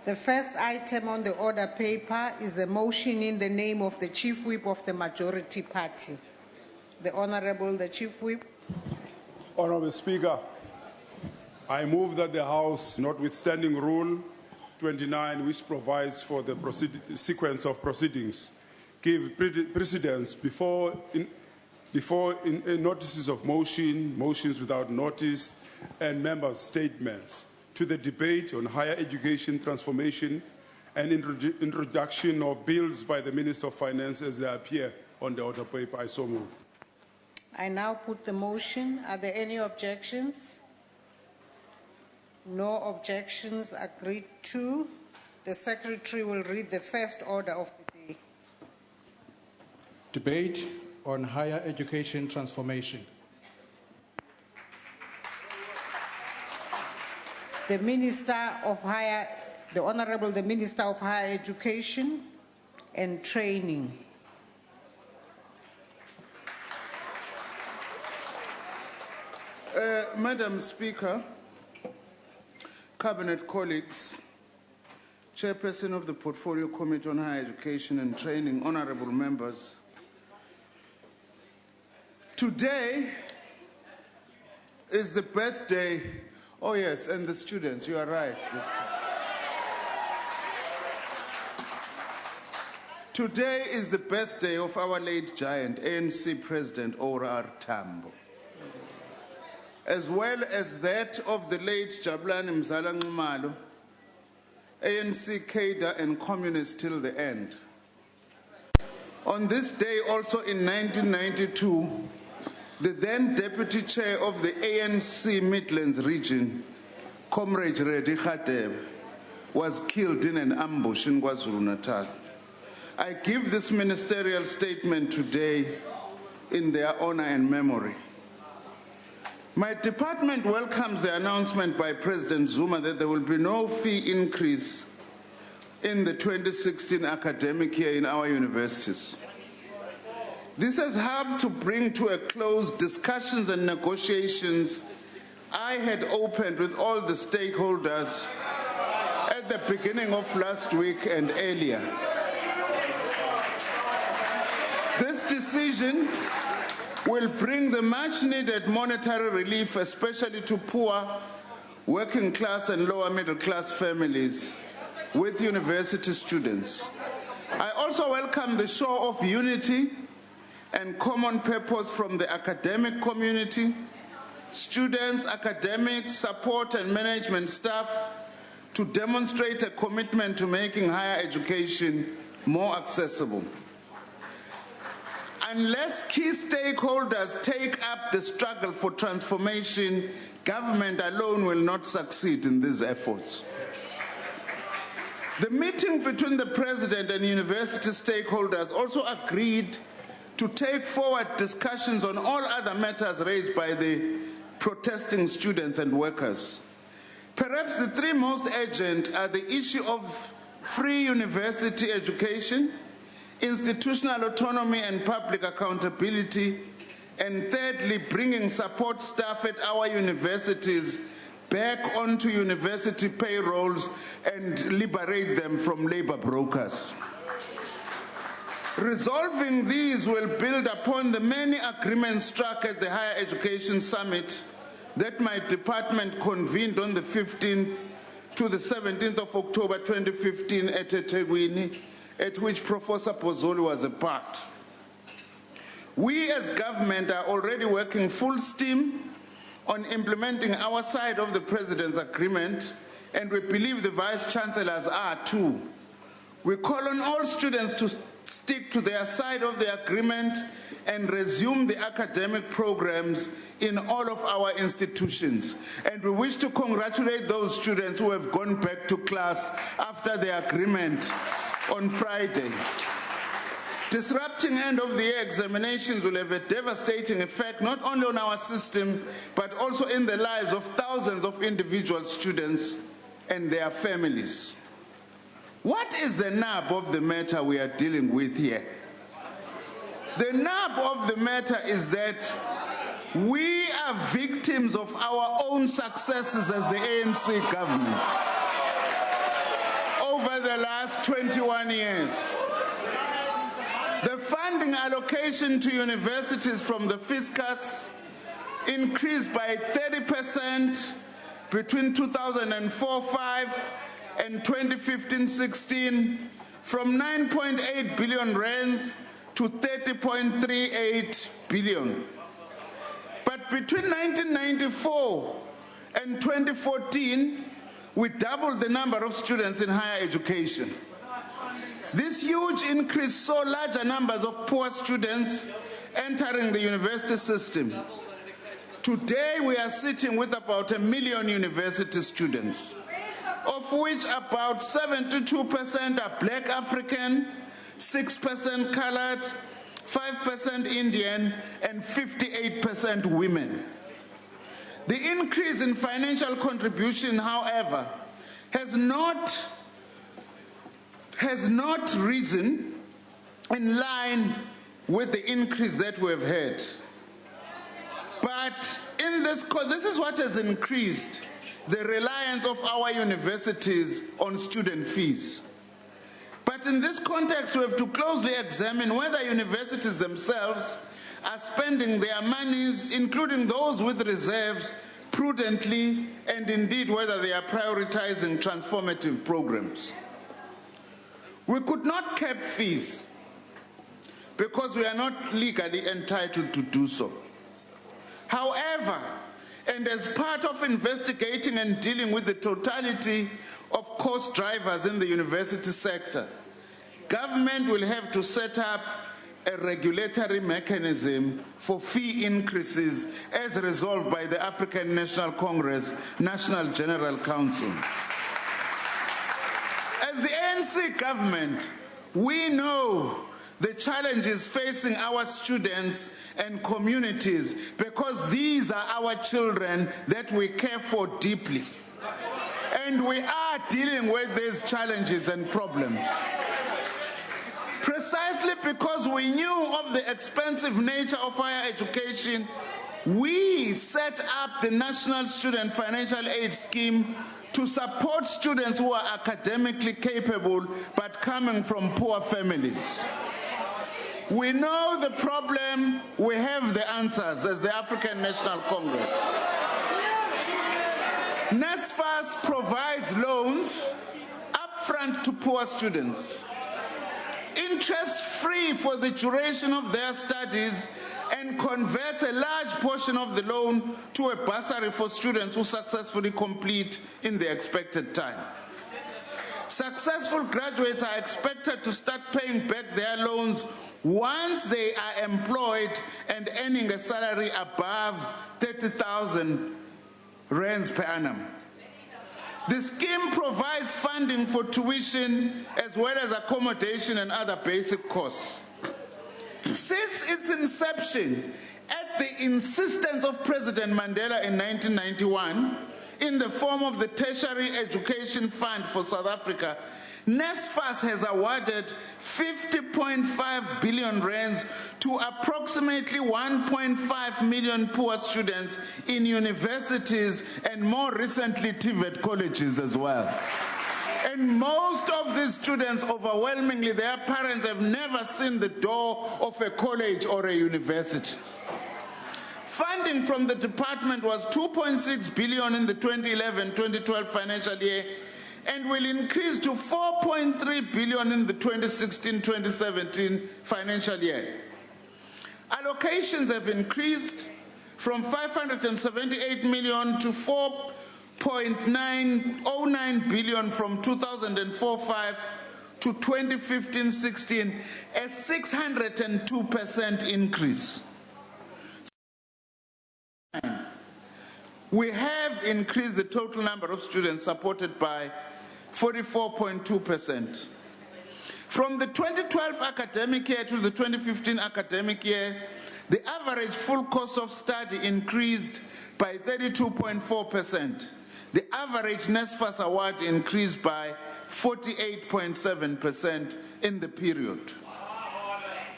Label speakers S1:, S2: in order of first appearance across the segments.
S1: The first item on the order paper is a motion in the name of the Chief Whip of the Majority Party. The Honorable, the Chief Whip.
S2: Honorable Speaker, I move that the House, notwithstanding Rule 29, which provides for the sequence of proceedings, give precedence before notices of motion, motions without notice, and members' statements to the debate on higher education transformation and introduction of bills by the Minister of Finance as they appear on the order paper. I so move.
S1: I now put the motion. Are there any objections? No objections agreed to. The Secretary will read the first order of the day.
S3: Debate on higher education transformation.
S1: The Honorable the Minister of Higher Education and Training.
S4: Madam Speaker, Cabinet colleagues, Chairperson of the Portfolio Committee on Higher Education and Training, honorable members, today is the birthday, oh yes, and the students, you are right this time. Today is the birthday of our late giant, ANC President Ora Tambo, as well as that of the late Jabulani Mzala Nxumalo, ANC cadre and communist till the end. On this day, also in 1992, the then Deputy Chair of the ANC Midlands region, Comrade Reddy Khateb, was killed in an ambush in KwaZulu-Natal. I give this ministerial statement today in their honor and memory. My department welcomes the announcement by President Zuma that there will be no fee increase in the 2016 academic year in our universities. This has helped to bring to a close discussions and negotiations I had opened with all the stakeholders at the beginning of last week and earlier. This decision will bring the much-needed monetary relief, especially to poor, working class and lower middle class families with university students. I also welcome the show of unity and common purpose from the academic community, students, academics, support and management staff to demonstrate a commitment to making higher education more accessible. Unless key stakeholders take up the struggle for transformation, government alone will not succeed in these efforts. The meeting between the President and university stakeholders also agreed to take forward discussions on all other matters raised by the protesting students and workers. Perhaps the three most urgent are the issue of free university education, institutional autonomy and public accountability, and thirdly, bringing support staff at our universities back onto university payrolls and liberate them from labor brokers. Resolving these will build upon the many agreements struck at the Higher Education Summit that my department convened on the 15th to the 17th of October 2015 at eThekwini, at which Professor Pozzoli was a part. We as government are already working full steam on implementing our side of the President's agreement, and we believe the Vice Chancellors are too. We call on all students to stick to their side of the agreement and resume the academic programs in all of our institutions. And we wish to congratulate those students who have gone back to class after the agreement on Friday. Disrupting end-of-the-year examinations will have a devastating effect not only on our system, but also in the lives of thousands of individual students and their families. What is the nub of the matter we are dealing with here? The nub of the matter is that we are victims of our own successes as the ANC government. over the last 21 years. The funding allocation to universities from the fiscus increased by 30% between 2004-5 and 2015-16, from 9.8 billion rands to 30.38 billion. But between 1994 and 2014, we doubled the number of students in higher education. This huge increase saw larger numbers of poor students entering the university system. Today, we are sitting with about 1 million university students, of which about 72% are Black African, 6% colored, 5% Indian, and 58% women. The increase in financial contribution, however, has not risen in line with the increase that we have had. But in this is what has increased the reliance of our universities on student fees. But in this context, we have to closely examine whether universities themselves are spending their monies, including those with reserves, prudently, and indeed whether they are prioritizing transformative programs. We could not cap fees because we are not legally entitled to do so. However, and as part of investigating and dealing with the totality of cost drivers in the university sector, government will have to set up a regulatory mechanism for fee increases as resolved by the African National Congress National General Council. As the ANC government, we know the challenges facing our students and communities because these are our children that we care for deeply. And we are dealing with these challenges and problems. Precisely because we knew of the expensive nature of higher education, we set up the National Student Financial Aid Scheme to support students who are academically capable but coming from poor families. We know the problem, we have the answers as the African National Congress. NSFAS provides loans upfront to poor students, interest-free for the duration of their studies, and converts a large portion of the loan to a bursary for students who successfully complete in the expected time. Successful graduates are expected to start paying back their loans once they are employed and earning a salary above 30,000 rands per annum. The scheme provides funding for tuition as well as accommodation and other basic costs. Since its inception, at the insistence of President Mandela in 1991, in the form of the Tertiary Education Fund for South Africa, NSFAS has awarded 50.5 billion rands to approximately 1.5 million poor students in universities and more recently TVET colleges as well. And most of these students, overwhelmingly, their parents have never seen the door of a college or a university. Funding from the department was 2.6 billion in the 2011-2012 financial year and will increase to 4.3 billion in the 2016-2017 financial year. Allocations have increased from 578 million to 4.909 billion from 2004-5 to 2015-16, a 602% increase. We have increased the total number of students supported by 44.2%. From the 2012 academic year to the 2015 academic year, the average full cost of study increased by 32.4%. The average NSFAS award increased by 48.7% in the period.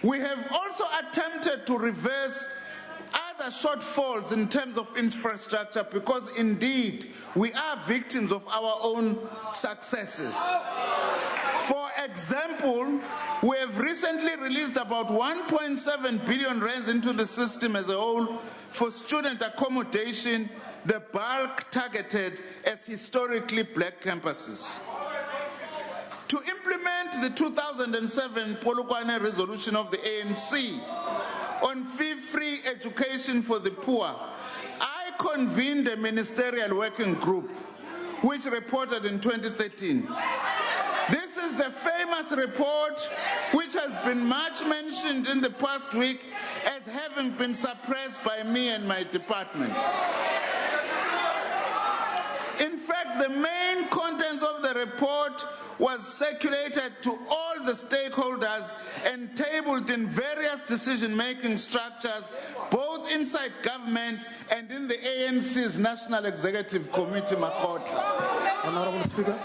S4: We have also attempted to reverse other shortfalls in terms of infrastructure because indeed we are victims of our own successes. For example, we have recently released about 1.7 billion rands into the system as a whole for student accommodation, the bulk targeted as historically black campuses. To implement the 2007 Polokwane resolution of the ANC on fee-free education for the poor, I convened a ministerial working group which reported in 2013. This is the famous report which has been much mentioned in the past week as having been suppressed by me and my department. In fact, the main contents of the report was circulated to all the stakeholders and tabled in various decision-making structures, both inside government and in the ANC's National Executive Committee, Makotla.
S3: Honorable Speaker.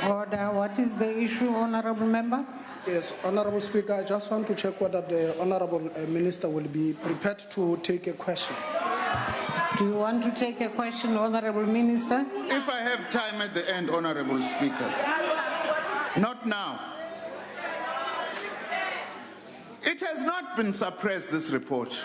S1: Order. What is the issue, Honorable Member?
S3: Yes, Honorable Speaker, I just want to check whether the Honorable Minister will be prepared to take a question.
S1: Do you want to take a question, Honorable Minister?
S4: If I have time at the end, Honorable Speaker. Not now. It has not been suppressed, this report.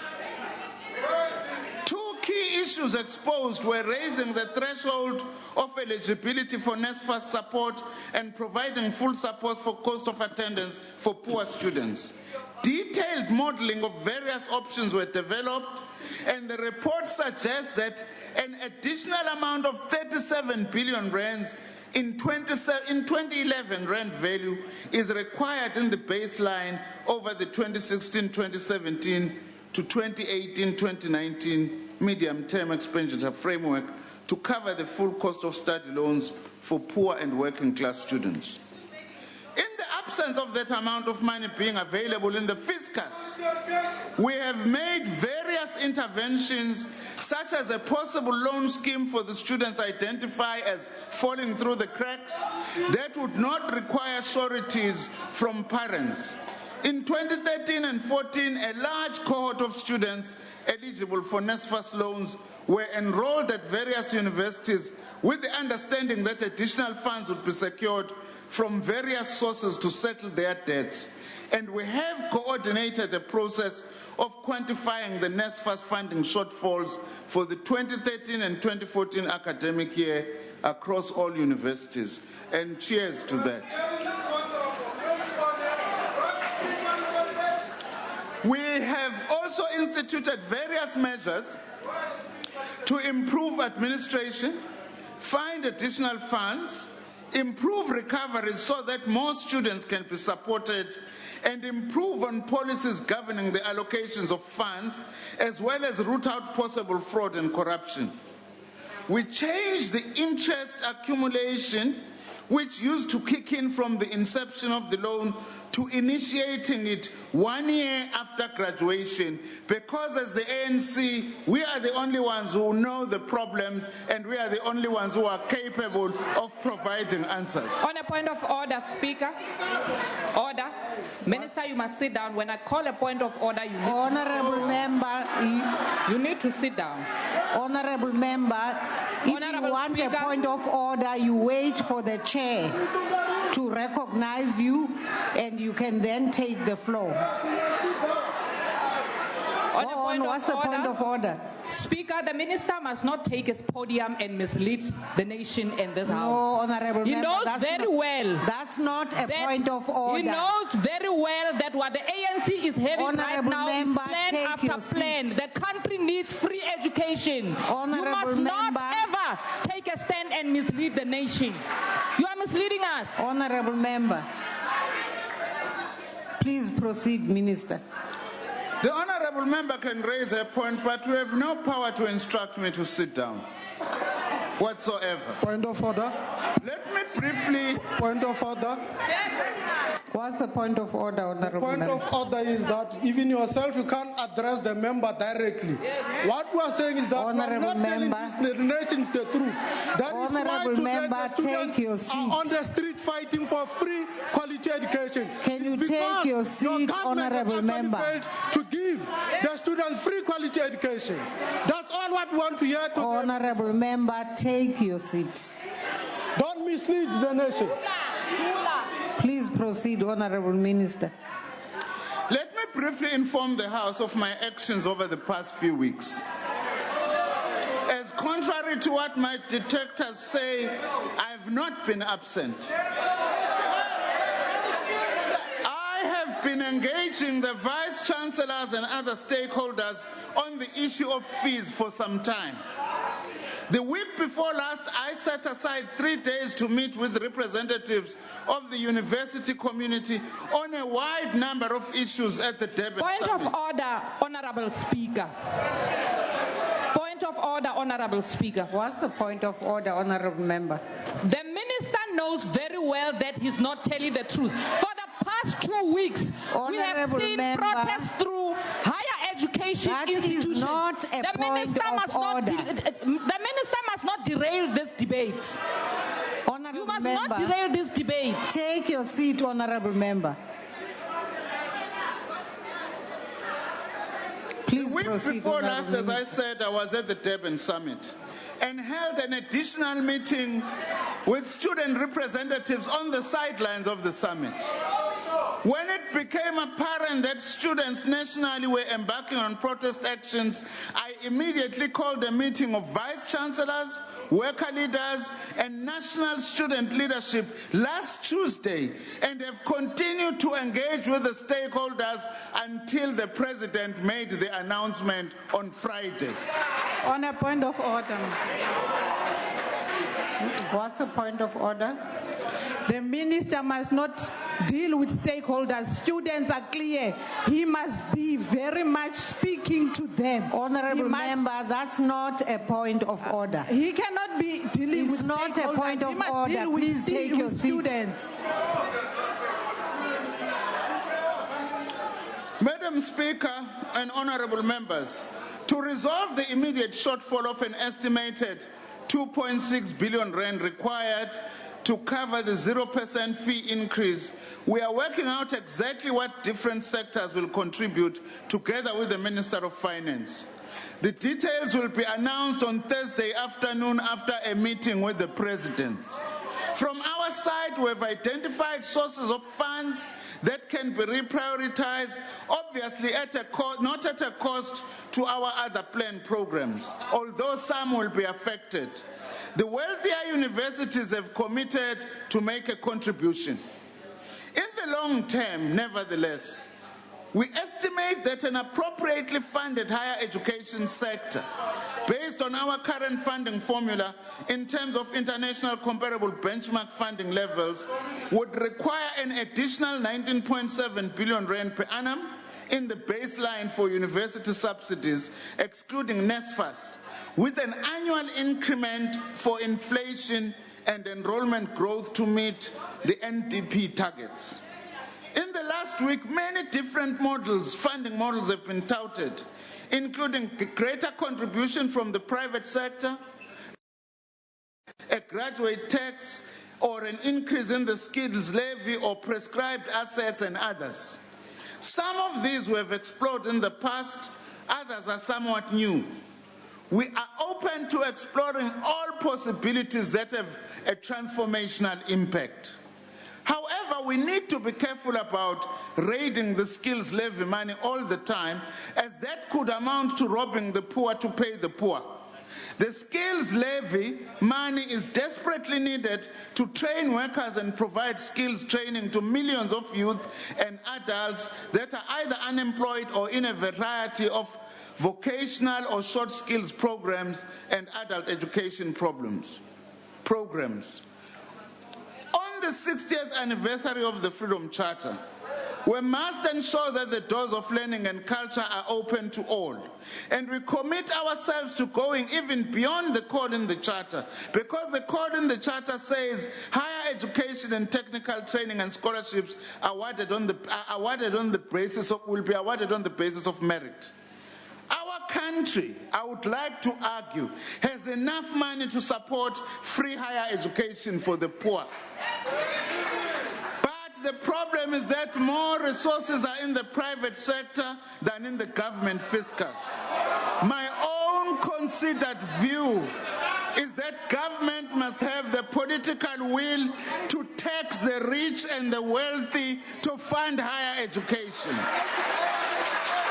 S4: Two key issues exposed were raising the threshold of eligibility for NSFAS support and providing full support for cost of attendance for poor students. Detailed modeling of various options were developed, and the report suggests that an additional amount of 37 billion rands in 2011 rand value is required in the baseline over the 2016-2017 to 2018-2019 medium-term expenditure framework to cover the full cost of study loans for poor and working-class students. In the absence of that amount of money being available in the fiscus, we have made various interventions, such as a possible loan scheme for the students identified as falling through the cracks that would not require sureties from parents. In 2013 and 14, a large cohort of students eligible for NSFAS loans were enrolled at various universities with the understanding that additional funds would be secured from various sources to settle their debts. And we have coordinated a process of quantifying the NSFAS funding shortfalls for the 2013 and 2014 academic year across all universities. And cheers to that. We have also instituted various measures to improve administration, find additional funds, improve recovery so that more students can be supported, and improve on policies governing the allocations of funds, as well as root out possible fraud and corruption. We changed the interest accumulation, which used to kick in from the inception of the loan, to initiating it 1 year after graduation, because as the ANC, we are the only ones who know the problems and we are the only ones who are capable of providing answers.
S5: On a point of order, Speaker. Order. Minister, you must sit down. When I call a point of order, you need
S1: Honorable Member,
S5: you need to sit down.
S1: Honorable Member, if
S5: Honorable
S1: you want
S5: Speaker.
S1: a point of order, you wait for the chair to recognize you, and you can then take the floor. What's the point of order?
S5: Speaker, the minister must not take his podium and mislead the nation and this house.
S1: No, Honorable
S5: He
S1: Member,
S5: knows
S1: that's
S5: very
S1: not-
S5: well.
S1: That's not a
S5: that-
S1: point of order.
S5: He knows very well that what the ANC is having right
S1: Honorable
S5: now
S1: Member,
S5: is plan
S1: take
S5: after
S1: your
S5: plan.
S1: seat.
S5: The country needs free education. You
S1: Honorable
S5: must not
S1: Member.
S5: ever take a stand and mislead the nation. You are misleading us.
S1: Honorable Member, please proceed, Minister.
S4: The honorable member can raise a point, but we have no power to instruct me to sit down whatsoever.
S3: Point of order.
S4: Let me briefly.
S3: Point of order.
S1: What's the point of order, Honorable
S3: Point
S1: Member?
S3: of order is that even yourself, you can't address the member directly. What we are saying is that we are
S1: Honorable
S3: not telling
S1: Member.
S3: the nation the truth. That is why
S1: Honorable
S3: today
S1: Member,
S3: the students
S1: take your seat.
S3: are on the street fighting for free quality education.
S1: Can you
S3: It's
S1: take
S3: because
S1: your seat,
S3: government has
S1: Honorable
S3: actually
S1: Member?
S3: failed to give the students free quality education. That's all what we want to hear today.
S1: Honorable Member, take your seat.
S3: Don't mislead the nation.
S1: Please proceed, Honorable Minister.
S4: Let me briefly inform the House of my actions over the past few weeks. As contrary to what my detectors say, I've not been absent. I have been engaging the Vice Chancellors and other stakeholders on the issue of fees for some time. The week before last, I set aside 3 days to meet with representatives of the university community on a wide number of issues at the Durban
S5: Point
S4: Summit.
S5: of order, Honorable Speaker. Point of order, Honorable Speaker.
S1: What's the point of order, Honorable Member?
S5: The minister knows very well that he's not telling the truth. For the past 2 weeks, we have
S1: Honorable
S5: seen
S1: member,
S5: protests through higher education
S1: that
S5: institutions.
S1: is not a
S5: The
S1: point
S5: minister
S1: of
S5: must not
S1: order.
S5: the minister must not derail this debate.
S1: Honorable
S5: You must
S1: Member,
S5: not derail this debate.
S1: take your seat, Honorable Member. Please
S4: The week
S1: proceed,
S4: before
S1: Honorable
S4: last, as I
S1: Minister.
S4: said, I was at the Durban Summit and held an additional meeting with student representatives on the sidelines of the summit. When it became apparent that students nationally were embarking on protest actions, I immediately called a meeting of vice chancellors, worker leaders, and national student leadership last Tuesday, and have continued to engage with the stakeholders until the president made the announcement on Friday.
S1: On a point of order. What's the point of order?
S6: The minister must not deal with stakeholders. Students are clear. He must be very much speaking to them.
S1: Honorable Member, that's not a point of order.
S6: He cannot be dealing
S1: It's
S6: with
S1: not a
S6: stakeholders.
S1: point
S6: He
S1: of
S6: must
S1: order.
S6: deal with
S1: Please take your seat.
S6: students.
S4: Madam Speaker and honorable members, to resolve the immediate shortfall of an estimated 2.6 billion rand required to cover the 0% fee increase, we are working out exactly what different sectors will contribute together with the Minister of Finance. The details will be announced on Thursday afternoon after a meeting with the President. From our side, we have identified sources of funds that can be reprioritized, obviously not at a cost to our other planned programs, although some will be affected. The wealthier universities have committed to make a contribution. In the long term, nevertheless, we estimate that an appropriately funded higher education sector, based on our current funding formula in terms of international comparable benchmark funding levels, would require an additional 19.7 billion rand per annum in the baseline for university subsidies, excluding NSFAS, with an annual increment for inflation and enrollment growth to meet the NDP targets. In the last week, many different funding models have been touted, including greater contribution from the private sector, a graduate tax, or an increase in the skills levy or prescribed assets and others. Some of these we have explored in the past, others are somewhat new. We are open to exploring all possibilities that have a transformational impact. However, we need to be careful about raiding the skills levy money all the time, as that could amount to robbing the poor to pay the poor. The skills levy money is desperately needed to train workers and provide skills training to millions of youth and adults that are either unemployed or in a variety of vocational or short skills programs and adult education programs. On the 60th anniversary of the Freedom Charter, we must ensure that the doors of learning and culture are open to all. And we commit ourselves to going even beyond the code in the Charter, because the code in the Charter says higher education and technical training and scholarships will be awarded on the basis of merit. Our country, I would like to argue, has enough money to support free higher education for the poor. The problem is that more resources are in the private sector than in the government fiscus. My own considered view is that government must have the political will to tax the rich and the wealthy to fund higher education.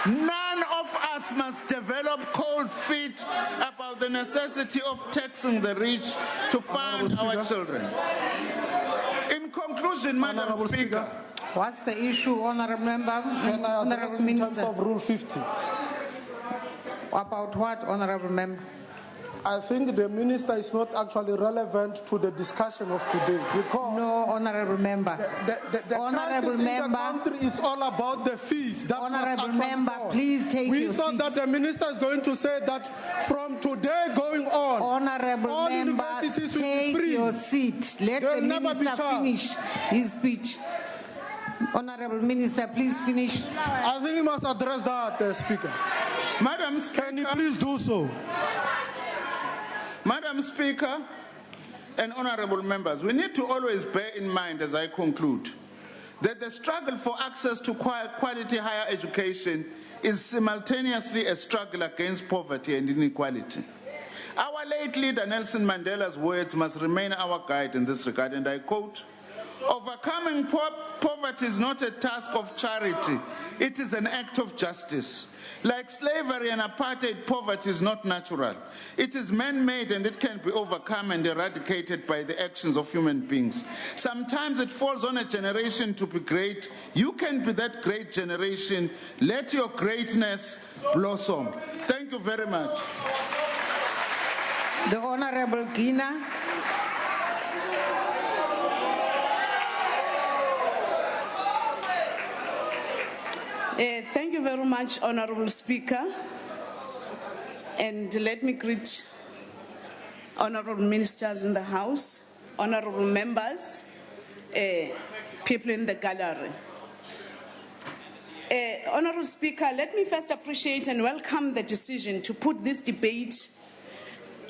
S4: None of us must develop cold feet about the necessity of taxing the rich to fund our children. In conclusion, Madam Speaker,
S1: What's the issue, Honourable Member?
S3: Can I address
S1: Honourable
S3: in terms
S1: Minister.
S3: of Rule 50?
S1: About what, Honourable Member?
S3: I think the minister is not actually relevant to the discussion of today because
S1: No, Honourable Member.
S3: the
S1: Honourable
S3: crisis in the
S1: Member.
S3: country is all about the fees. That must
S1: Honourable
S3: actually
S1: Member,
S3: fall.
S1: please take
S3: We
S1: your
S3: thought
S1: seat.
S3: that the minister is going to say that from today going on,
S1: Honourable
S3: all
S1: Member,
S3: universities will be
S1: take
S3: free.
S1: your seat. Let
S3: They'll
S1: the
S3: never be
S1: Minister
S3: charged.
S1: finish his speech. Honourable Minister, please finish.
S3: I think we must address that, Speaker.
S4: Madam
S3: Can you
S4: Speaker,
S3: please do so?
S4: Madam Speaker and honorable members, we need to always bear in mind as I conclude that the struggle for access to quality higher education is simultaneously a struggle against poverty and inequality. Our late leader Nelson Mandela's words must remain our guide in this regard, and I quote, "Overcoming poverty is not a task of charity, it is an act of justice. Like slavery and apartheid, poverty is not natural. It is man-made and it can be overcome and eradicated by the actions of human beings. Sometimes it falls on a generation to be great. You can be that great generation. Let your greatness blossom." Thank you very much.
S1: The Honourable Gina.
S7: Thank you very much, Honourable Speaker. And let me greet Honourable Ministers in the House, Honourable Members, people in the gallery. Honourable Speaker, let me first appreciate and welcome the decision to put this debate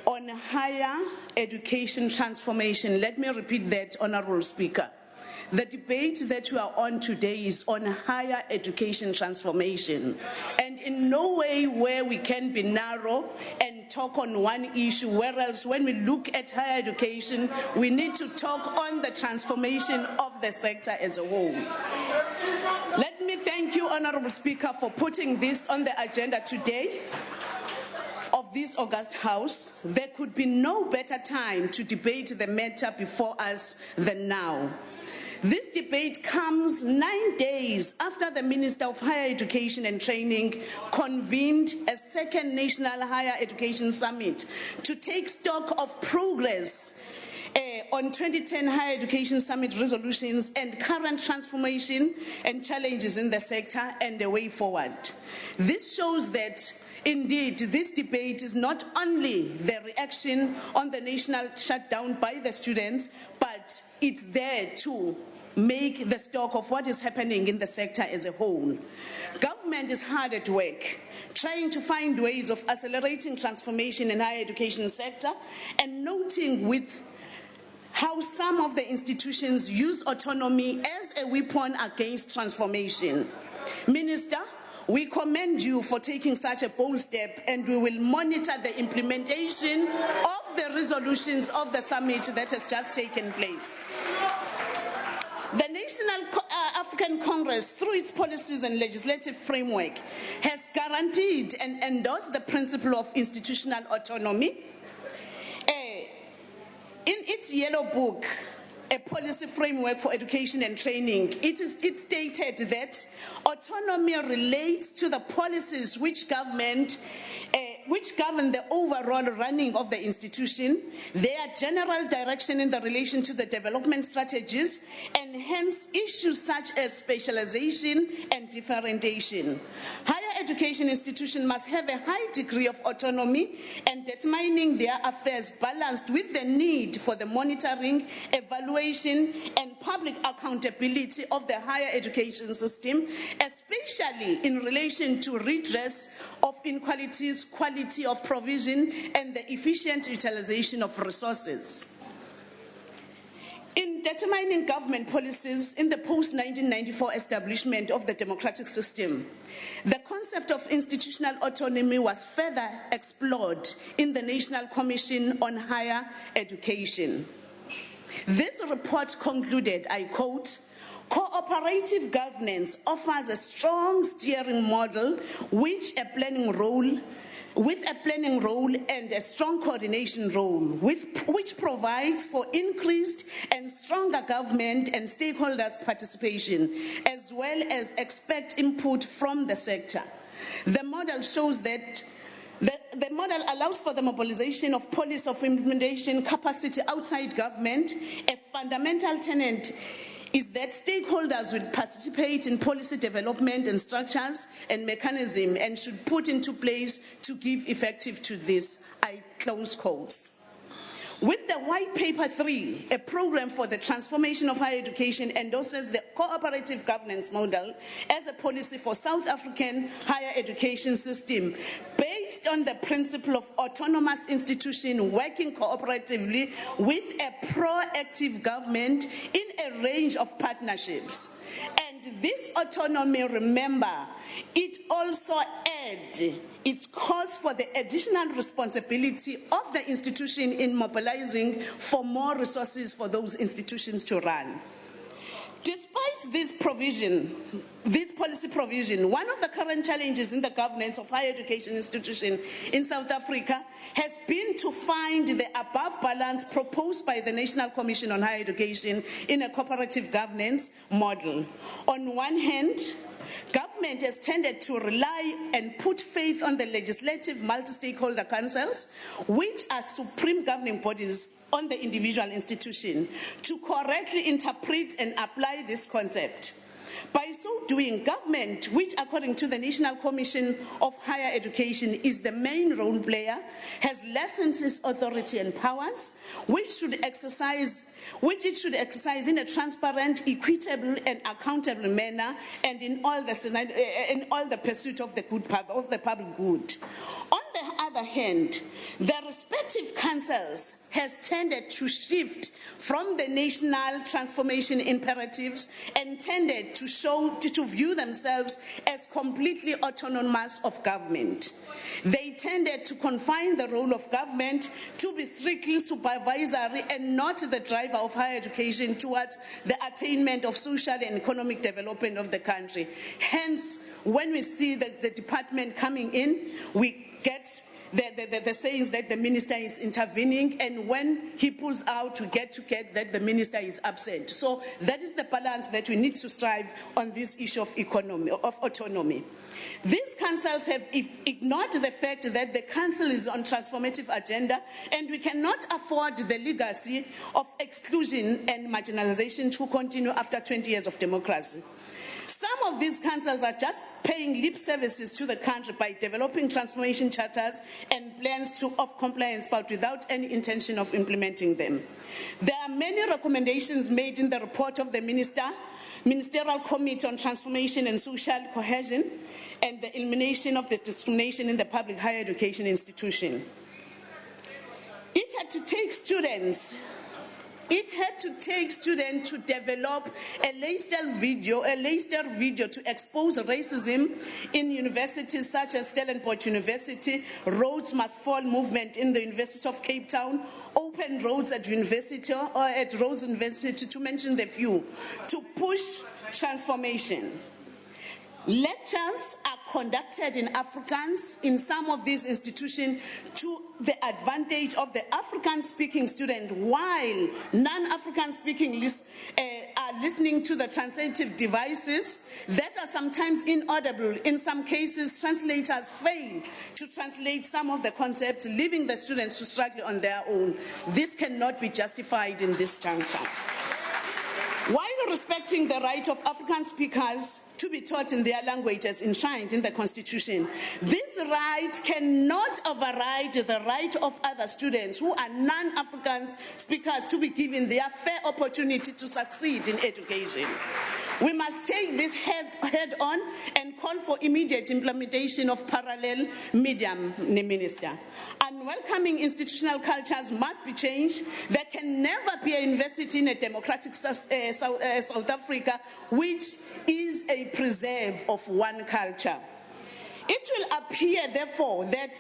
S7: on higher education transformation. Let me repeat that, Honourable Speaker. The debate that we are on today is on higher education transformation, and in no way where we can be narrow and talk on one issue, whereas when we look at higher education, we need to talk on the transformation of the sector as a whole. Let me thank you, Honourable Speaker, for putting this on the agenda today of this August House. There could be no better time to debate the matter before us than now. This debate comes 9 days after the Minister of Higher Education and Training convened a second National Higher Education Summit to take stock of progress on 2010 Higher Education Summit resolutions and current transformation and challenges in the sector and the way forward. This shows that indeed, this debate is not only the reaction on the national shutdown by the students, but it's there to make the stock of what is happening in the sector as a whole. Government is hard at work, trying to find ways of accelerating transformation in the higher education sector and noting with how some of the institutions use autonomy as a weapon against transformation. Minister, we commend you for taking such a bold step, and we will monitor the implementation of the resolutions of the summit that has just taken place. The National African Congress, through its policies and legislative framework, has guaranteed and endorsed the principle of institutional autonomy. In its yellow book, a policy framework for education and training, it stated that autonomy relates to the policies which govern the overall running of the institution, their general direction in the relation to the development strategies, and hence issues such as specialization and differentiation. Higher education institutions must have a high degree of autonomy and determining their affairs balanced with the need for the monitoring, evaluation, and public accountability of the higher education system, especially in relation to redress of inequalities, quality of provision, and the efficient utilization of resources. In determining government policies in the post-1994 establishment of the democratic system, the concept of institutional autonomy was further explored in the National Commission on Higher Education. This report concluded, I quote, "Cooperative governance offers a strong steering model with a planning role and a strong coordination role, which provides for increased and stronger government and stakeholders' participation, as well as expect input from the sector. The model shows that the model allows for the mobilization of policy of implementation capacity outside government. A fundamental tenet is that stakeholders will participate in policy development and structures and mechanisms and should put into place to give effective to this." I close quotes. With the White Paper 3, a program for the transformation of higher education endorses the cooperative governance model as a policy for South African higher education system based on the principle of autonomous institution working cooperatively with a proactive government in a range of partnerships. And this autonomy, remember, it also it calls for the additional responsibility of the institution in mobilizing for more resources for those institutions to run. Despite this policy provision, one of the current challenges in the governance of higher education institutions in South Africa has been to find the above balance proposed by the National Commission on Higher Education in a cooperative governance model. On one hand, government has tended to rely and put faith on the legislative multi-stakeholder councils, which are supreme governing bodies on the individual institution, to correctly interpret and apply this concept. By so doing, government, which according to the National Commission of Higher Education is the main role player, has lessened its authority and powers, which it should exercise in a transparent, equitable, and accountable manner, and in all the pursuit of the public good. On the other hand, the respective councils has tended to shift from the national transformation imperatives and tended to view themselves as completely autonomous of government. They tended to confine the role of government to be strictly supervisory and not the driver of higher education towards the attainment of social and economic development of the country. Hence, when we see the department coming in, we get the sayings that the minister is intervening, and when he pulls out, we get that the minister is absent. So that is the balance that we need to strive on this issue of autonomy. These councils have ignored the fact that the council is on transformative agenda, and we cannot afford the legacy of exclusion and marginalization to continue after 20 years of democracy. Some of these councils are just paying lip services to the country by developing transformation charters and plans of compliance, but without any intention of implementing them. There are many recommendations made in the report of the Ministerial Committee on Transformation and Social Cohesion and the elimination of the discrimination in the public higher education institution. It had to take students to develop a Leicester video to expose racism in universities such as Stellenbosch University, Roads Must Fall movement in the University of Cape Town, Open Roads at Rhodes University, to mention the few, to push transformation. Lectures are conducted in Afrikaans in some of these institutions to the advantage of the African-speaking student, while non-African-speaking are listening to the translative devices that are sometimes inaudible. In some cases, translators fail to translate some of the concepts, leaving the students to struggle on their own. This cannot be justified in this juncture. While respecting the right of African speakers to be taught in their languages enshrined in the Constitution, this right cannot override the right of other students who are non-African speakers to be given their fair opportunity to succeed in education. We must take this head on and call for immediate implementation of parallel medium, Minister. Unwelcoming institutional cultures must be changed. There can never be a university in a democratic South Africa which is a preserve of one culture. It will appear, therefore, that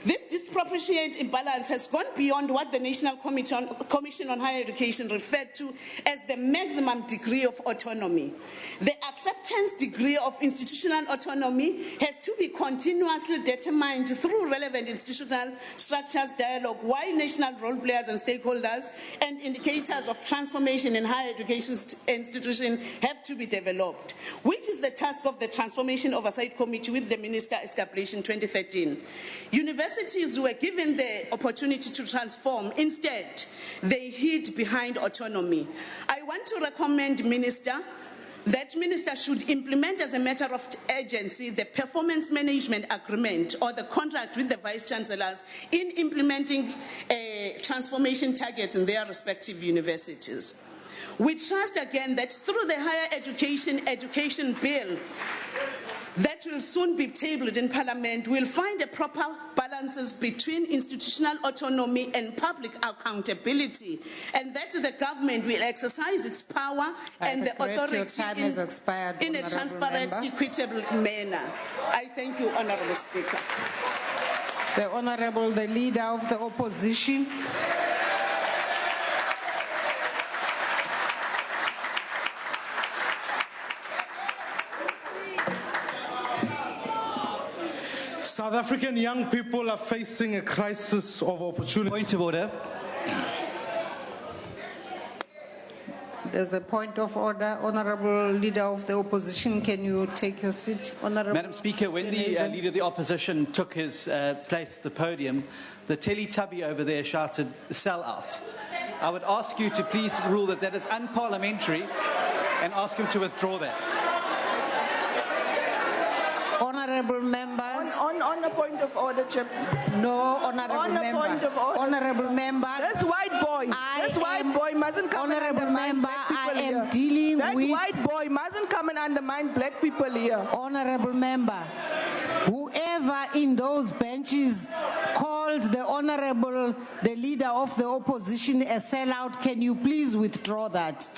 S7: This disproportionate imbalance has gone beyond what the National Commission on Higher Education referred to as the maximum degree of autonomy. The acceptance degree of institutional autonomy has to be continuously determined through relevant institutional structures, dialogue, while national role players and stakeholders and indicators of transformation in higher education institutions have to be developed, which is the task of the Transformation Oversight Committee with the Minister established in 2013. Universities were given the opportunity to transform. Instead, they hid behind autonomy. I want to recommend that Minister should implement as a matter of urgency the performance management agreement or the contract with the Vice Chancellors in implementing transformation targets in their respective universities. We trust again that through the Higher Education Bill that will soon be tabled in Parliament, we'll find a proper balances between institutional autonomy and public accountability, and that the government will exercise its power and the authority in a transparent, equitable manner. I thank you, Honourable Speaker.
S1: The Leader of the Opposition.
S8: South African young people are facing a crisis of opportunity.
S9: Point of order.
S1: There's a point of order. Honourable Leader of the Opposition, can you take your seat? Honourable
S9: Madam Speaker, when the Leader of the Opposition took his place at the podium, the Teletubby over there shouted, "Sell out." I would ask you to please rule that that is unparliamentary and ask him to withdraw that.
S1: Honourable members.
S10: On a point of order, Chair.
S1: No, honourable member.
S10: Point of order.
S1: Honourable member.
S10: This white boy mustn't come and
S1: Honourable
S10: undermine
S1: member,
S10: black people
S1: I am
S10: here.
S1: dealing
S10: that
S1: with.
S10: That white boy mustn't come and undermine black people here.
S1: Honourable member, whoever in those benches called the Leader of the Opposition a sellout, can you please withdraw that?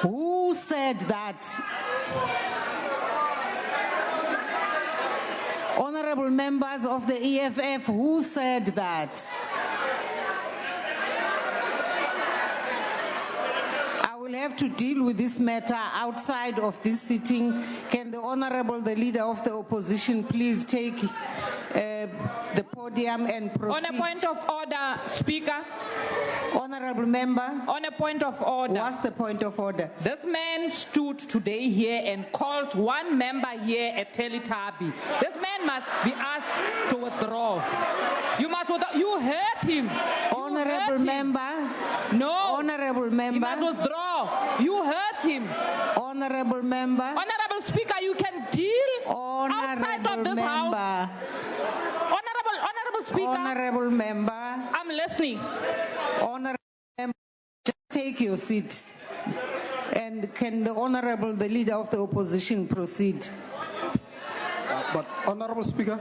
S1: Who said that? Honourable members of the EFF, who said that? I will have to deal with this matter outside of this sitting. Can the Leader of the Opposition please take the podium and proceed?
S5: On a point of order, Speaker.
S1: Honourable member.
S5: On a point of order.
S1: What's the point of order?
S5: This man stood today here and called one member here a Teletubby. This man must be asked to withdraw. You must withdraw. You hurt him.
S1: Honourable member.
S5: No.
S1: Honourable member.
S5: You must withdraw. You hurt him.
S1: Honourable member.
S5: Honourable Speaker, you can deal outside of this house. Honourable Speaker.
S1: Honourable member.
S5: I'm listening.
S1: Honourable member, just take your seat. And can the Leader of the Opposition proceed?
S3: But Honourable Speaker.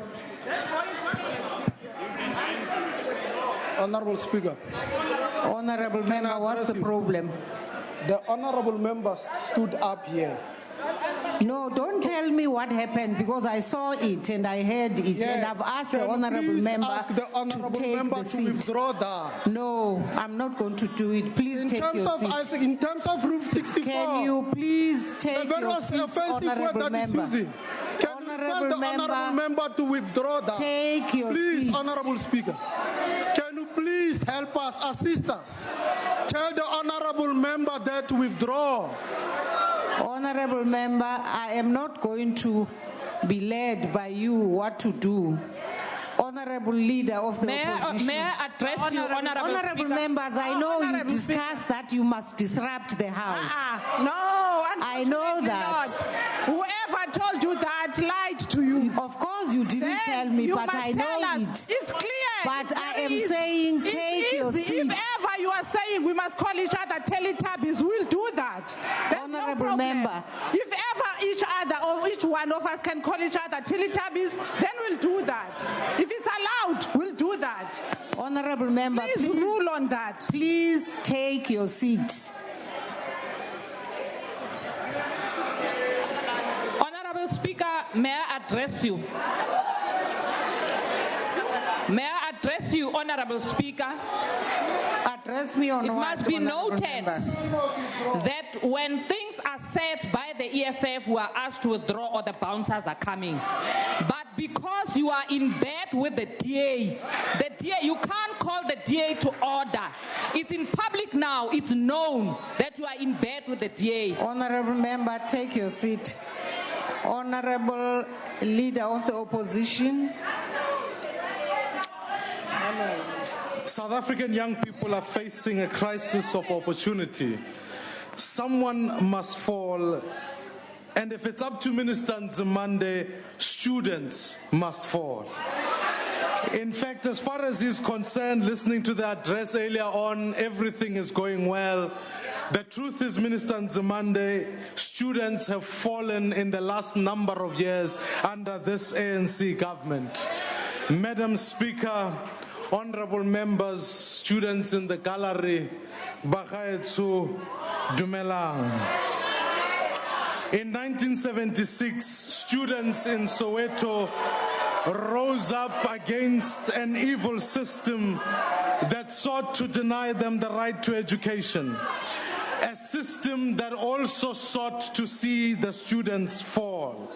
S3: Honourable Speaker.
S1: Honourable member, what's the problem?
S3: The honourable member stood up here.
S1: No, don't tell me what happened, because I saw it and I heard it,
S3: Yes.
S1: and I've asked
S3: Can
S1: the honourable member
S3: ask the honourable
S1: to take
S3: member
S1: the
S3: to
S1: seat.
S3: withdraw that.
S1: No, I'm not going to do it. Please take your seat.
S3: In terms of Rule 64,
S1: Can you please take
S3: the very
S1: your seat,
S3: offensive word
S1: honourable
S3: that is
S1: member?
S3: using. Can you request the honourable member to withdraw that?
S1: Take your
S3: please,
S1: seat.
S3: Honourable Speaker. Can you please help us, assist us? Tell the honourable member that to withdraw.
S1: Honourable member, I am not going to be led by you what to do. Honourable Leader of the Opposition.
S5: May I address you,
S1: Honourable members, I know you discussed that you must disrupt the House.
S6: No,
S1: I know that.
S6: Whoever told you that lied to you.
S1: Of course you didn't
S6: Then
S1: tell me,
S6: you
S1: but
S6: must
S1: I
S6: tell
S1: know
S6: us.
S1: it.
S6: It's clear.
S1: But I am
S6: It's
S1: saying
S6: easy.
S1: take your
S6: It's easy.
S1: seat.
S6: If ever you are saying we must call each other Teletubbies, we'll do that. There's
S1: Honourable
S6: no problem.
S1: member.
S6: If ever each other or each one of us can call each other Teletubbies, then we'll do that. If it's allowed, we'll do that.
S1: Honourable member,
S6: Please rule on that.
S1: Please take your seat.
S5: Honourable Speaker, may I address you? May I you, Honorable Speaker.
S1: Address me on
S5: It
S1: what,
S5: must be
S1: honourable
S5: noted
S1: member?
S5: that when things are said by the EFF, we are asked to withdraw or the bouncers are coming. But because you are in bed with the DA, you can't call the DA to order. It's in public now. It's known that you are in bed with the DA.
S1: Honourable member, take your seat. Honourable Leader of the Opposition.
S8: South African young people are facing a crisis of opportunity. Someone must fall, and if it's up to Minister Nzimande, students must fall. In fact, as far as he's concerned, listening to the address earlier on, everything is going well. The truth is, Minister Nzimande, students have fallen in the last number of years under this ANC government. Madam Speaker, honorable members, students in the gallery, Bagaetsu Dumelang. In 1976, students in Soweto rose up against an evil system that sought to deny them the right to education. A system that also sought to see the students fall.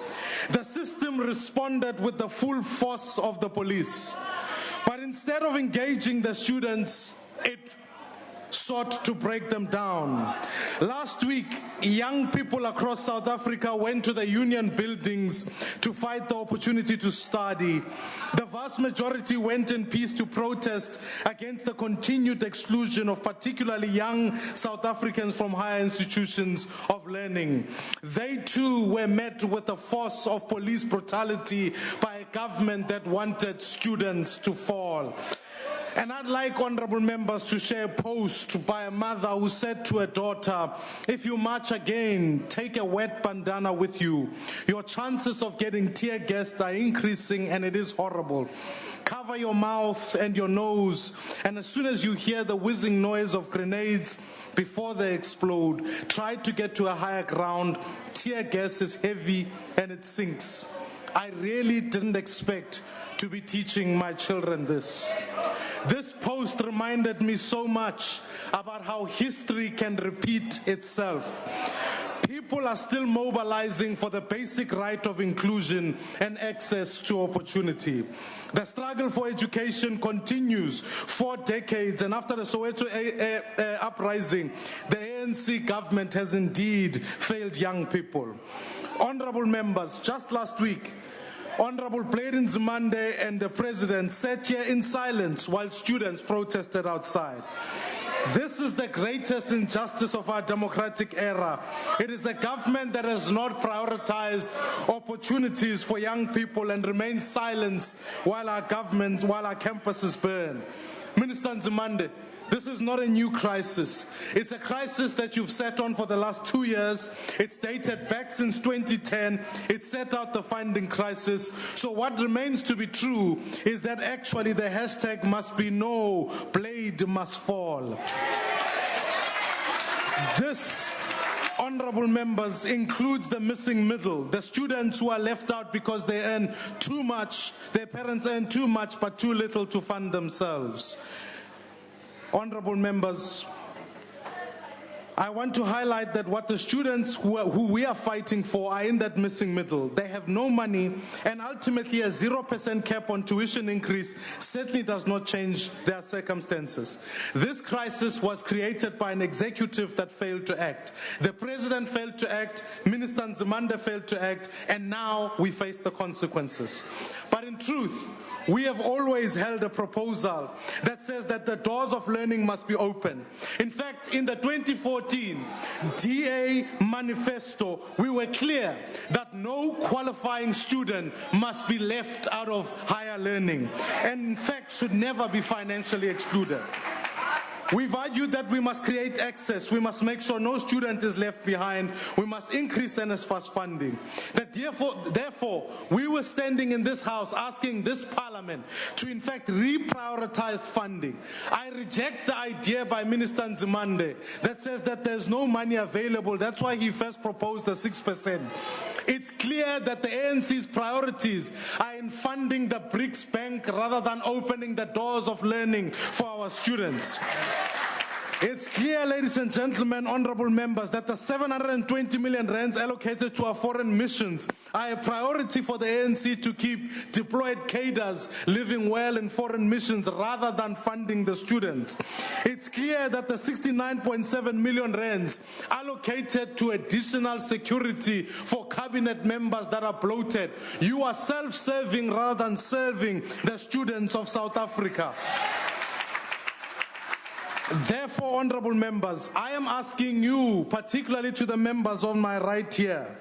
S8: The system responded with the full force of the police. But instead of engaging the students, it sought to break them down. Last week, young people across South Africa went to the union buildings to fight the opportunity to study. The vast majority went in peace to protest against the continued exclusion of particularly young South Africans from higher institutions of learning. They too were met with the force of police brutality by a government that wanted students to fall. And I'd like honorable members to share a post by a mother who said to her daughter, if you march again, take a wet bandana with you. Your chances of getting tear gassed are increasing and it is horrible. Cover your mouth and your nose, and as soon as you hear the whizzing noise of grenades before they explode, try to get to a higher ground. Tear gas is heavy and it sinks. I really didn't expect to be teaching my children this. This post reminded me so much about how history can repeat itself. People are still mobilizing for the basic right of inclusion and access to opportunity. The struggle for education continues 4 decades, and after the Soweto uprising, the ANC government has indeed failed young people. Honorable members, just last week, Honorable Blade Nzimande and the President sat here in silence while students protested outside. This is the greatest injustice of our democratic era. It is a government that has not prioritized opportunities for young people and remains silent while our campuses burn. Minister Nzimande, this is not a new crisis. It's a crisis that you've sat on for the last 2 years. It's dated back since 2010. It set out the funding crisis. So what remains to be true is that actually the hashtag must be no, Blade must fall. This, honorable members, includes the missing middle, the students who are left out because they earn too much, their parents earn too much but too little to fund themselves. Honorable members, I want to highlight that what the students who we are fighting for are in that missing middle. They have no money, and ultimately a 0% cap on tuition increase certainly does not change their circumstances. This crisis was created by an executive that failed to act. The President failed to act, Minister Nzimande failed to act, and now we face the consequences. But in truth, we have always held a proposal that says that the doors of learning must be open. In fact, in the 2014 DA manifesto, we were clear that no qualifying student must be left out of higher learning, and in fact should never be financially excluded. We've argued that we must create access. We must make sure no student is left behind. We must increase NSFAS funding. That therefore, we were standing in this house asking this parliament to in fact reprioritize funding. I reject the idea by Minister Nzimande that says that there's no money available. That's why he first proposed the 6%. It's clear that the ANC's priorities are in funding the BRICS Bank rather than opening the doors of learning for our students. It's clear, ladies and gentlemen, honorable members, that the 720 million rands allocated to our foreign missions are a priority for the ANC to keep deployed cadres living well in foreign missions rather than funding the students. It's clear that the 69.7 million rands allocated to additional security for cabinet members that are bloated. You are self-serving rather than serving the students of South Africa. Therefore, honorable members, I am asking you, particularly to the members on my right here,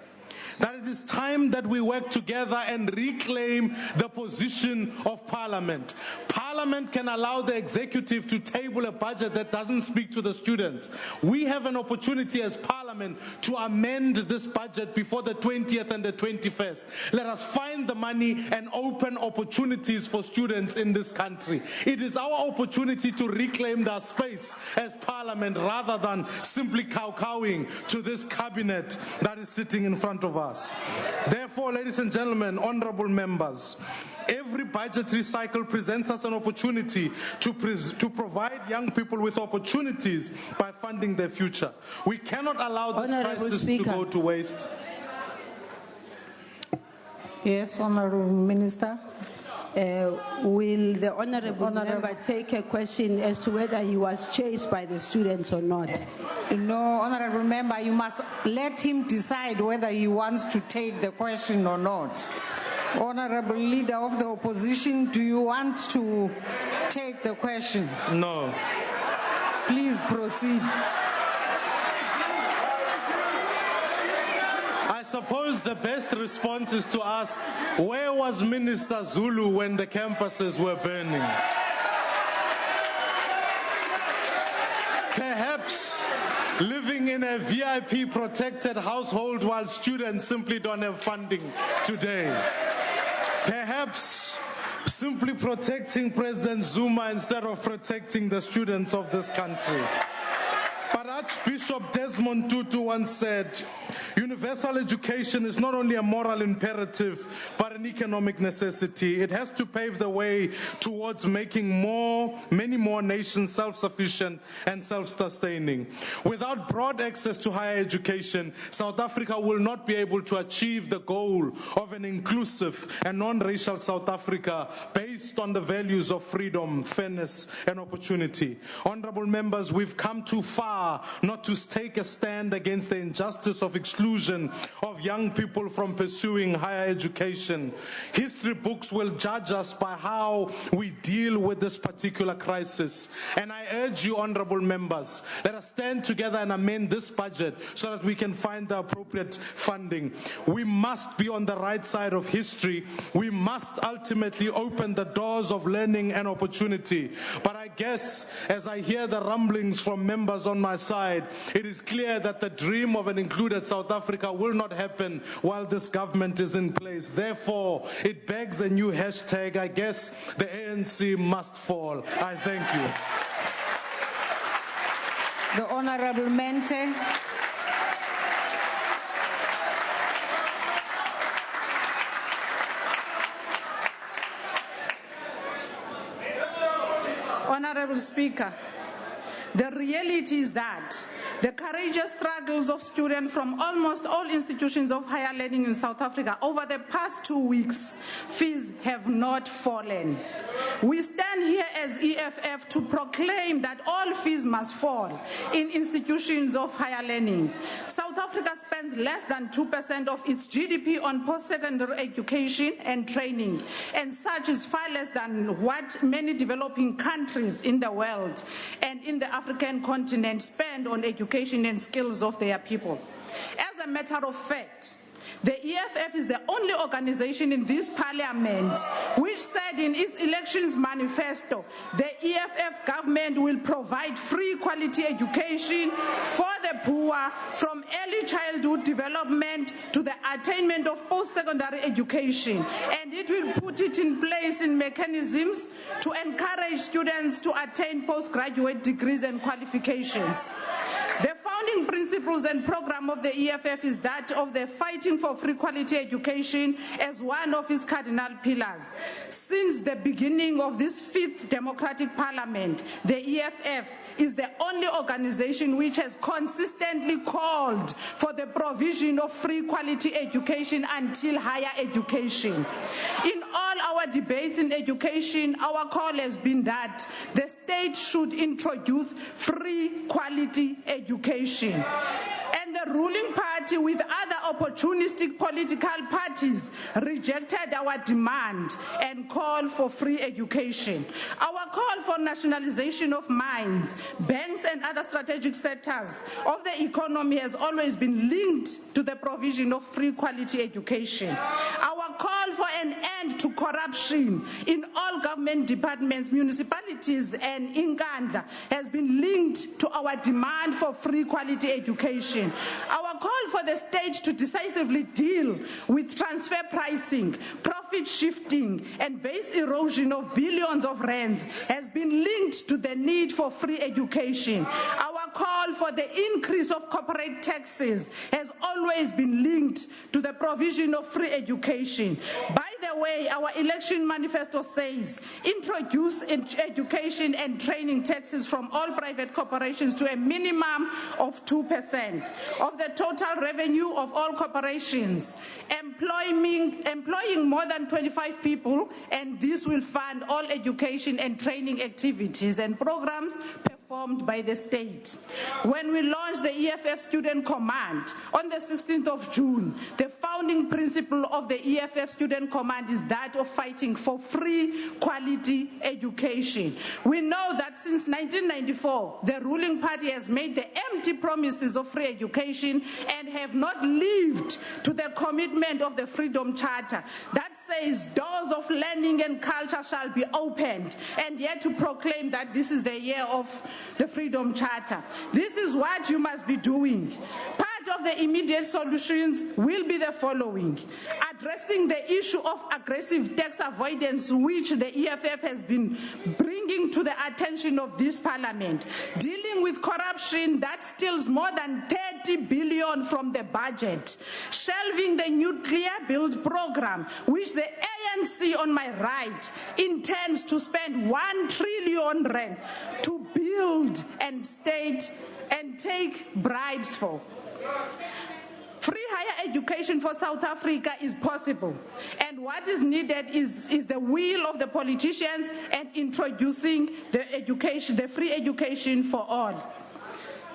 S8: that it is time that we work together and reclaim the position of Parliament. Parliament can allow the executive to table a budget that doesn't speak to the students. We have an opportunity as Parliament to amend this budget before the 20th and the 21st. Let us find the money and open opportunities for students in this country. It is our opportunity to reclaim their space as Parliament rather than simply kowtowing to this cabinet that is sitting in front of us. Therefore, ladies and gentlemen, honorable members, every budgetary cycle presents us an opportunity to provide young people with opportunities by funding their future. We cannot allow this crisis to go to waste.
S1: Yes, Honorable Minister.
S11: Will the honorable member take a question as to whether he was chased by the students or not?
S1: No, Honorable Member, you must let him decide whether he wants to take the question or not. Honorable Leader of the Opposition, do you want to take the question?
S8: No.
S1: Please proceed.
S8: I suppose the best response is to ask, where was Minister Zulu when the campuses were burning? Perhaps living in a VIP protected household while students simply don't have funding today. Perhaps simply protecting President Zuma instead of protecting the students of this country. But Archbishop Desmond Tutu once said, universal education is not only a moral imperative, but an economic necessity. It has to pave the way towards making many more nations self-sufficient and self-sustaining. Without broad access to higher education, South Africa will not be able to achieve the goal of an inclusive and non-racial South Africa based on the values of freedom, fairness, and opportunity. Honorable members, we've come too far not to take a stand against the injustice of exclusion of young people from pursuing higher education. History books will judge us by how we deal with this particular crisis. And I urge you, honorable members, let us stand together and amend this budget so that we can find the appropriate funding. We must be on the right side of history. We must ultimately open the doors of learning and opportunity. But I guess as I hear the rumblings from members on my side, it is clear that the dream of an included South Africa will not happen while this government is in place. Therefore, it begs a new hashtag. I guess the ANC must fall. I thank you.
S1: The Honorable Mente.
S6: Honorable Speaker, the reality is that the courageous struggles of students from almost all institutions of higher learning in South Africa over the past 2 weeks, fees have not fallen. We stand here as EFF to proclaim that all fees must fall in institutions of higher learning. South Africa spends less than 2% of its GDP on post-secondary education and training, and such is far less than what many developing countries in the world and in the African continent spend on education and skills of their people. As a matter of fact, The EFF is the only organization in this parliament which said in its elections manifesto, the EFF government will provide free quality education for the poor from early childhood development to the attainment of post-secondary education, and it will put it in place in mechanisms to encourage students to attain postgraduate degrees and qualifications. The founding principles and program of the EFF is that of the fighting for free quality education as one of its cardinal pillars. Since the beginning of this fifth democratic parliament, the EFF is the only organization which has consistently called for the provision of free quality education until higher education. In all our debates in education, our call has been that the state should introduce free quality education. And the ruling party, with other opportunistic political parties, rejected our demand and called for free education. Our call for nationalization of mines, banks and other strategic sectors of the economy has always been linked to the provision of free quality education. Our call for an end to corruption in all government departments, municipalities and Inkandla has been linked to our demand for free quality education. Our call for the state to decisively deal with transfer pricing, profit shifting and base erosion of billions of rands has been linked to the need for free education. Our call for the increase of corporate taxes has always been linked to the provision of free education. By the way, our election manifesto says introduce education and training taxes from all private corporations to a minimum of 2% of the total revenue of all corporations, employing more than 25 people, and this will fund all education and training activities and programs performed by the state. When we launched the EFF Student Command on the 16th of June, the founding principle of the EFF Student Command is that of fighting for free quality education. We know that since 1994, the ruling party has made the empty promises of free education and have not lived to the commitment of the Freedom Charter that says doors of learning and culture shall be opened, and yet to proclaim that this is the year of the Freedom Charter. This is what you must be doing. Part of the immediate solutions will be the following: addressing the issue of aggressive tax avoidance, which the EFF has been bringing to the attention of this parliament, dealing with corruption that steals more than 30 billion from the budget, shelving the nuclear build program, which the ANC on my right intends to spend 1 trillion rand to build and take bribes for. Free higher education for South Africa is possible, and what is needed is the will of the politicians and introducing the free education for all.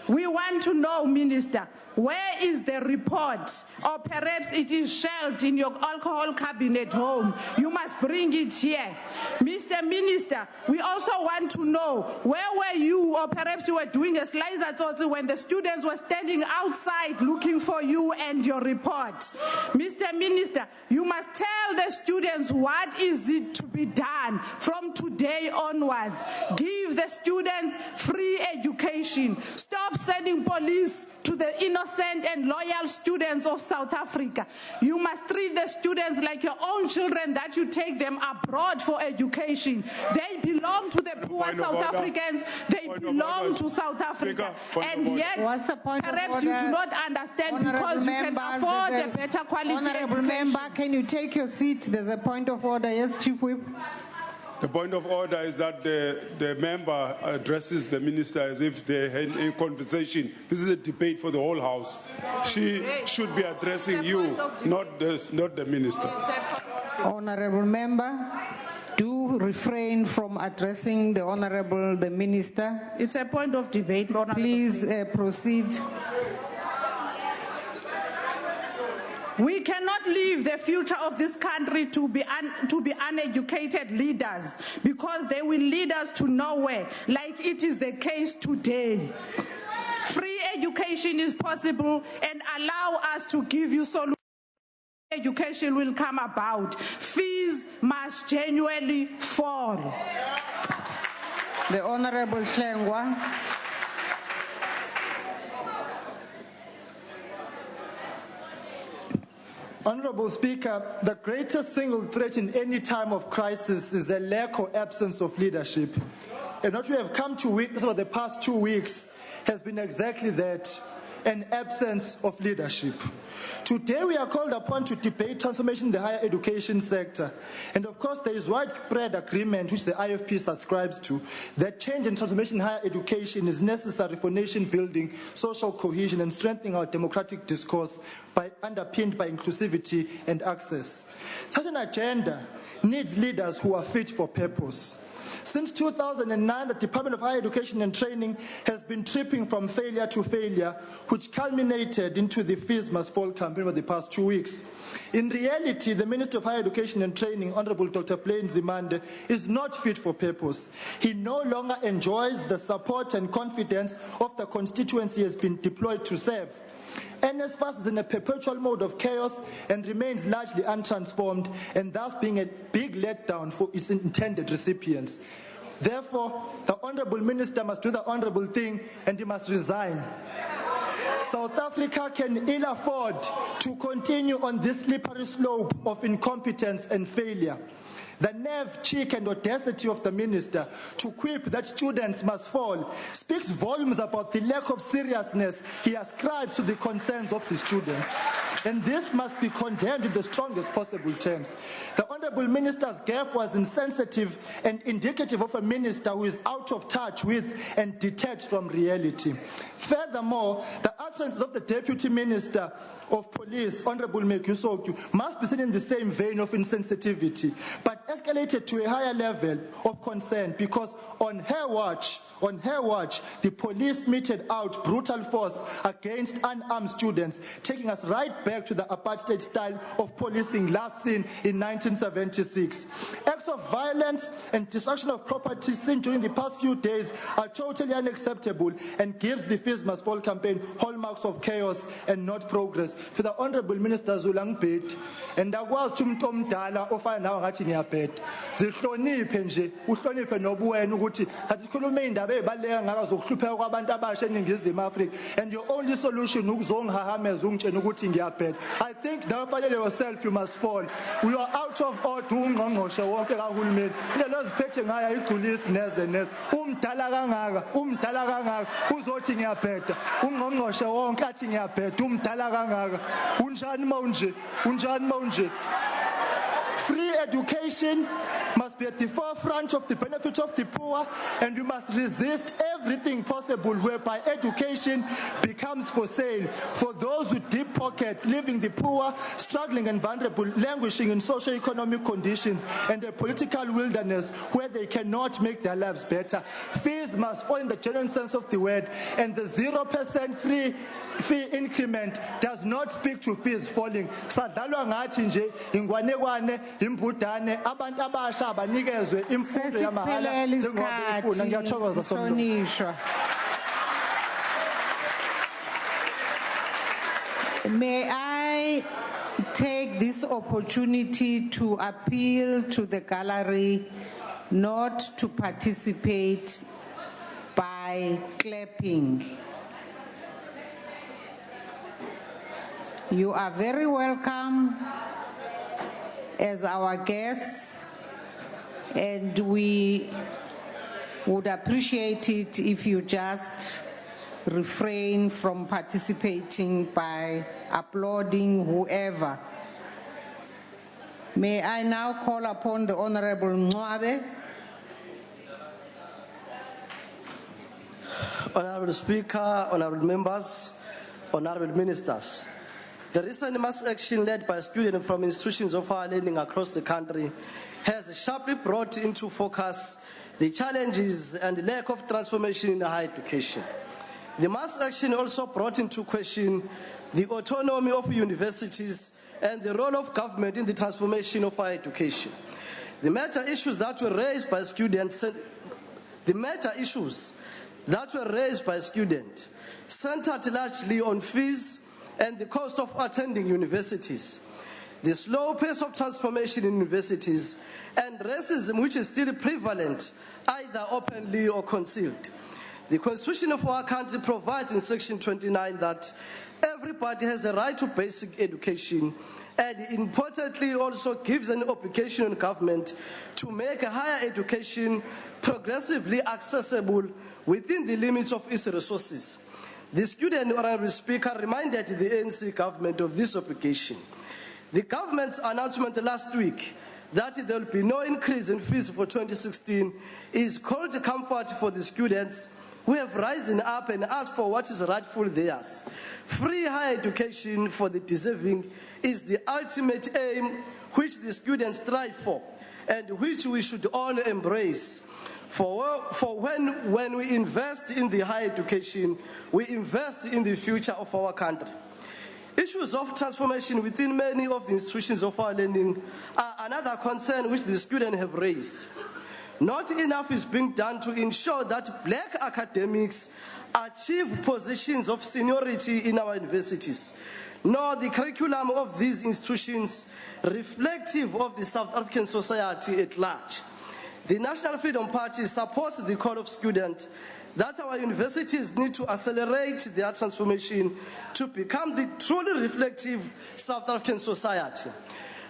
S6: We want to know, Minister, where is the report? Or perhaps it is shelved in your alcohol cabinet home. You must bring it here. Mr. Minister, we also want to know, where were you, or perhaps you were doing a slicer when the students were standing outside looking for you and your report? Mr. Minister, you must tell the students what is it to be done from today onwards. Give the students free education. Stop sending police to the innocent and loyal students of South Africa. You must treat the students like your own children, that you take them abroad for education. They belong to the poor South Africans. They belong to South Africa. And yet, perhaps you do not understand, because you can afford a better quality
S1: Honorable
S6: education.
S1: Member, can you take your seat? There's a point of order. Yes, Chief Whip.
S2: The point of order is that the member addresses the minister as if they're in a conversation. This is a debate for the whole House. She should be addressing you, not the minister.
S1: Honorable Member, do refrain from addressing the minister.
S6: It's a point of debate.
S1: Please proceed.
S6: We cannot leave the future of this country to be uneducated leaders, because they will lead us to nowhere, like it is the case today. Free education is possible, and allow us to give you solutions. education will come about. Fees must genuinely fall.
S1: The Honorable Hlengwa.
S12: Honorable Speaker, the greatest single threat in any time of crisis is the lack or absence of leadership. And what we have come to witness over the past 2 weeks has been exactly that, an absence of leadership. Today we are called upon to debate transformation in the higher education sector. And of course there is widespread agreement which the IFP subscribes to that change and transformation in higher education is necessary for nation building, social cohesion and strengthening our democratic discourse underpinned by inclusivity and access. Such an agenda needs leaders who are fit for purpose. Since 2009, the Department of Higher Education and Training has been tripping from failure to failure, which culminated into the Fees Must Fall campaign over the past 2 weeks. In reality, the Minister of Higher Education and Training, Honorable Dr. Blade Nzimande, is not fit for purpose. He no longer enjoys the support and confidence of the constituency he has been deployed to serve. NSFAS is in a perpetual mode of chaos and remains largely untransformed, and thus being a big letdown for its intended recipients. Therefore, the Honourable Minister must do the honourable thing and he must resign. South Africa can ill afford to continue on this slippery slope of incompetence and failure. The nerve, cheek and audacity of the minister to quip that students must fall speaks volumes about the lack of seriousness he ascribes to the concerns of the students. And this must be condemned in the strongest possible terms. The Honourable Minister's gaffe was insensitive and indicative of a minister who is out of touch with and detached from reality. Furthermore, the utterances of the Deputy Minister of Police, Honourable Mekusoku, must be seen in the same vein of insensitivity, but escalated to a higher level of concern because on her watch, the police meted out brutal force against unarmed students, taking us right back to the apartheid style of policing last seen in 1976. Acts of violence and destruction of property seen during the past few days are totally unacceptable and gives the Fees Must Fall campaign hallmarks of chaos and not progress. To the Honourable Minister Zulangpet, and akwazi umuntu omdala ofana nawe ngathi ngiyabheda. Zihloniphe nje, uhloniphe nobuwena ukuthi athi khuluma indaba ezibaleka ngaka zokuhlupheka kwabantu abasha eNingizimu Afrika, and your only solution ukuzongihahameza ungitshela ukuthi ngiyabheda. I think now finally yourself you must fall. We are out of order ungqongqoshe wonke kahulumeni. Into loziphethe ngayo igculisi neze neze. Umdala kangaka uzothi ngiyabheda. Ungqongqoshe wonke athi ngiyabheda umdala kangaka. Unjani manje? Free education must be at the forefront of the benefit of the poor, and we must resist everything possible whereby education becomes for sale for those with deep pockets, leaving the poor, struggling and vulnerable, languishing in socio-economic conditions and a political wilderness where they cannot make their lives better. Fees must fall in the genuine sense of the word, and the 0% fee increment does not speak to fees falling. Sadalwa ngathi nje ingwanekwane imbudane abantu abasha abanikezwe imfundo yamahala njengoba befuna. Ngiyathokoza somlo.
S1: May I take this opportunity to appeal to the gallery not to participate by clapping. You are very welcome as our guests, and we would appreciate it if you just refrain from participating by applauding whoever. May I now call upon the Honourable Mncwabe.
S13: Honourable Speaker, honourable members, honourable ministers. The recent mass action led by students from institutions of higher learning across the country has sharply brought into focus the challenges and the lack of transformation in higher education. The mass action also brought into question the autonomy of universities and the role of government in the transformation of higher education. The major issues that were raised by students centered largely on fees and the cost of attending universities. the slow pace of transformation in universities, and racism which is still prevalent, either openly or concealed. The Constitution of our country provides in Section 29 that everybody has the right to basic education, and importantly also gives an obligation on government to make higher education progressively accessible within the limits of its resources. The student, Honorable Speaker, reminded the ANC government of this obligation. The government's announcement last week that there will be no increase in fees for 2016 is called comfort for the students who have risen up and asked for what is rightful theirs. Free higher education for the deserving is the ultimate aim which the students strive for and which we should all embrace. For when we invest in the higher education, we invest in the future of our country. Issues of transformation within many of the institutions of our learning are another concern which the students have raised. Not enough is being done to ensure that black academics achieve positions of seniority in our universities, nor the curriculum of these institutions reflective of the South African society at large. The National Freedom Party supports the call of students that our universities need to accelerate their transformation to become the truly reflective South African society.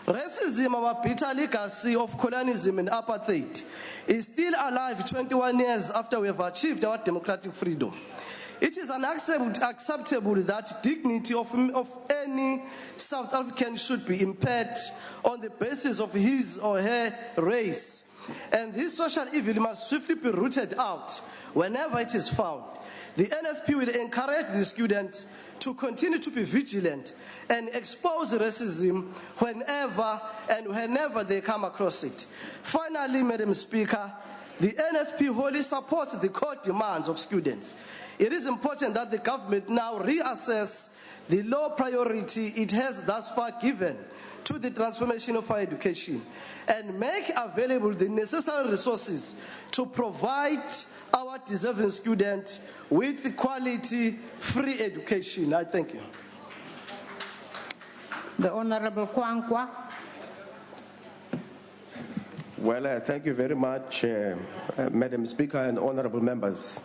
S13: Racism, our bitter legacy of colonialism and apartheid, is still alive 21 years after we have achieved our democratic freedom. It is unacceptable that dignity of any South African should be impaired on the basis of his or her race. And this social evil must swiftly be rooted out whenever it is found. The NFP will encourage the students to continue to be vigilant and expose racism whenever they come across it. Finally, Madam Speaker, the NFP wholly supports the core demands of students. It is important that the government now reassess the low priority it has thus far given to the transformation of our education and make available the necessary resources to provide our deserving students with quality, free education. I thank you.
S1: The Honorable Kwankwa.
S14: Well, thank you very much, Madam Speaker and honorable members.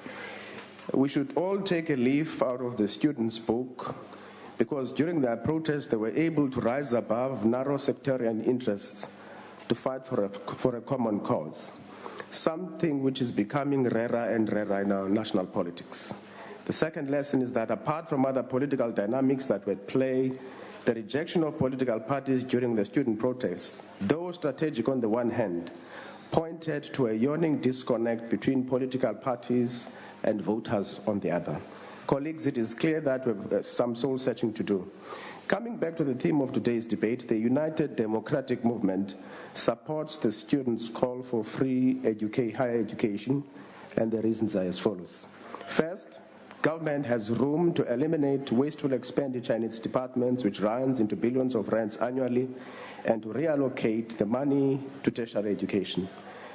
S14: We should all take a leaf out of the students' book, because during their protest they were able to rise above narrow sectarian interests to fight for a common cause, something which is becoming rarer and rarer in our national politics. The second lesson is that apart from other political dynamics that were at play, the rejection of political parties during the student protests, though strategic on the one hand, pointed to a yawning disconnect between political parties and voters on the other. Colleagues, it is clear that we have some soul searching to do. Coming back to the theme of today's debate, the United Democratic Movement supports the students' call for free higher education, and the reasons are as follows. First, government has room to eliminate wasteful expenditure in its departments, which runs into billions of rands annually, and to reallocate the money to tertiary education.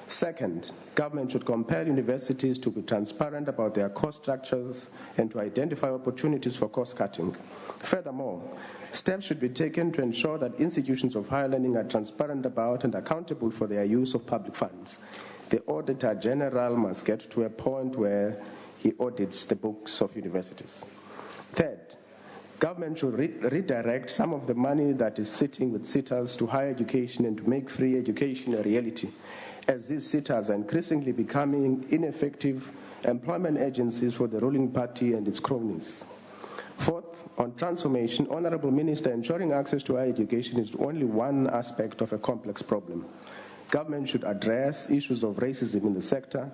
S14: Second, government should compel universities to be transparent about their cost structures and to identify opportunities for cost cutting. Furthermore, steps should be taken to ensure that institutions of higher learning are transparent about and accountable for their use of public funds. The Auditor General must get to a point where he audits the books of universities. Third, government should redirect some of the money that is sitting with sitters to higher education and to make free education a reality, as these sitters are increasingly becoming ineffective employment agencies for the ruling party and its cronies. Fourth, on transformation, Honorable Minister, ensuring access to higher education is only one aspect of a complex problem. Government should address issues of racism in the sector,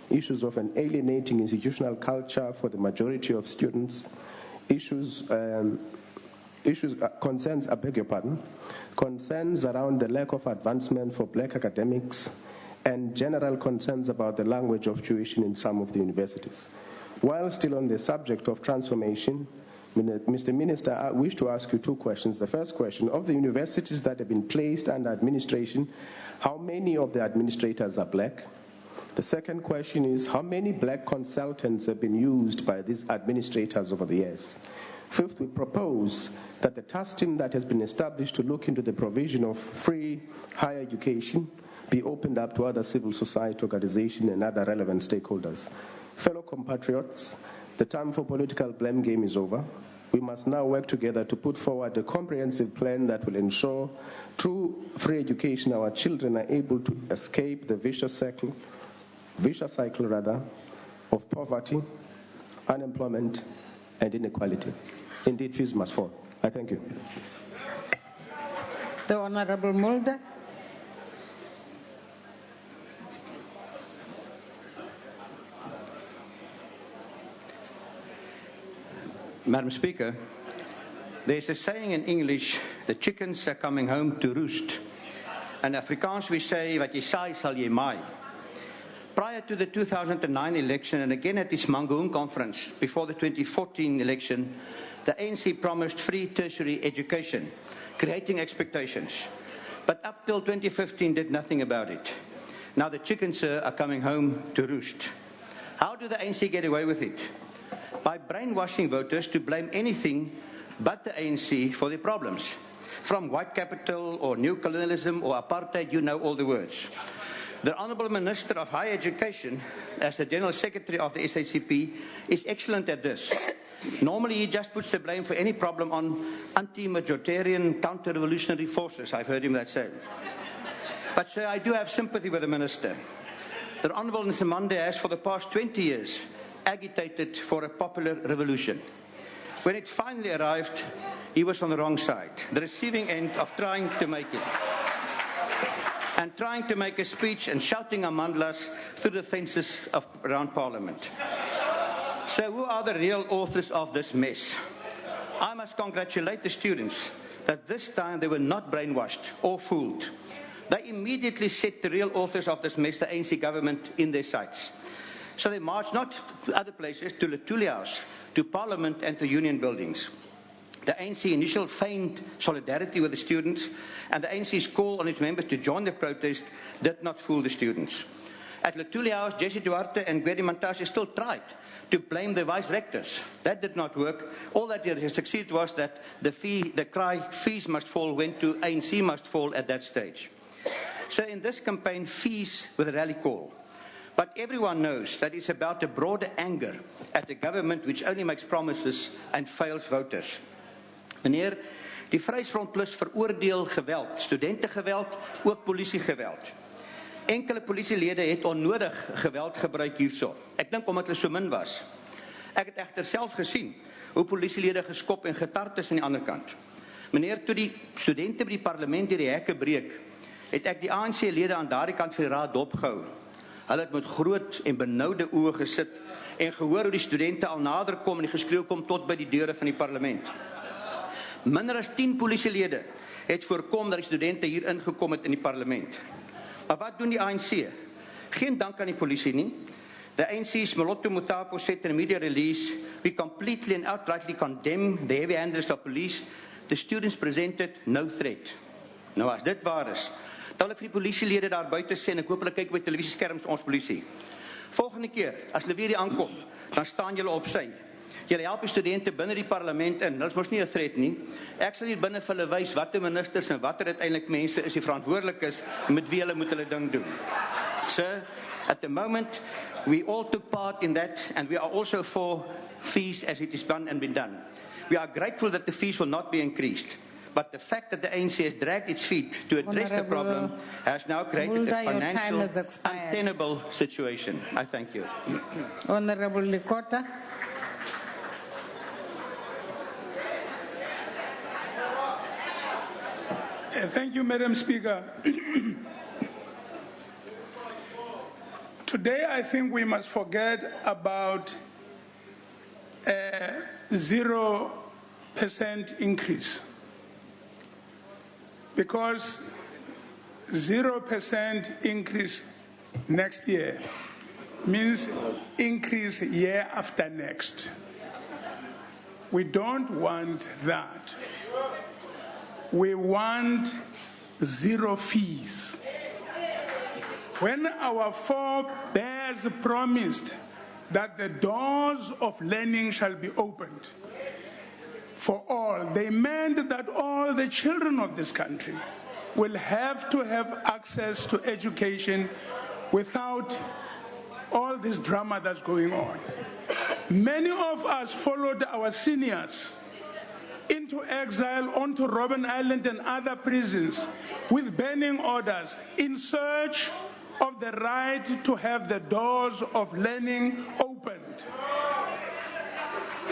S14: issues of an alienating institutional culture for the majority of students, concerns around the lack of advancement for black academics, and general concerns about the language of tuition in some of the universities. While still on the subject of transformation, Mr. Minister, I wish to ask you two questions. The first question, of the universities that have been placed under administration, how many of the administrators are black? The second question is, how many black consultants have been used by these administrators over the years? Fifth, we propose that the task team that has been established to look into the provision of free higher education be opened up to other civil society organizations and other relevant stakeholders. Fellow compatriots, the time for political blame game is over. We must now work together to put forward a comprehensive plan that will ensure through free education our children are able to escape the vicious cycle of poverty, unemployment, and inequality. Indeed, fees must fall. I thank you.
S1: The Honorable Mulder.
S15: Madam Speaker, there's a saying in English, the chickens are coming home to roost. In Afrikaans we say, wat jy saai sal jy maai. Prior to the 2009 election and again at this Mangaung conference before the 2014 election, the ANC promised free tertiary education, creating expectations. But up till 2015 did nothing about it. Now the chickens are coming home to roost. How do the ANC get away with it? By brainwashing voters to blame anything but the ANC for their problems. From white capital or new colonialism or apartheid, you know all the words. The Honourable Minister of Higher Education, as the General Secretary of the SACP, is excellent at this. Normally he just puts the blame for any problem on anti-majoritarian, counter-revolutionary forces. I've heard him that say. But sir, I do have sympathy with the Minister. The Honourable Nzimande has for the past 20 years agitated for a popular revolution. When it finally arrived, he was on the wrong side, the receiving end of trying to make it. And trying to make a speech and shouting amandlas through the fences around Parliament. So who are the real authors of this mess? I must congratulate the students that this time they were not brainwashed or fooled. They immediately set the real authors of this mess, the ANC government, in their sights. So they marched not to other places, to Lutuli House, to Parliament and to union buildings. The ANC initial feigned solidarity with the students, and the ANC's call on its members to join the protest did not fool the students. At Lutuli House, Jesse Duarte and Gwedi Mantashe still tried to blame the vice-rectors. That did not work. All that had succeeded was that the cry, fees must fall, went to ANC must fall at that stage. So in this campaign, fees with a rally call. But everyone knows that it's about a broader anger at the government which only makes promises and fails voters. Meneer, die Vryheidsfront Plus veroordeel geweld, studentengeweld, ook politiegeweld. Enkele politielede het onnodig geweld gebruik hierso. Ek dink omdat hulle so min was. Ek het egter self gesien hoe politielede geskop en getart is aan die ander kant. Meneer, toe die studente by die parlement deur die hekke breek, het ek die ANC-lede aan daardie kant van die raad dopgehou. Hulle het met groot en benoude oë gesit en gehoor hoe die studente al nader kom en die geskreeu kom tot by die deure van die parlement. Minder as 10 polisielede het voorkom dat die studente hier ingekom het in die parlement. Maar wat doen die ANC? Geen dank aan die polisie nie. The ANC's Moloto Mutapo said in a media release, we completely and outrightly condemn the heavy-handedness of police. The students presented no threat. Nou as dit waar is, dan wil ek vir die polisielede daar buite sê, en ek hoop hulle kyk by televisieskerms ons polisie. Volgende keer, as hulle weer hier aankom, dan staan julle op sy. Julle help die studente binne die parlement in. Dit is mos nie 'n threat nie. Ek sal hier binne vir hulle wys watter ministers en watter uiteindelik mense is die verantwoordelik is met wie hulle moet hulle ding doen. Sir, at the moment we all took part in that and we are also for fees as it is done and been done. We are grateful that the fees will not be increased. But the fact that the ANC has dragged its feet to address the problem has now created a financial untenable situation. I thank you.
S1: Honorable Likota.
S16: Thank you, Madam Speaker. Today, I think we must forget about a 0% increase. Because 0% increase next year means increase year after next. We don't want that. We want zero fees. When our forebears promised that the doors of learning shall be opened, for all. They meant that all the children of this country will have to have access to education without all this drama that's going on. Many of us followed our seniors into exile, onto Robben Island and other prisons with burning orders in search of the right to have the doors of learning opened.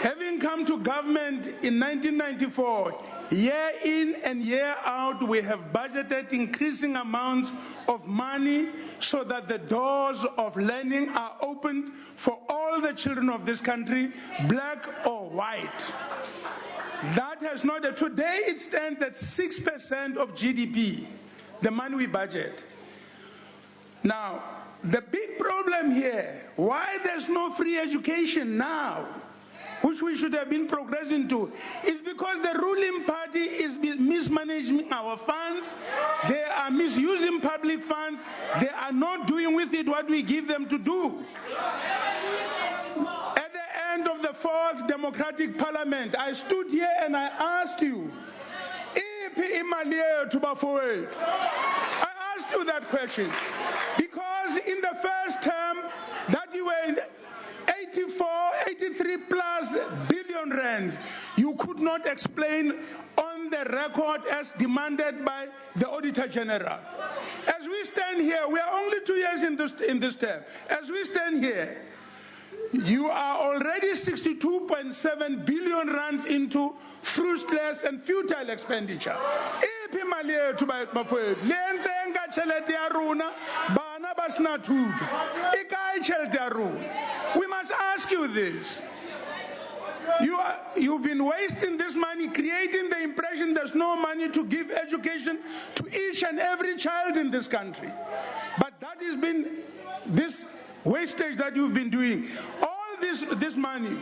S16: Having come to government in 1994, year in and year out, we have budgeted increasing amounts of money so that the doors of learning are opened for all the children of this country, black or white. That has not, today it stands at 6% of GDP, the money we budget. Now, the big problem here, why there's no free education now, which we should have been progressing to, is because the ruling party is mismanaging our funds, they are misusing public funds, they are not doing with it what we give them to do. At the end of the fourth democratic parliament, I stood here and I asked you, I asked you that question, because in the first term that you were in 83 plus billion rands, you could not explain on the record as demanded by the Auditor General. As we stand here, we are only 2 years in this term. As we stand here, you are already 62.7 billion rands into fruitless and futile expenditure. We must ask you this. You've been wasting this money, creating the impression there's no money to give education to each and every child in this country. But that has been this wastage that you've been doing. All this money.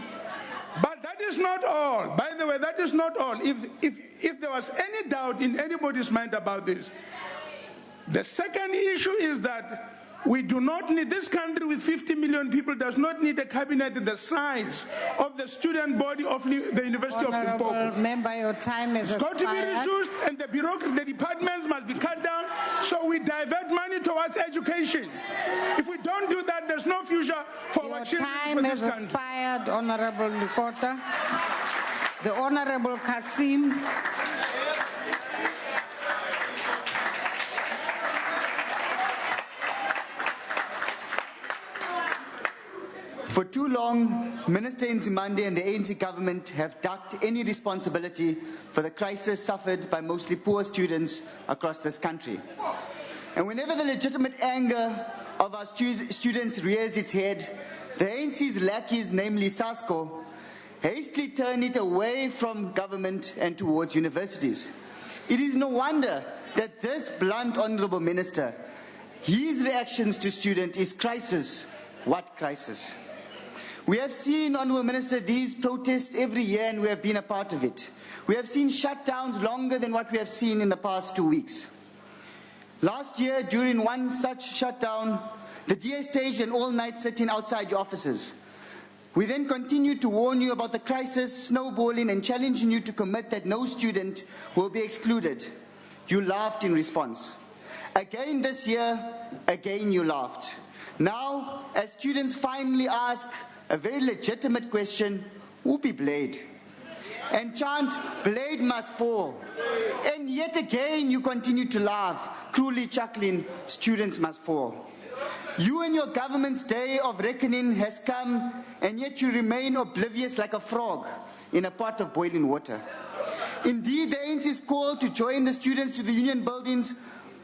S16: But that is not all. By the way, that is not all. If there was any doubt in anybody's mind about this, the second issue is that we do not need, this country with 50 million people does not need a cabinet the size of the student body of the University of Limpopo.
S1: Member, your time is
S16: It's got to be reduced, and the departments must be cut down, so we divert money towards education. If we don't do that, there's no future for our children.
S1: Time has expired, Honorable Likota. The Honorable Kasim.
S17: For too long, Minister Nzimande and the ANC government have ducked any responsibility for the crisis suffered by mostly poor students across this country. And whenever the legitimate anger of our students rears its head, the ANC's lackeys, namely SASCO, hastily turn it away from government and towards universities. It is no wonder that this blunt honourable minister, his reactions to students is crisis. What crisis? We have seen, Honourable Minister, these protests every year, and we have been a part of it. We have seen shutdowns longer than what we have seen in the past 2 weeks. Last year, during one such shutdown, the DA staged an all-night sit-in outside your offices. We then continued to warn you about the crisis snowballing and challenging you to commit that no student will be excluded. You laughed in response. Again this year, again you laughed. Now, as students finally ask a very legitimate question, who be Blade? And chant, Blade must fall. And yet again you continue to laugh, cruelly chuckling, students must fall. You and your government's day of reckoning has come, and yet you remain oblivious like a frog in a pot of boiling water. Indeed, the ANC's call to join the students to the union buildings,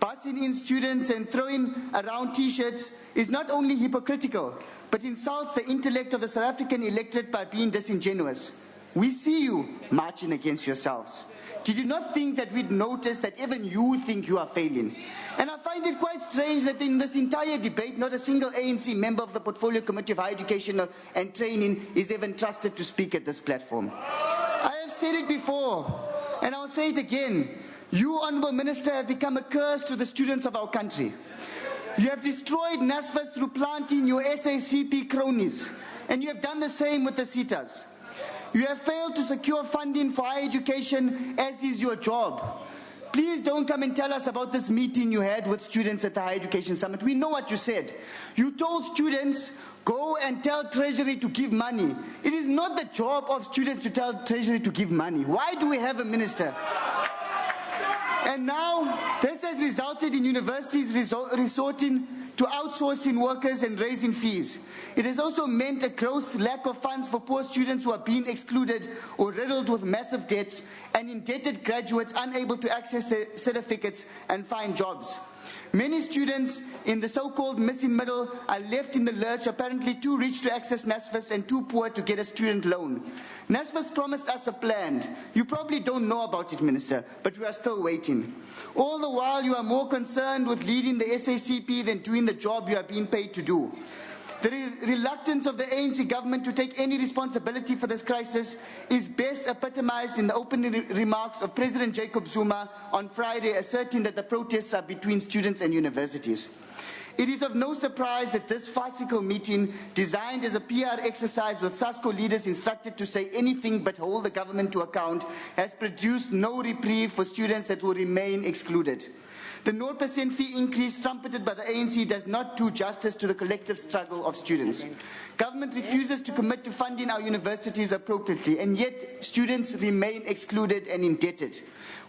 S17: busing in students and throwing around T-shirts is not only hypocritical, but insults the intellect of the South African electorate by being disingenuous. We see you marching against yourselves. Did you not think that we'd notice that even you think you are failing? And I find it quite strange that in this entire debate, not a single ANC member of the Portfolio Committee of Higher Education and Training is even trusted to speak at this platform. I have said it before, and I'll say it again. You, Honourable Minister, have become a curse to the students of our country. You have destroyed NSFAS through planting your SACP cronies, and you have done the same with the SETAs. You have failed to secure funding for higher education, as is your job. Please don't come and tell us about this meeting you had with students at the Higher Education Summit. We know what you said. You told students, go and tell Treasury to give money. It is not the job of students to tell Treasury to give money. Why do we have a minister? And now, this has resulted in universities resorting to outsourcing workers and raising fees. It has also meant a gross lack of funds for poor students who are being excluded or riddled with massive debts, and indebted graduates unable to access their certificates and find jobs. Many students in the so-called missing middle are left in the lurch, apparently too rich to access NSFAS and too poor to get a student loan. NSFAS promised us a plan. You probably don't know about it, Minister, but we are still waiting. All the while, you are more concerned with leading the SACP than doing the job you are being paid to do. The reluctance of the ANC government to take any responsibility for this crisis is best epitomized in the opening remarks of President Jacob Zuma on Friday, asserting that the protests are between students and universities. It is of no surprise that this farcical meeting, designed as a PR exercise with SASCO leaders instructed to say anything but hold the government to account, has produced no reprieve for students that will remain excluded. The 0% fee increase trumpeted by the ANC does not do justice to the collective struggle of students. Government refuses to commit to funding our universities appropriately, and yet students remain excluded and indebted,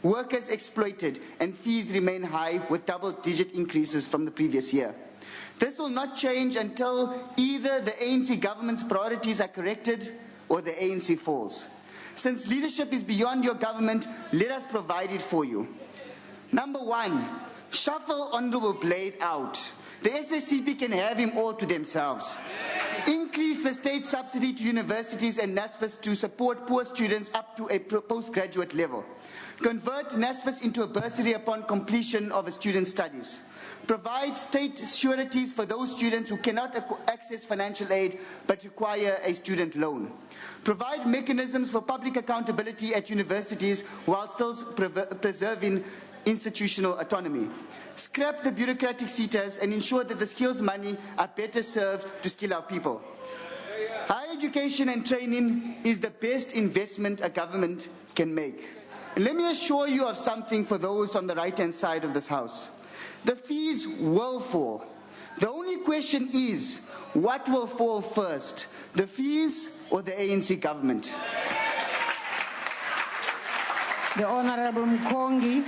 S17: workers exploited, and fees remain high with double-digit increases from the previous year. This will not change until either the ANC government's priorities are corrected or the ANC falls. Since leadership is beyond your government, let us provide it for you. Number one, shuffle Honorable Blade out. The SACP can have him all to themselves. Increase the state subsidy to universities and NSFAS to support poor students up to a postgraduate level. Convert NSFAS into a bursary upon completion of a student's studies. Provide state sureties for those students who cannot access financial aid but require a student loan. Provide mechanisms for public accountability at universities while still preserving institutional autonomy. Scrap the bureaucratic seaters and ensure that the skills money are better served to skill our people. Higher education and training is the best investment a government can make. And let me assure you of something for those on the right-hand side of this house. The fees will fall. The only question is, what will fall first, the fees or the ANC government?
S1: The Honorable Mkongi.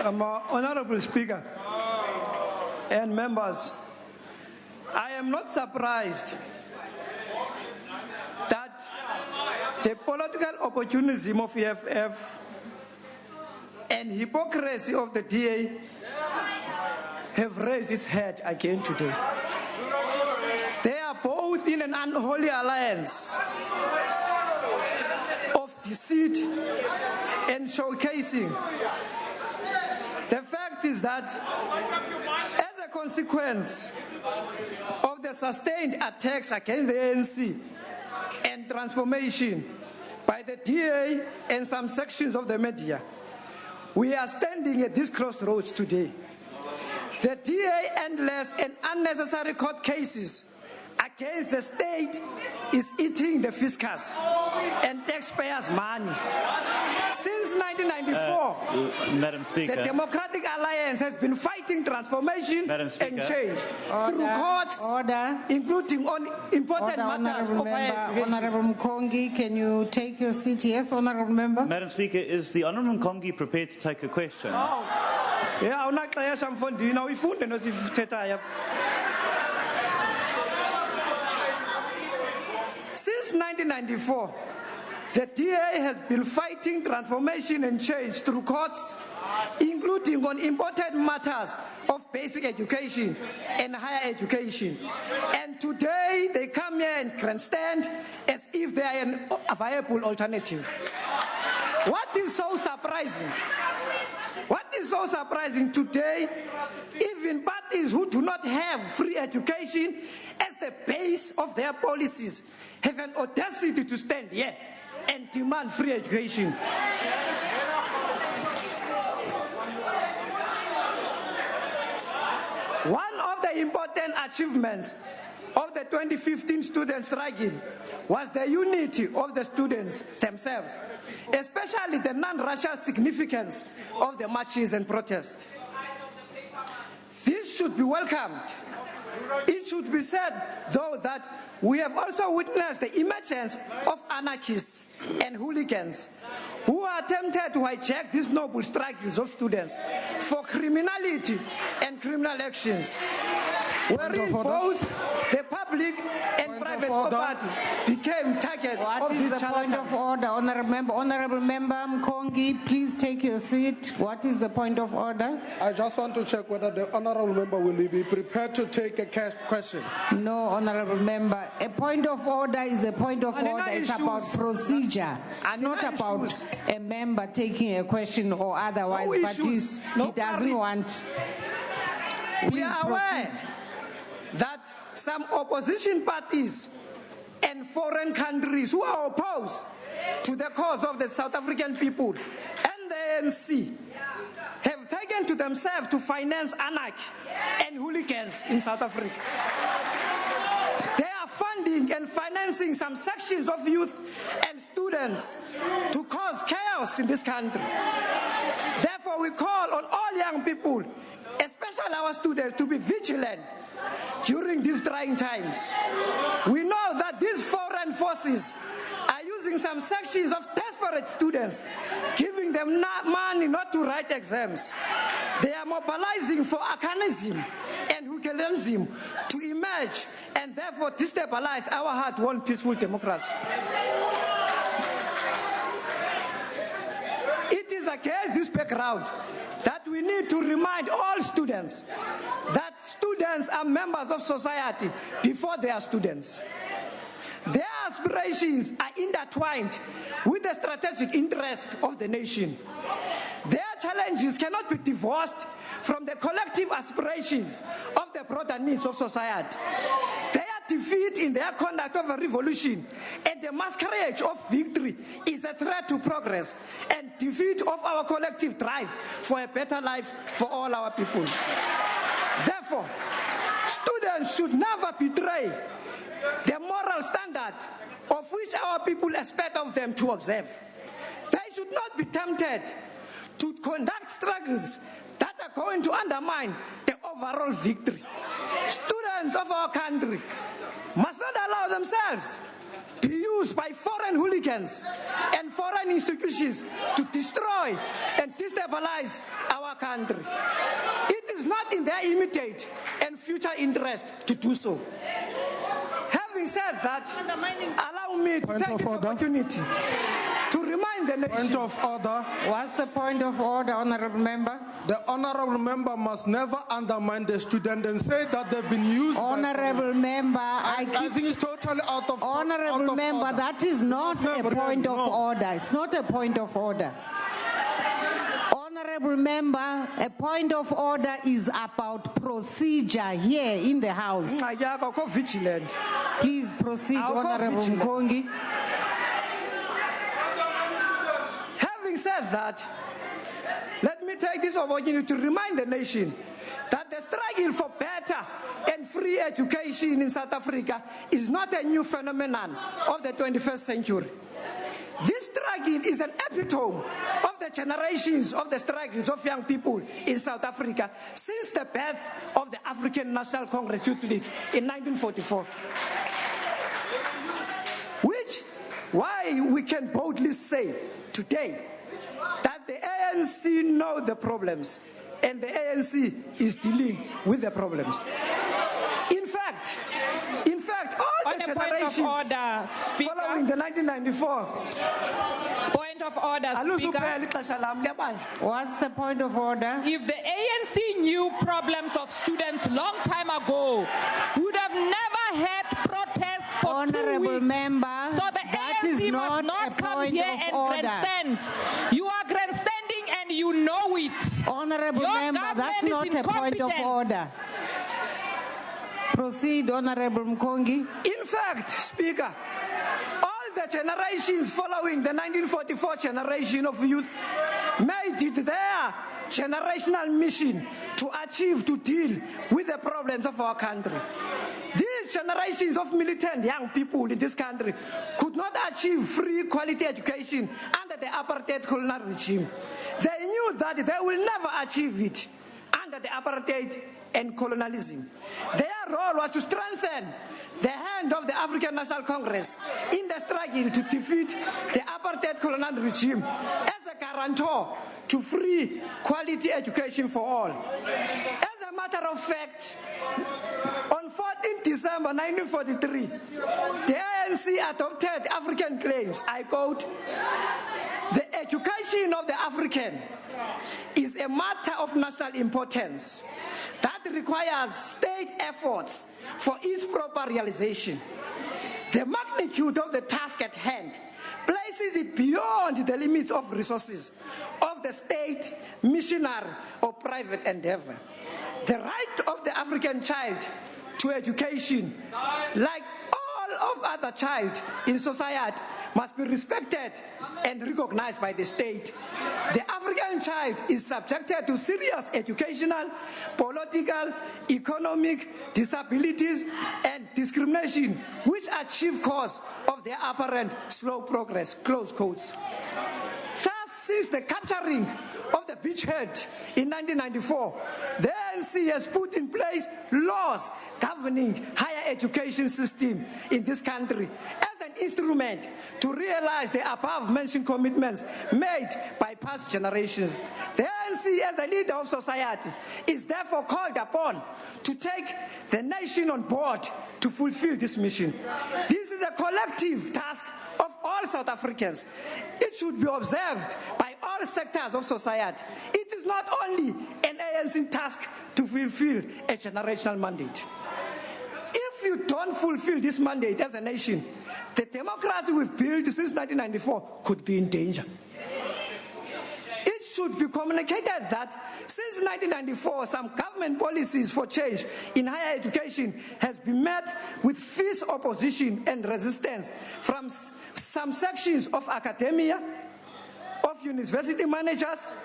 S10: Honorable Speaker and members, I am not surprised that the political opportunism of EFF and hypocrisy of the DA have raised its head again today. They are both in an unholy alliance of deceit and showcasing. The fact is that, as a consequence of the sustained attacks against the ANC and transformation by the DA and some sections of the media, we are standing at this crossroads today. The DA endless and unnecessary court cases against the state is eating the fiscus and taxpayers' money. Since 1994,
S18: Madam Speaker,
S10: the Democratic Alliance has been fighting transformation and change through courts, including on important matters of higher education.
S1: Honorable Mkongi, can you take your seat? Yes, Honorable Member.
S18: Madam Speaker, is the Honorable Mkongi prepared to take a question?
S10: Yeah, I'm not clear. I'm funding now. We found the Since 1994, the DA has been fighting transformation and change through courts, including on important matters of basic education and higher education. And today, they come here and grandstand as if they are a viable alternative. What is so surprising? What is so surprising today, even parties who do not have free education as the base of their policies have an audacity to stand here and demand free education. One of the important achievements of the 2015 student struggle was the unity of the students themselves, especially the non-racial significance of the marches and protests. This should be welcomed. It should be said, though, that we have also witnessed the emergence of anarchists and hooligans who are tempted to hijack these noble struggles of students for criminality and criminal actions, wherein both the public and private property became targets of these charlatans.
S1: What is the point of order, Honourable Member? Honourable Member Mkongi, please take your seat. What is the point of order?
S3: I just want to check whether the Honourable Member will be prepared to take a question.
S1: No, Honourable Member. A point of order is a point of order. It's about procedure. It's not about a member taking a question or otherwise, but he doesn't want.
S10: We are aware that some opposition parties and foreign countries who are opposed to the cause of the South African people and the ANC have taken to themselves to finance anarchy and hooligans in South Africa. They are funding and financing some sections of youth and students to cause chaos in this country. Therefore, we call on all young people, especially our students, to be vigilant during these trying times. We know that these foreign forces are using some sections of desperate students, giving them money not to write exams. They are mobilizing for arcanism and hooliganism to emerge and therefore destabilize our hard-won peaceful democracy. It is against this background that we need to remind all students that students are members of society before they are students. Their aspirations are intertwined with the strategic interest of the nation. Their challenges cannot be divorced from the collective aspirations of the broader needs of society. Their defeat in their conduct of a revolution and the masquerade of victory is a threat to progress and defeat of our collective drive for a better life for all our people. Therefore, students should never betray the moral standard of which our people expect of them to observe. They should not be tempted to conduct struggles that are going to undermine the overall victory. Students of our country must not allow themselves be used by foreign hooligans and foreign institutions to destroy and destabilize our country. It is not in their immediate and future interest to do so. Having said that, allow me to take this opportunity to remind the nation.
S3: Point of order.
S1: What's the point of order, Honourable Member?
S3: The Honourable Member must never undermine the student and say that they've been used.
S1: Honourable Member, I
S3: think it's totally out of
S1: Honourable Member,
S3: order.
S1: that is not a point of order. It's not a point of order. Honourable Member, a point of order is about procedure here in the House. Please proceed, Honourable Mkongi.
S10: Having said that, let me take this opportunity to remind the nation that the struggle for better and free education in South Africa is not a new phenomenon of the 21st century. This struggle is an epitome of the generations of the struggles of young people in South Africa since the birth of the African National Congress Youth League in 1944. Which, why we can boldly say today that the ANC know the problems and the ANC is dealing with the problems. In fact, all the generations following the 1994.
S5: Point of order, Speaker.
S1: What's the point of order?
S5: If the ANC knew problems of students long time ago, would have never had protests for
S1: Honourable
S5: 2 weeks.
S1: Member,
S5: So the
S1: that
S5: ANC
S1: is
S5: must
S1: not
S5: not
S1: a
S5: come
S1: point
S5: here
S1: of
S5: and
S1: order.
S5: grandstand. You are grandstanding and you know it.
S1: Honourable
S5: Your
S1: Member, that's
S5: government
S1: not
S5: is
S1: a point of
S5: incompetent.
S1: order. Proceed, Honourable Mkongi.
S10: In fact, Speaker, all the generations following the 1944 generation of youth made did their generational mission to deal with the problems of our country. These generations of militant young people in this country could not achieve free quality education under the apartheid colonial regime. They knew that they will never achieve it under the apartheid and colonialism. Their role was to strengthen the hand of the African National Congress in the struggle to defeat the apartheid colonial regime as a guarantor to free quality education for all. As a matter of fact, on 14 December 1943, the ANC adopted African claims. I quote, "The education of the African is a matter of national importance that requires state efforts for its proper realization. The magnitude of the task at hand places it beyond the limits of resources of the state, missionary, or private endeavor. The right of the African child to education, like all of other child in society, must be respected and recognized by the state. The African child is subjected to serious educational, political, economic disabilities and discrimination, which are chief cause of their apparent slow progress," close quotes. Thus, since the capturing of the beachhead in 1994, the ANC has put in place laws governing higher education system in this country as an instrument to realize the above-mentioned commitments made by past generations. The ANC, as the leader of society, is therefore called upon to take the nation on board to fulfill this mission. This is a collective task of all South Africans. It should be observed by all sectors of society. It is not only an ANC task to fulfill a generational mandate. If you don't fulfill this mandate as a nation, the democracy we've built since 1994 could be in danger. It should be communicated that since 1994, some government policies for change in higher education has been met with fierce opposition and resistance from some sections of academia, of university managers,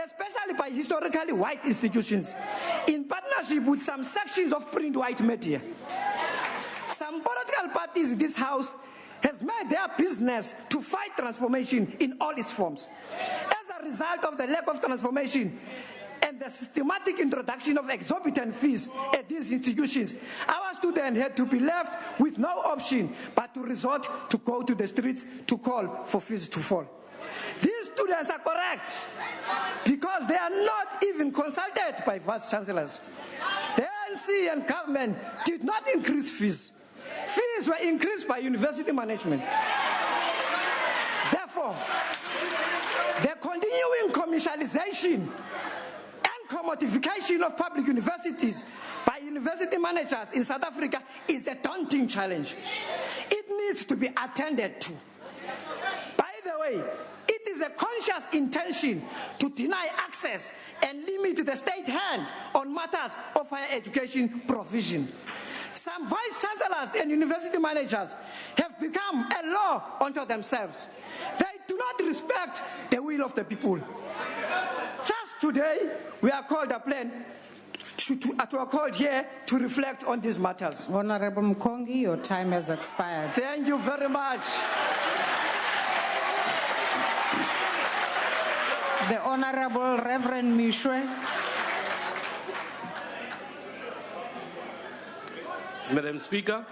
S10: especially by historically white institutions, in partnership with some sections of print white media. Some political parties in this House has made their business to fight transformation in all its forms. As a result of the lack of transformation and the systematic introduction of exorbitant fees at these institutions, our students had to be left with no option but to resort to go to the streets to call for fees to fall. These students are correct because they are not even consulted by vice chancellors. The ANC and government did not increase fees. Fees were increased by university management. Therefore, the continuing commercialization and commodification of public universities by university managers in South Africa is a daunting challenge. It needs to be attended to. By the way, it is a conscious intention to deny access and limit the state hand on matters of higher education provision. Some vice chancellors and university managers have become a law unto themselves. They do not respect the will of the people. Thus today, we are called here to reflect on these matters.
S1: Honorable Mkongi, your time has expired.
S10: Thank you very much.
S1: The Honorable Reverend Mishwe.
S19: Madam Speaker,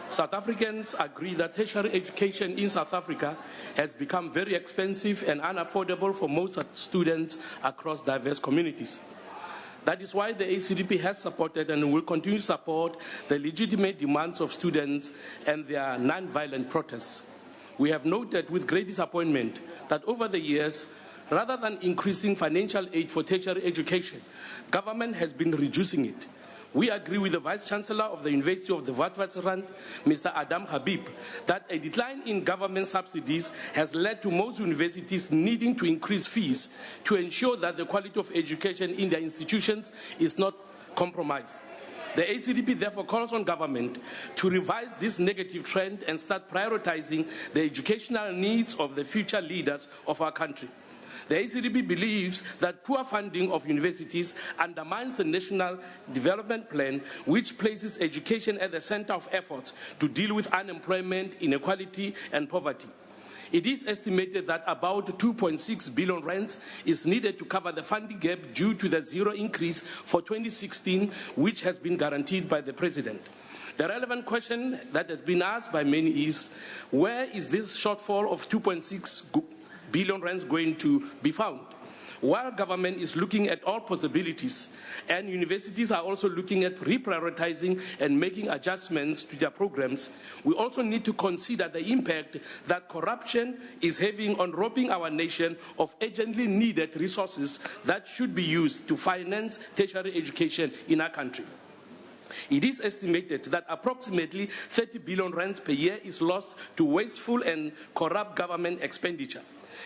S19: South Africans agree that tertiary education in South Africa has become very expensive and unaffordable for most students across diverse communities. That is why the ACDP has supported and will continue to support the legitimate demands of students and their non-violent protests. We have noted with great disappointment that over the years, rather than increasing financial aid for tertiary education, government has been reducing it. We agree with the Vice-Chancellor of the University of the Witwatersrand, Mr. Adam Habib, that a decline in government subsidies has led to most universities needing to increase fees to ensure that the quality of education in their institutions is not compromised. The ACDP therefore calls on government to revise this negative trend and start prioritizing the educational needs of the future leaders of our country. The ACDP believes that poor funding of universities undermines the National Development Plan, which places education at the center of efforts to deal with unemployment, inequality, and poverty. It is estimated that about 2.6 billion rands is needed to cover the funding gap due to the zero increase for 2016, which has been guaranteed by the President. The relevant question that has been asked by many is, where is this shortfall of 2.6 billion rands going to be found? While government is looking at all possibilities, and universities are also looking at reprioritizing and making adjustments to their programs, we also need to consider the impact that corruption is having on robbing our nation of urgently needed resources that should be used to finance tertiary education in our country. It is estimated that approximately 30 billion rands per year is lost to wasteful and corrupt government expenditure.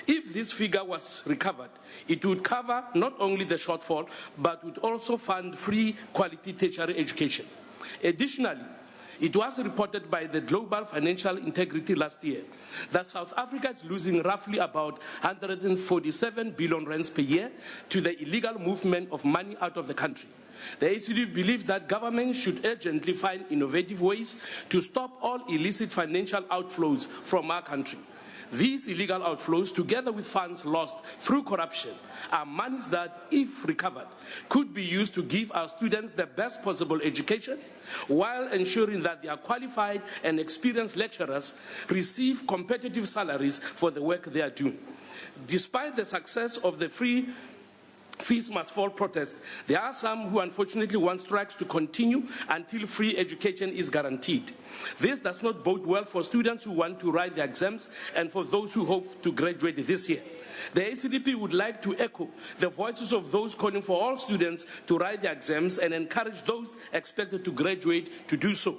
S19: If this figure was recovered, it would cover not only the shortfall, but would also fund free quality tertiary education. Additionally, it was reported by the Global Financial Integrity last year that South Africa is losing roughly about 147 billion rands per year to the illegal movement of money out of the country. The ACDP believes that government should urgently find innovative ways to stop all illicit financial outflows from our country. These illegal outflows, together with funds lost through corruption, are monies that, if recovered, could be used to give our students the best possible education, while ensuring that their qualified and experienced lecturers receive competitive salaries for the work they are doing. Despite the success of the free fees must fall protest, there are some who unfortunately want strikes to continue until free education is guaranteed. This does not bode well for students who want to write their exams and for those who hope to graduate this year. The ACDP would like to echo the voices of those calling for all students to write their exams and encourage those expected to graduate to do so.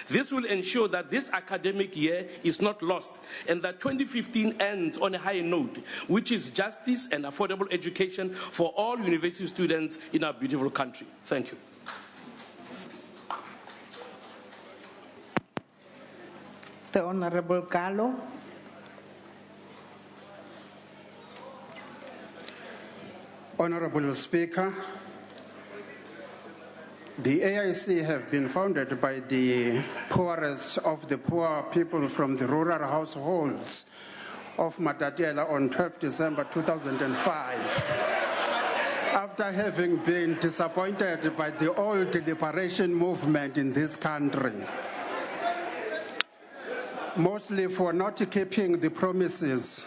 S19: This will ensure that this academic year is not lost and that 2015 ends on a high note, which is justice and affordable education for all university students in our beautiful country. Thank you.
S1: The Honorable Gallo.
S20: Honorable Speaker, the AIC have been founded by the poorest of the poor people from the rural households of Matatiela on 12 December 2005. After having been disappointed by the old liberation movement in this country, mostly for not keeping the promises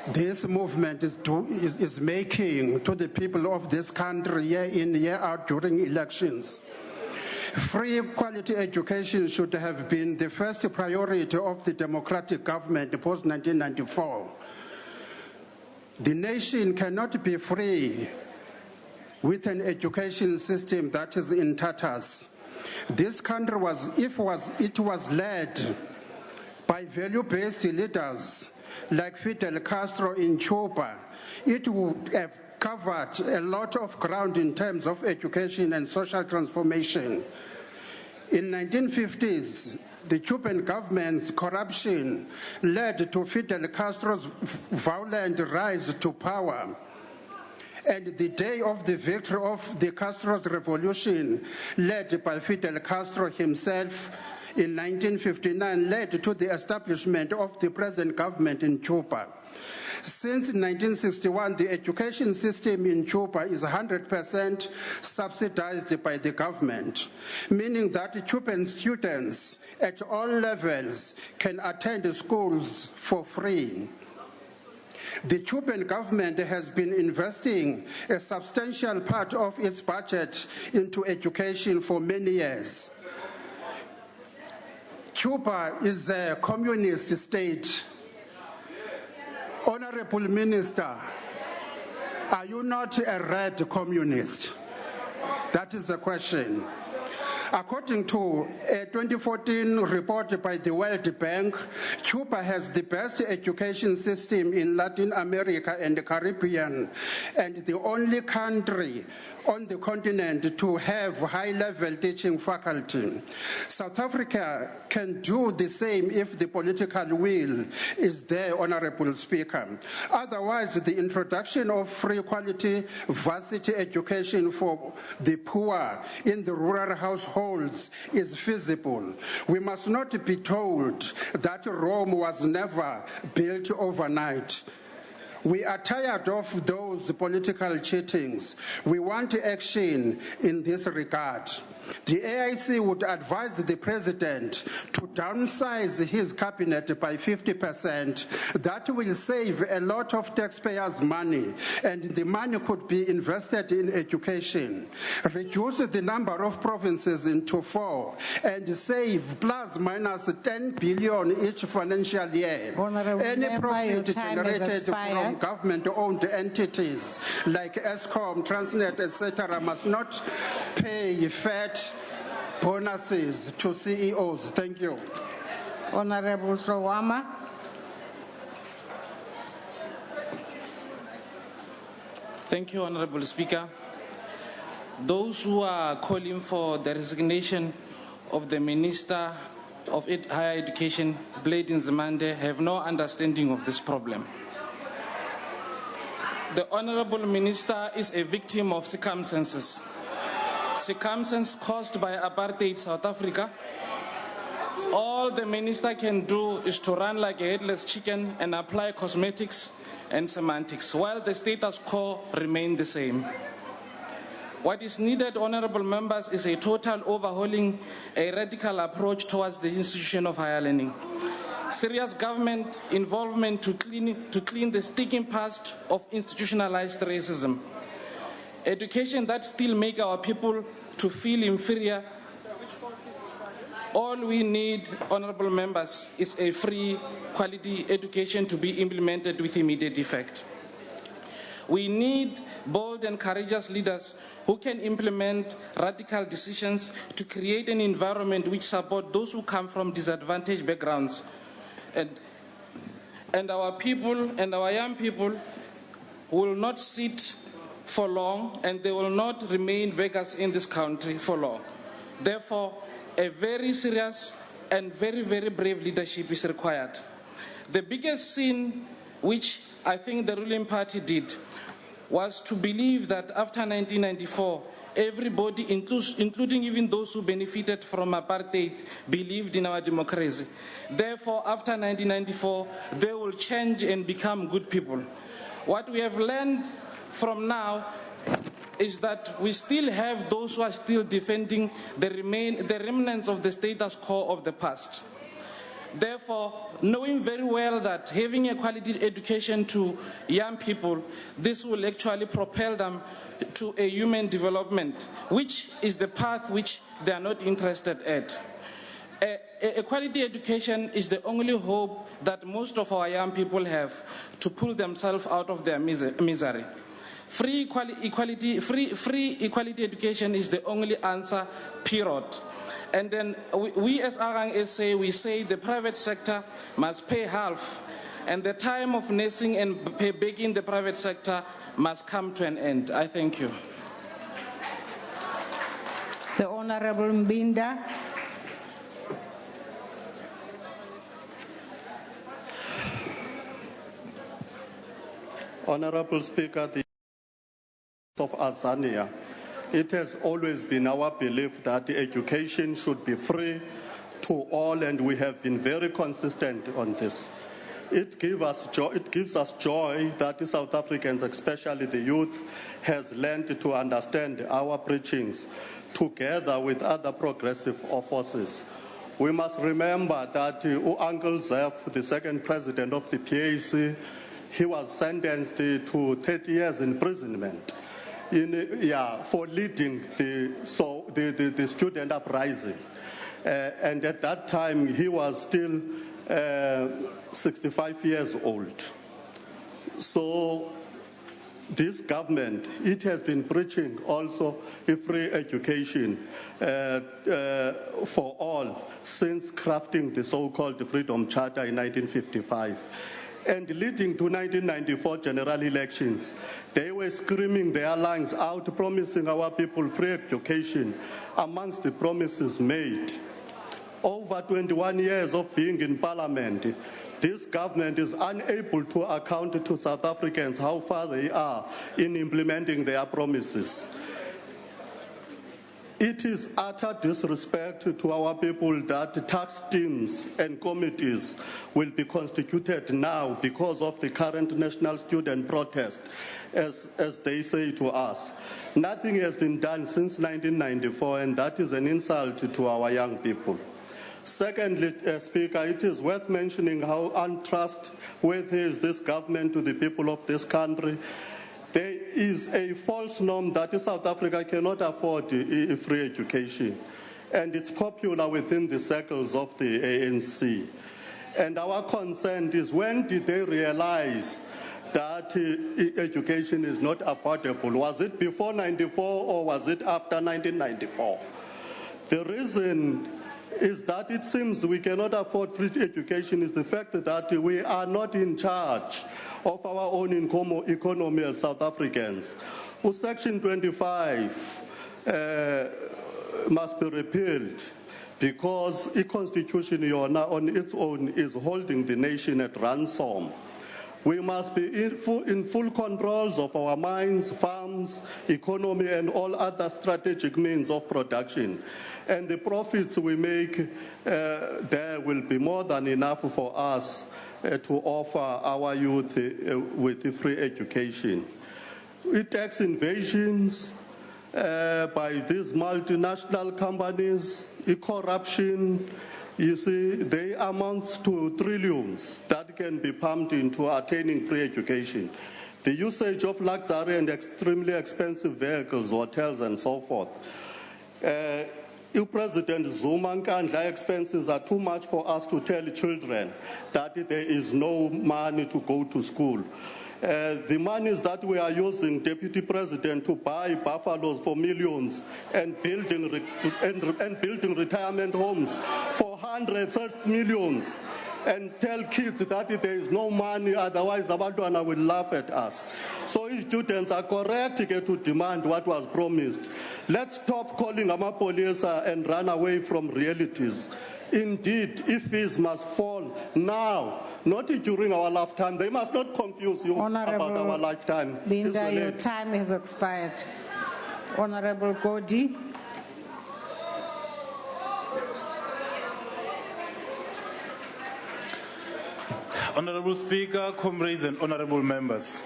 S20: this movement is making to the people of this country year in, year out during elections. Free quality education should have been the first priority of the democratic government post-1994. The nation cannot be free with an education system that is in tatters. This country was led by value-based leaders like Fidel Castro in Cuba, it would have covered a lot of ground in terms of education and social transformation. In the 1950s, the Cuban government's corruption led to Fidel Castro's violent rise to power. And the day of the victory of the Castro's revolution, led by Fidel Castro himself, in 1959 led to the establishment of the present government in Cuba. Since 1961, the education system in Cuba is 100% subsidized by the government, meaning that Cuban students at all levels can attend schools for free. The Cuban government has been investing a substantial part of its budget into education for many years. Cuba is a communist state. Honorable Minister, are you not a red communist? That is the question. According to a 2014 report by the World Bank, Cuba has the best education system in Latin America and the Caribbean, and the only country on the continent to have high-level teaching faculty. South Africa can do the same if the political will is there, Honorable Speaker. Otherwise, the introduction of free quality varsity education for the poor in the rural households is feasible. We must not be told that Rome was never built overnight. We are tired of those political cheatings. We want action in this regard. The AIC would advise the President to downsize his cabinet by 50%. That will save a lot of taxpayers' money, and the money could be invested in education. Reduce the number of provinces into 4 and save plus minus 10 billion each financial year. Any profit generated from government-owned entities like ESCOM, Transnet, etc. must not pay fat bonuses to CEOs. Thank you.
S1: Honorable Hlowama.
S21: Thank you, Honorable Speaker. Those who are calling for the resignation of the Minister of Higher Education, Blade Nzimande, have no understanding of this problem. The Honorable Minister is a victim of circumstances. Circumstances caused by apartheid South Africa. All the minister can do is to run like a headless chicken and apply cosmetics and semantics, while the status quo remains the same. What is needed, honorable members, is a total overhauling, a radical approach towards the institution of higher learning. Serious government involvement to clean the sticking past of institutionalized racism. Education that still make our people to feel inferior. All we need, honorable members, is a free quality education to be implemented with immediate effect. We need bold and courageous leaders who can implement radical decisions to create an environment which supports those who come from disadvantaged backgrounds. And our people and our young people will not sit for long, and they will not remain beggars in this country for long. Therefore, a very serious and very, very brave leadership is required. The biggest sin which I think the ruling party did was to believe that after 1994, everybody, including even those who benefited from apartheid, believed in our democracy. Therefore, after 1994, they will change and become good people. What we have learned from now is that we still have those who are still defending the remnants of the status quo of the past. Therefore, knowing very well that having a quality education to young people, this will actually propel them to a human development, which is the path which they are not interested at. A quality education is the only hope that most of our young people have to pull themselves out of their misery. Free equality education is the only answer, period. And then we as Arang SA, we say the private sector must pay half, and the time of nursing and begging the private sector must come to an end. I thank you.
S1: The Honorable Mbinda.
S22: Honorable Speaker, the of Azania, it has always been our belief that education should be free to all, and we have been very consistent on this. It gives us joy that South Africans, especially the youth, has learned to understand our preachings together with other progressive forces. We must remember that Uncle Zef, the second president of the PAC, he was sentenced to 30 years imprisonment for leading the student uprising. And at that time, he was still 65 years old. So this government, it has been preaching also a free education for all since crafting the so-called Freedom Charter in 1955. and leading to 1994 general elections. They were screaming their lungs out, promising our people free education amongst the promises made. Over 21 years of being in parliament, this government is unable to account to South Africans how far they are in implementing their promises. It is utter disrespect to our people that tax teams and committees will be constituted now because of the current national student protest, as they say to us. Nothing has been done since 1994, and that is an insult to our young people. Secondly, Speaker, it is worth mentioning how untrustworthy is this government to the people of this country. There is a false norm that South Africa cannot afford a free education, and it's popular within the circles of the ANC. And our concern is, when did they realize that education is not affordable? Was it before 94 or was it after 1994? The reason is that it seems we cannot afford free education is the fact that we are not in charge of our own economy as South Africans. Section 25 must be repealed because the Constitution on its own is holding the nation at ransom. We must be in full controls of our mines, farms, economy, and all other strategic means of production. And the profits we make there will be more than enough for us to offer our youth with free education. Tax invasions by these multinational companies, corruption, you see, they amount to trillions that can be pumped into attaining free education. The usage of luxury and extremely expensive vehicles, hotels, and so forth. President Zuma and Nkandla expenses are too much for us to tell children that there is no money to go to school. The monies that we are using, Deputy President, to buy buffaloes for millions and building retirement homes for hundreds of millions, and tell kids that there is no money, otherwise abantwana will laugh at us. So students are correct to demand what was promised. Let's stop calling Amapolisa and run away from realities. Indeed, if fees must fall now, not during our lifetime, they must not confuse you about our lifetime.
S1: Linda, your time has expired. Honorable Godi.
S4: Honorable Speaker, comrades and honorable members,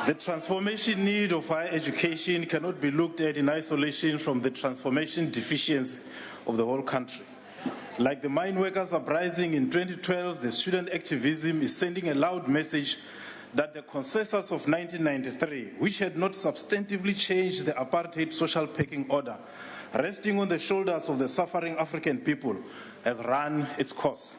S4: the transformation need of higher education cannot be looked at in isolation from the transformation deficiency of the whole country. Like the mine workers uprising in 2012, the student activism is sending a loud message that the consensus of 1993, which had not substantively changed the apartheid social pecking order, resting on the shoulders of the suffering African people, has run its course.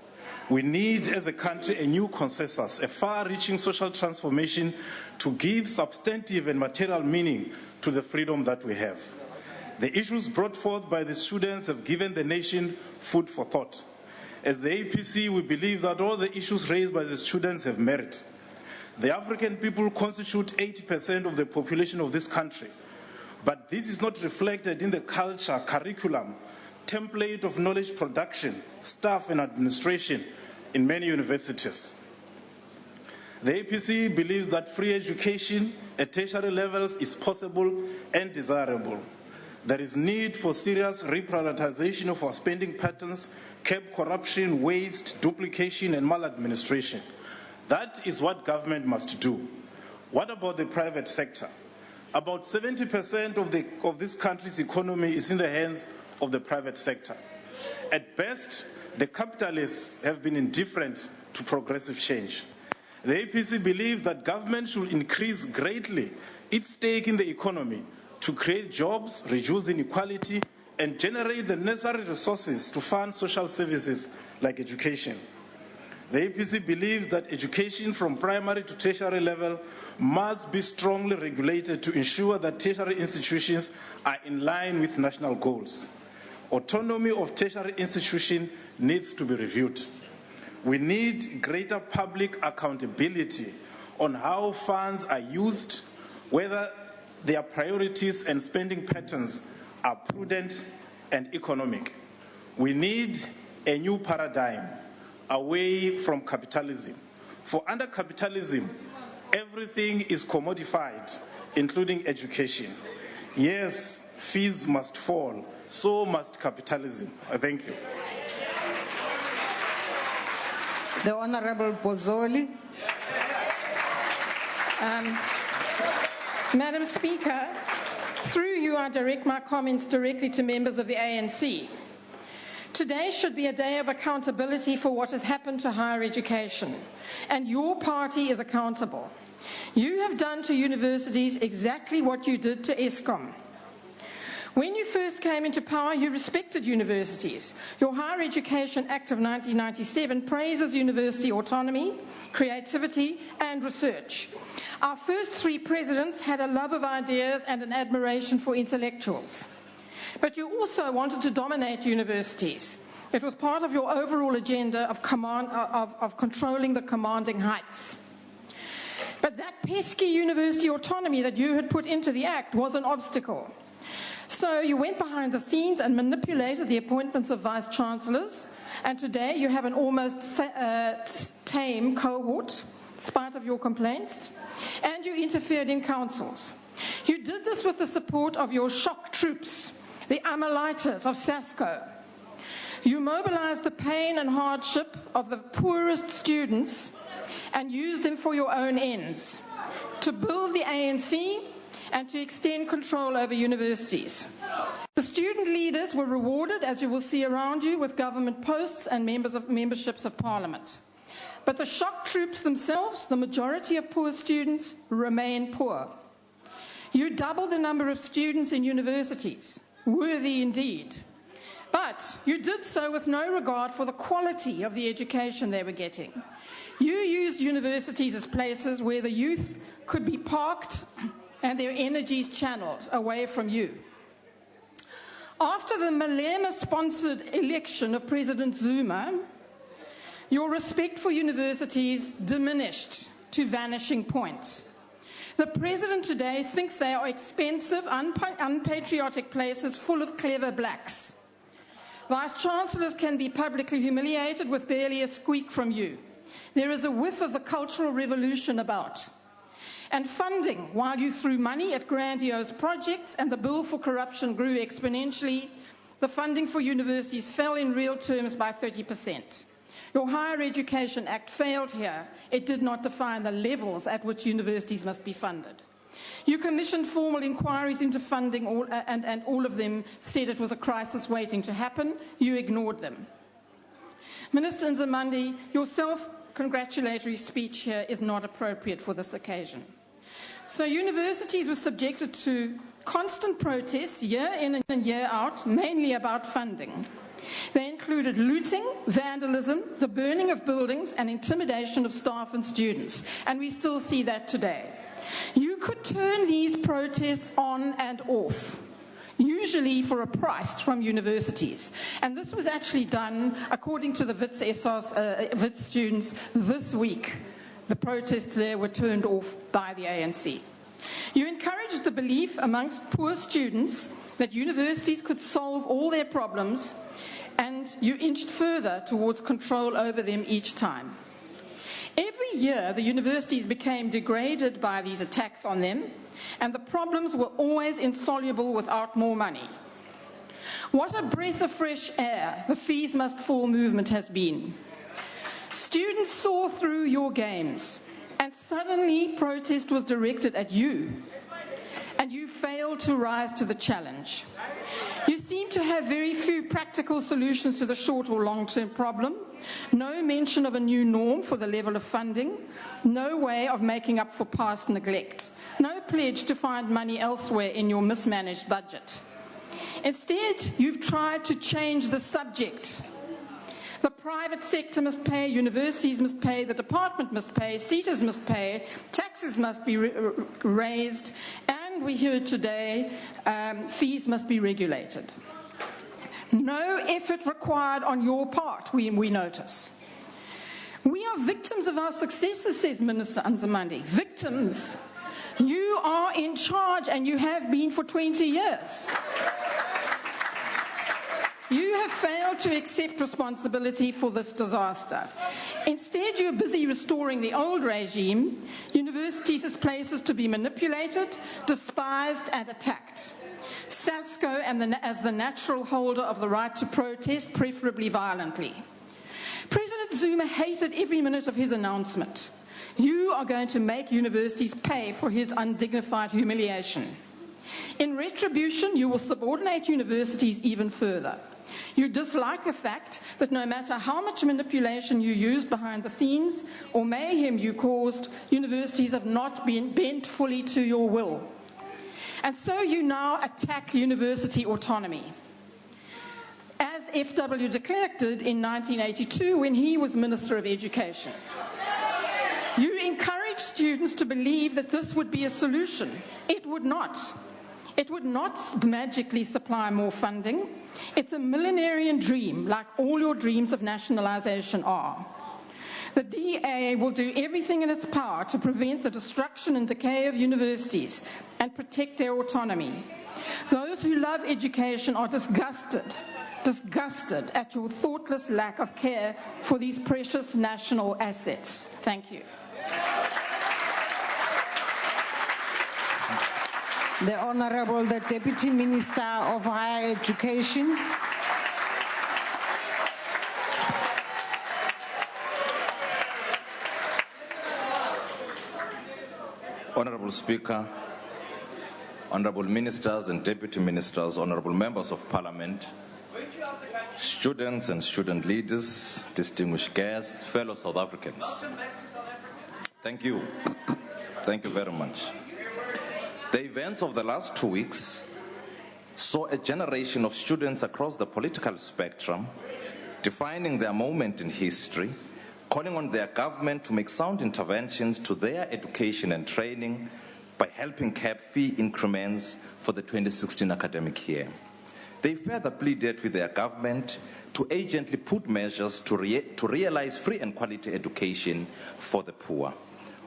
S4: We need, as a country, a new consensus, a far-reaching social transformation to give substantive and material meaning to the freedom that we have. The issues brought forth by the students have given the nation food for thought. As the APC, we believe that all the issues raised by the students have merit. The African people constitute 80% of the population of this country, but this is not reflected in the culture, curriculum, template of knowledge production, staff and administration in many universities. The APC believes that free education at tertiary levels is possible and desirable. There is need for serious reprioritization of our spending patterns, curb corruption, waste, duplication, and maladministration. That is what government must do. What about the private sector? About 70% of this country's economy is in the hands of the private sector. At best, the capitalists have been indifferent to progressive change. The APC believes that government should increase greatly its stake in the economy to create jobs, reduce inequality, and generate the necessary resources to fund social services like education. The APC believes that education from primary to tertiary level must be strongly regulated to ensure that tertiary institutions are in line with national goals. Autonomy of tertiary institutions needs to be reviewed. We need greater public accountability on how funds are used, whether their priorities and spending patterns are prudent and economic. We need a new paradigm away from capitalism. For under capitalism, everything is commodified, including education. Yes, fees must fall, so must capitalism. Thank you.
S1: The Honorable Bozzoli.
S7: Madam Speaker, through you I direct my comments directly to members of the ANC. Today should be a day of accountability for what has happened to higher education, and your party is accountable. You have done to universities exactly what you did to ESCOM. When you first came into power, you respected universities. Your Higher Education Act of 1997 praises university autonomy, creativity, and research. Our first three presidents had a love of ideas and an admiration for intellectuals. But you also wanted to dominate universities. It was part of your overall agenda of controlling the commanding heights. But that pesky university autonomy that you had put into the Act was an obstacle. So you went behind the scenes and manipulated the appointments of vice-chancellors, and today you have an almost tame cohort, in spite of your complaints, and you interfered in councils. You did this with the support of your shock troops, the Amaleiters of SASCO. You mobilized the pain and hardship of the poorest students and used them for your own ends, to build the ANC and to extend control over universities. The student leaders were rewarded, as you will see around you, with government posts and memberships of parliament. But the shock troops themselves, the majority of poor students, remain poor. You doubled the number of students in universities, worthy indeed. But you did so with no regard for the quality of the education they were getting. You used universities as places where the youth could be parked and their energies channeled away from you. After the Malema-sponsored election of President Zuma, your respect for universities diminished to vanishing point. The president today thinks they are expensive, unpatriotic places full of clever blacks. Vice-chancellors can be publicly humiliated with barely a squeak from you. There is a whiff of the Cultural Revolution about. And funding, while you threw money at grandiose projects and the bill for corruption grew exponentially, the funding for universities fell in real terms by 30%. Your Higher Education Act failed here. It did not define the levels at which universities must be funded. You commissioned formal inquiries into funding, and all of them said it was a crisis waiting to happen. You ignored them. Minister Nzimande, your self-congratulatory speech here is not appropriate for this occasion. So universities were subjected to constant protests year in and year out, mainly about funding. They included looting, vandalism, the burning of buildings, and intimidation of staff and students. And we still see that today. You could turn these protests on and off, usually for a price from universities. And this was actually done, according to the Wits students, this week. The protests there were turned off by the ANC. You encouraged the belief amongst poor students that universities could solve all their problems, and you inched further towards control over them each time. Every year, the universities became degraded by these attacks on them, and the problems were always insoluble without more money. What a breath of fresh air the fees must fall movement has been. Students saw through your games, and suddenly protest was directed at you, and you failed to rise to the challenge. You seem to have very few practical solutions to the short or long-term problem, no mention of a new norm for the level of funding, no way of making up for past neglect, no pledge to find money elsewhere in your mismanaged budget. Instead, you've tried to change the subject. The private sector must pay, universities must pay, the department must pay, SETAs must pay, taxes must be raised, and we heard today fees must be regulated. No effort required on your part, we notice. are victims of our successes, says Minister Nzimande. Victims. You are in charge and you have been for 20 years. You have failed to accept responsibility for this disaster. Instead, you're busy restoring the old regime, universities as places to be manipulated, despised and attacked. SASCO as the natural holder of the right to protest, preferably violently. President Zuma hated every minute of his announcement. You are going to make universities pay for his undignified humiliation. In retribution, you will subordinate universities even further. You dislike the fact that no matter how much manipulation you used behind the scenes or mayhem you caused, universities have not been bent fully to your will. And so you now attack university autonomy, as F.W. de Klerk did in 1982 when he was Minister of Education. You encourage students to believe that this would be a solution. It would not. It would not magically supply more funding. It's a millenarian dream, like all your dreams of nationalisation are. The DA will do everything in its power to prevent the destruction and decay of universities and protect their autonomy. Those who love education are disgusted at your thoughtless lack of care for these precious national assets. Thank you.
S1: The Honourable, the Deputy Minister of Higher Education.
S9: Honourable Speaker, Honourable Ministers and Deputy Ministers, Honourable Members of Parliament, students and student leaders, distinguished guests, fellow South Africans. Thank you. Thank you very much. The events of the last 2 weeks saw a generation of students across the political spectrum defining their moment in history, calling on their government to make sound interventions to their education and training by helping cap fee increments for the 2016 academic year. They further pleaded with their government to urgently put measures to realize free and quality education for the poor.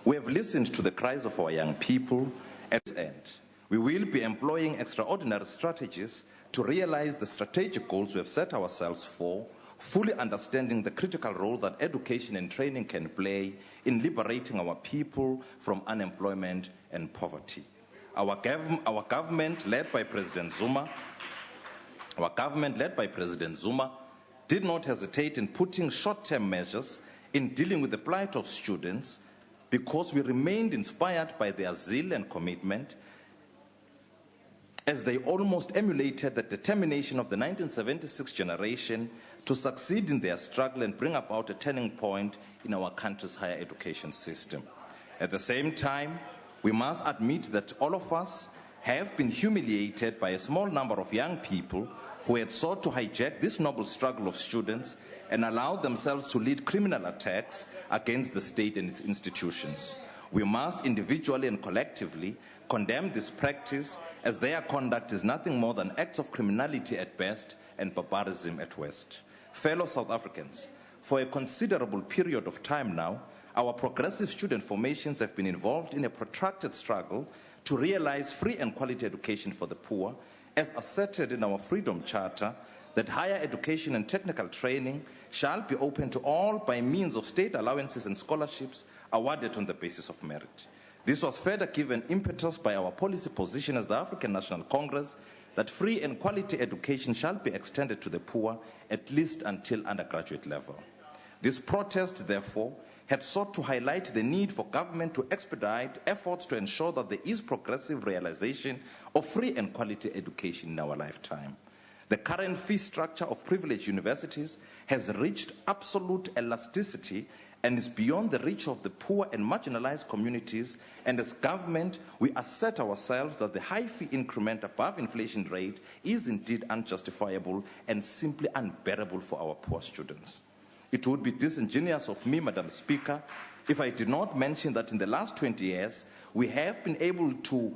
S9: We have listened to the cries of our young people. At this end, we will be employing extraordinary strategies to realize the strategic goals we have set ourselves for, fully understanding the critical role that education and training can play in liberating our people from unemployment and poverty. Our government, led by President Zuma, did not hesitate in putting short-term measures in dealing with the plight of students, because we remained inspired by their zeal and commitment, as they almost emulated the determination of the 1976 generation to succeed in their struggle and bring about a turning point in our country's higher education system. At the same time, we must admit that all of us have been humiliated by a small number of young people who had sought to hijack this noble struggle of students and allowed themselves to lead criminal attacks against the state and its institutions. We must individually and collectively condemn this practice, as their conduct is nothing more than acts of criminality at best and barbarism at worst. Fellow South Africans, for a considerable period of time now, our progressive student formations have been involved in a protracted struggle to realize free and quality education for the poor, as asserted in our Freedom Charter, that higher education and technical training shall be open to all by means of state allowances and scholarships awarded on the basis of merit. This was further given impetus by our policy position as the African National Congress that free and quality education shall be extended to the poor at least until undergraduate level. This protest, therefore, had sought to highlight the need for government to expedite efforts to ensure that there is progressive realization of free and quality education in our lifetime. The current fee structure of privileged universities has reached absolute elasticity and is beyond the reach of the poor and marginalized communities, and as government, we assert ourselves that the high fee increment above inflation rate is indeed unjustifiable and simply unbearable for our poor students. It would be disingenuous of me, Madam Speaker, if I did not mention that in the last 20 years, we have been able to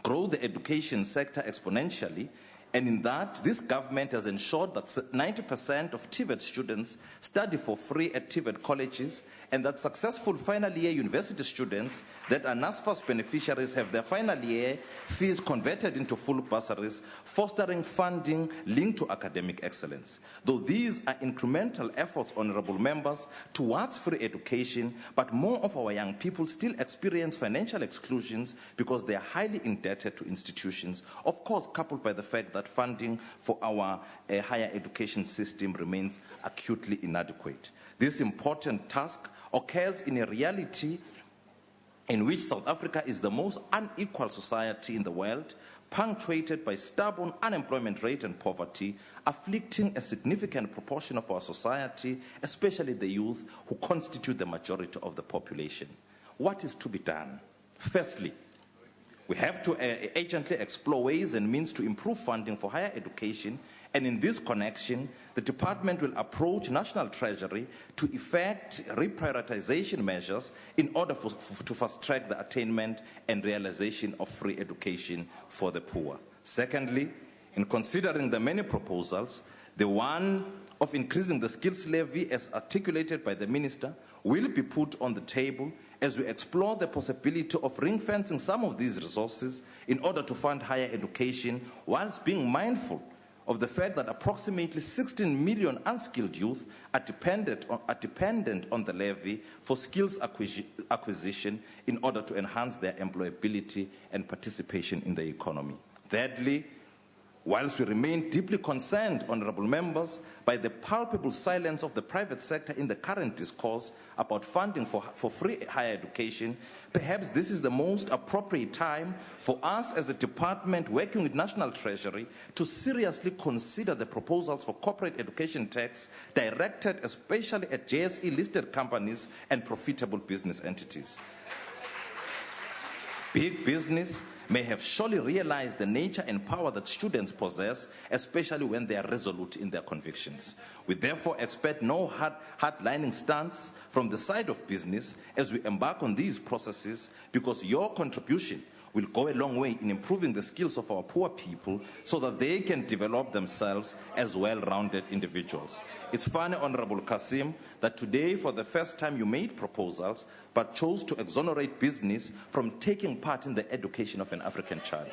S9: grow the education sector exponentially, And in that, this government has ensured that 90% of TVET students study for free at TVET colleges, and that successful final year university students that are NSFAS beneficiaries have their final year fees converted into full bursaries, fostering funding linked to academic excellence. Though these are incremental efforts, honorable members, towards free education, but more of our young people still experience financial exclusions because they are highly indebted to institutions, of course coupled by the fact that funding for our higher education system remains acutely inadequate. This important task occurs in a reality in which South Africa is the most unequal society in the world, punctuated by stubborn unemployment rate and poverty, afflicting a significant proportion of our society, especially the youth, who constitute the majority of the population. What is to be done? Firstly, we have to urgently explore ways and means to improve funding for higher education, and in this connection, the department will approach National Treasury to effect reprioritization measures in order to fast-track the attainment and realization of free education for the poor. Secondly, in considering the many proposals, the one of increasing the skills levy as articulated by the Minister will be put on the table as we explore the possibility of ring-fencing some of these resources in order to fund higher education, whilst being mindful of the fact that approximately 16 million unskilled youth are dependent on the levy for skills acquisition in order to enhance their employability and participation in the economy. Thirdly, whilst we remain deeply concerned, honorable members, by the palpable silence of the private sector in the current discourse about funding for free higher education, perhaps this is the most appropriate time for us as the department working with National Treasury to seriously consider the proposals for corporate education tax directed especially at JSE-listed companies and profitable business entities. Big business may have surely realized the nature and power that students possess, especially when they are resolute in their convictions. We therefore expect no hardlining stance from the side of business as we embark on these processes, because your contribution will go a long way in improving the skills of our poor people so that they can develop themselves as well-rounded individuals. It's funny, Honorable Kasim, that today for the first time you made proposals but chose to exonerate business from taking part in the education of an African child.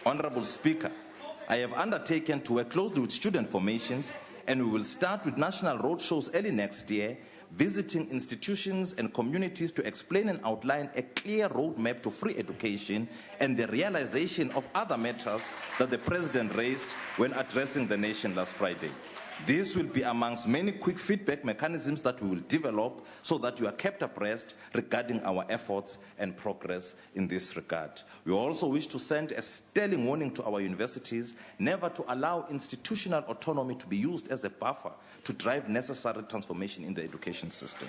S9: Honorable Speaker, I have undertaken to work closely with student formations, and we will start with national roadshows early next year, visiting institutions and communities to explain and outline a clear roadmap to free education and the realization of other matters that the President raised when addressing the nation last Friday. This will be amongst many quick feedback mechanisms that we will develop so that you are kept abreast regarding our efforts and progress in this regard. We also wish to send a sterling warning to our universities never to allow institutional autonomy to be used as a buffer to drive necessary transformation in the education system.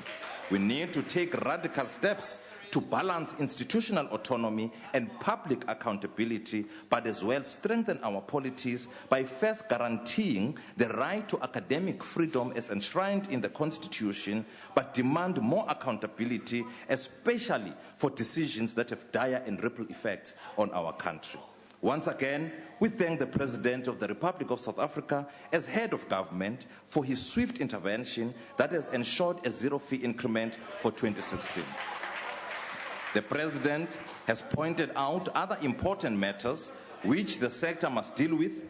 S9: We need to take radical steps to balance institutional autonomy and public accountability, but as well strengthen our polities by first guaranteeing the right to academic freedom as enshrined in the Constitution, but demand more accountability, especially for decisions that have dire and ripple effects on our country. Once again, we thank the President of the Republic of South Africa as head of government for his swift intervention that has ensured a zero-fee increment for 2016. The President has pointed out other important matters which the sector must deal with,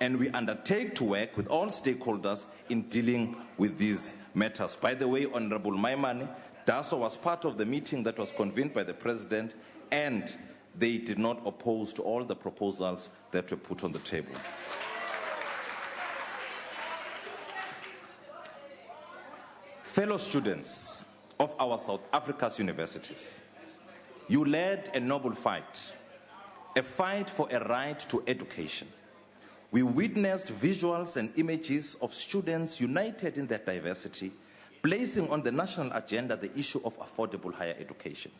S9: and we undertake to work with all stakeholders in dealing with these matters. By the way, Honorable Maimane, DASO was part of the meeting that was convened by the President, and they did not oppose to all the proposals that were put on the table. Fellow students of our South Africa's universities, you led a noble fight, a fight for a right to education. We witnessed visuals and images of students united in their diversity, placing on the national agenda the issue of affordable higher education.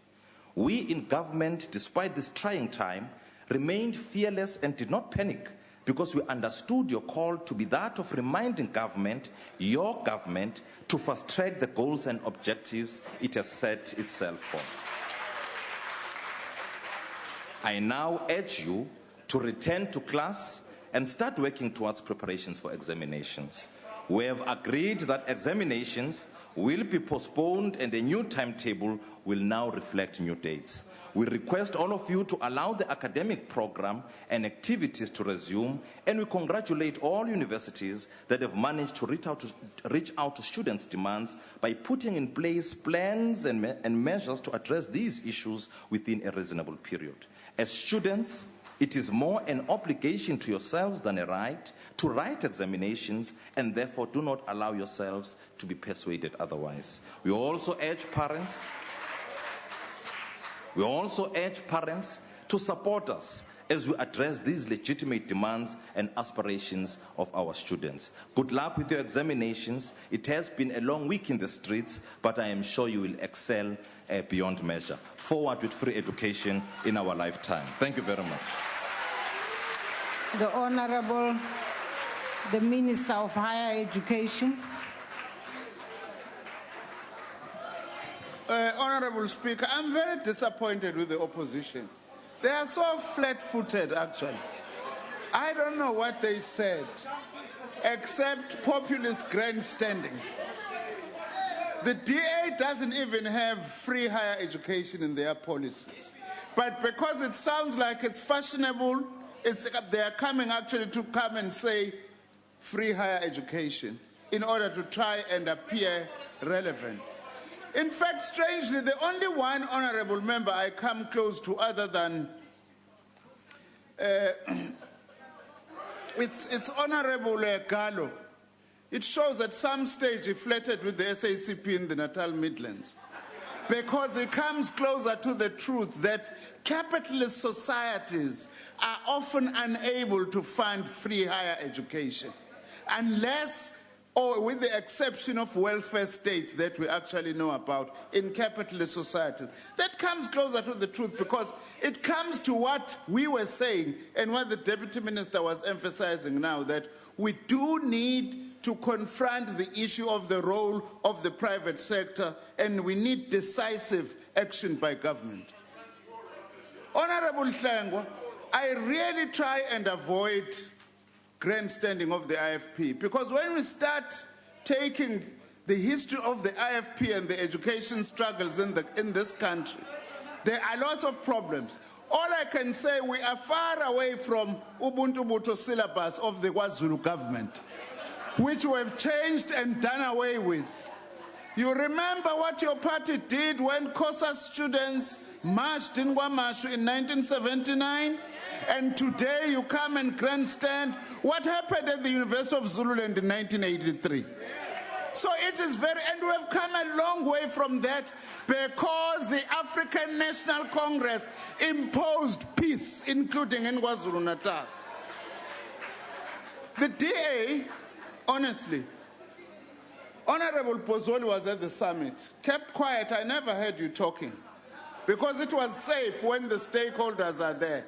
S9: We in government, despite this trying time, remained fearless and did not panic, because we understood your call to be that of reminding government, your government, to fast-track the goals and objectives it has set itself for. I now urge you to return to class and start working towards preparations for examinations. We have agreed that examinations will be postponed and a new timetable will now reflect new dates. We request all of you to allow the academic program and activities to resume, and we congratulate all universities that have managed to reach out to students' demands by putting in place plans and measures to address these issues within a reasonable period. As students, it is more an obligation to yourselves than a right to write examinations, and therefore do not allow yourselves to be persuaded otherwise. We also urge parents to support us as we address these legitimate demands and aspirations of our students. Good luck with your examinations. It has been a long week in the streets, but I am sure you will excel beyond measure. Forward with free education in our lifetime. Thank you very much.
S1: The Honorable, the Minister of Higher Education.
S8: Honorable Speaker, I'm very disappointed with the opposition. They are so flat-footed, actually. I don't know what they said, except populist grandstanding. The DA doesn't even have free higher education in their policies. But because it sounds like it's fashionable, they are coming actually to come and say free higher education in order to try and appear relevant. In fact, strangely, the only one honorable member I come close to other than it's Honorable Gallo. It shows at some stage he flirted with the SACP in the Natal Midlands, because it comes closer to the truth that capitalist societies are often unable to fund free higher education unless, or with the exception of welfare states that we actually know about in capitalist societies. That comes closer to the truth because it comes to what we were saying and what the Deputy Minister was emphasizing now, that we do need to confront the issue of the role of the private sector, and we need decisive action by government. Honorable Hlengwa, I really try and avoid grandstanding of the IFP, because when we start taking the history of the IFP and the education struggles in this country, there are lots of problems. All I can say, we are far away from Ubuntu Buto syllabus of the KwaZulu government, which we have changed and done away with. You remember what your party did when COSA students marched in Guamashu in 1979? And today you come and grandstand what happened at the University of Zululand in 1983. So it is very, and we have come a long way from that because the African National Congress imposed peace, including in KwaZulu-Natal. The DA, honestly, Honorable Pozoli was at the summit, kept quiet. I never heard you talking because it was safe when the stakeholders are there.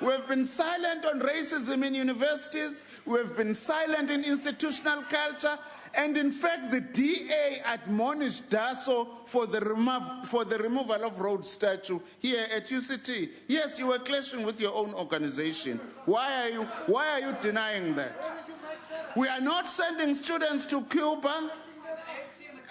S8: We have been silent on racism in universities. We have been silent in institutional culture. And in fact, the DA admonished DASO for the removal of road statue here at UCT. Yes, you were clashing with your own organization. Why are you denying that? We are not sending students to Cuba.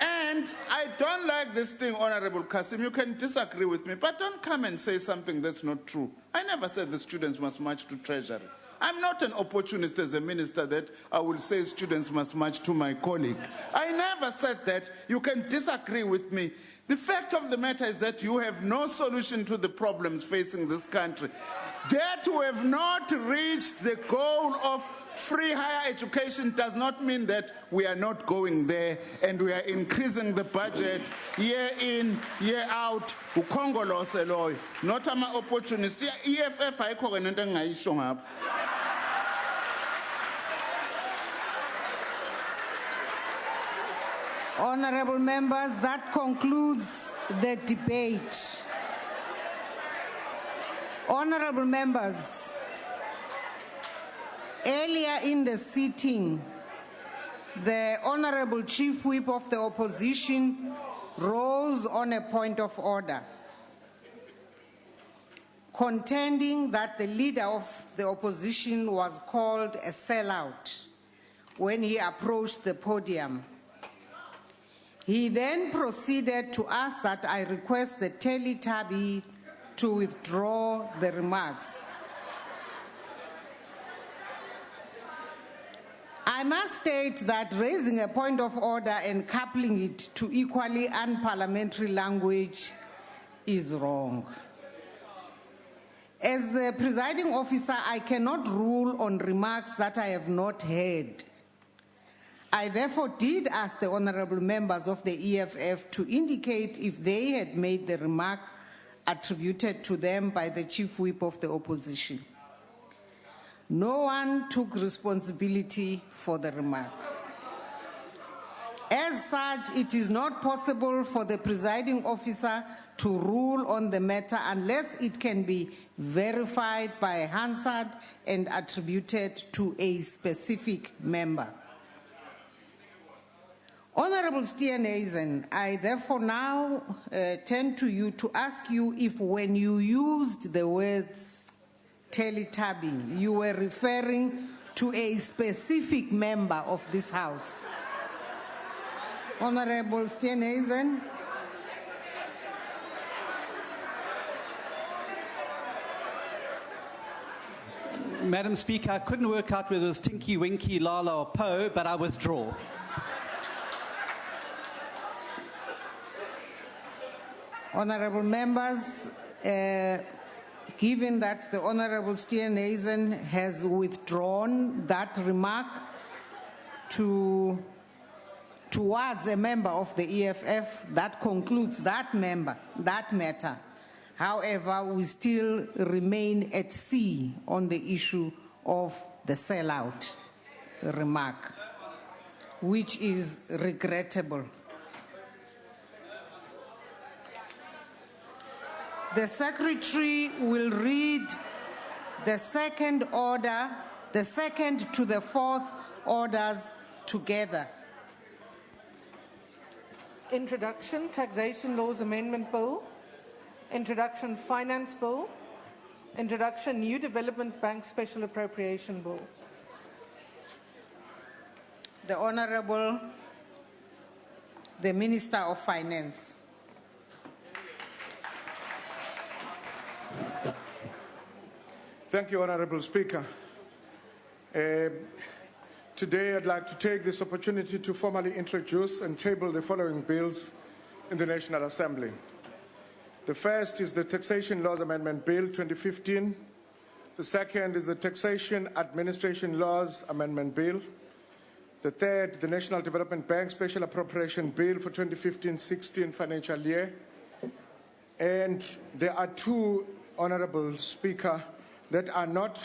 S8: And I don't like this thing, Honorable Kasim. You can disagree with me, but don't come and say something that's not true. I never said the students must march to Treasury. I'm not an opportunist as a minister that I will say students must march to my colleague. I never said that. You can disagree with me. The fact of the matter is that you have no solution to the problems facing this country. That we have not reached the goal of free higher education does not mean that we are not going there, and we are increasing the budget year in, year out. Condolence, not an opportunist. EFF, I call it.
S1: Honorable members, that concludes the debate. Honorable members, earlier in the sitting, the Honorable Chief Whip of the Opposition rose on a point of order. contending that the leader of the opposition was called a sellout when he approached the podium. He then proceeded to ask that I request the Teletubby to withdraw the remarks. I must state that raising a point of order and coupling it to equally unparliamentary language is wrong. As the presiding officer, I cannot rule on remarks that I have not heard. I therefore did ask the honorable members of the EFF to indicate if they had made the remark attributed to them by the chief whip of the opposition. No one took responsibility for the remark. As such, it is not possible for the presiding officer to rule on the matter unless it can be verified by Hansard and attributed to a specific member. Honorable Steenhuisen, I therefore now turn to you to ask you if when you used the words Teletubby, you were referring to a specific member of this House. Honorable Steenhuisen.
S2: Madam Speaker, I couldn't work out whether it was Tinky, Winky, Lala or Poe, but I withdraw.
S1: Honorable members, given that the Honorable Steenhuisen has withdrawn that remark towards a member of the EFF, that concludes that matter. However, we still remain at sea on the issue of the sellout remark, which is regrettable. The Secretary will read the second to the fourth orders together.
S11: Introduction, Taxation Laws Amendment Bill. Introduction, Finance Bill. Introduction, New Development Bank Special Appropriation Bill.
S1: The Honorable, the Minister of Finance.
S23: Thank you, Honorable Speaker. Today, I'd like to take this opportunity to formally introduce and table the following bills in the National Assembly. The first is the Taxation Laws Amendment Bill 2015. The second is the Taxation Administration Laws Amendment Bill. The third, the National Development Bank Special Appropriation Bill for 2015-16 financial year. And there are two, Honorable Speaker, that are not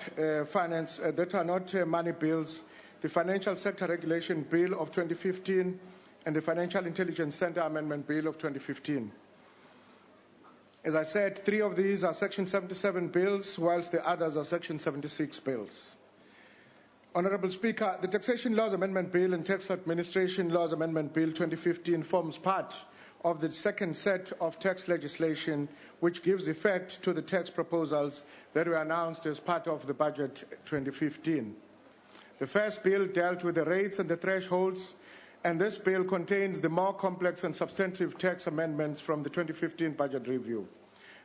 S23: money bills: the Financial Sector Regulation Bill of 2015 and the Financial Intelligence Center Amendment Bill of 2015. As I said, three of these are Section 77 bills, whilst the others are Section 76 bills. Honorable Speaker, the Taxation Laws Amendment Bill and Tax Administration Laws Amendment Bill 2015 forms part of the second set of tax legislation which gives effect to the tax proposals that were announced as part of the Budget 2015. The first bill dealt with the rates and the thresholds, and this bill contains the more complex and substantive tax amendments from the 2015 budget review.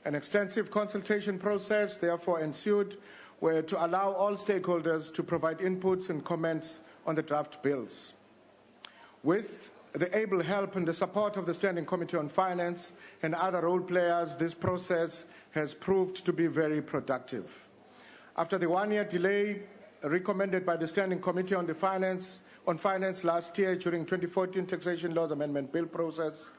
S23: An extensive consultation process therefore ensued to allow all stakeholders to provide inputs and comments on the draft bills. With the able help and the support of the Standing Committee on Finance and other role players, this process has proved to be very productive. After the one-year delay recommended by the Standing Committee on Finance last year during 2014 Taxation Laws Amendment Bill process,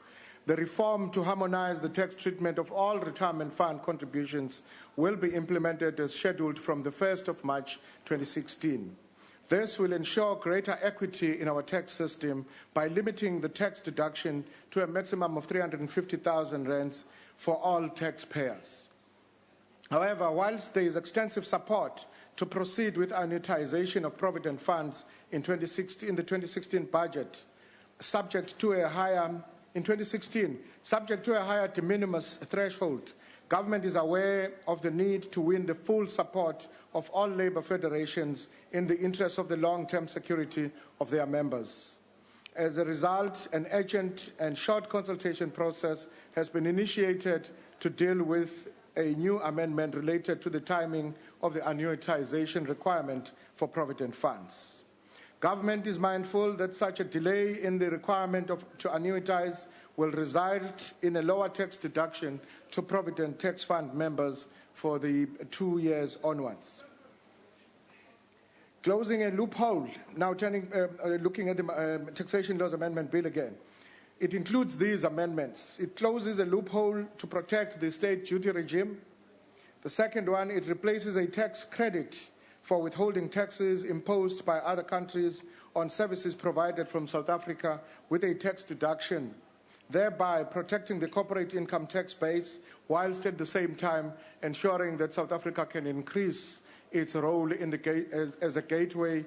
S23: the reform to harmonize the tax treatment of all retirement fund contributions will be implemented as scheduled from the 1st of March 2016. This will ensure greater equity in our tax system by limiting the tax deduction to a maximum of 350,000 rands for all taxpayers. However, whilst there is extensive support to proceed with annuitization of provident funds in the 2016 budget, subject to a higher de minimis threshold, Government is aware of the need to win the full support of all labour federations in the interest of the long-term security of their members. As a result, an urgent and short consultation process has been initiated to deal with a new amendment related to the timing of the annuitization requirement for provident funds. Government is mindful that such a delay in the requirement to annuitize will result in a lower tax deduction to provident tax fund members for the 2 years onwards. Closing a loophole, now looking at the Taxation Laws Amendment Bill again. It includes these amendments. It closes a loophole to protect the state duty regime. The second one, it replaces a tax credit for withholding taxes imposed by other countries on services provided from South Africa with a tax deduction, thereby protecting the corporate income tax base, whilst at the same time ensuring that South Africa can increase its role in as a gateway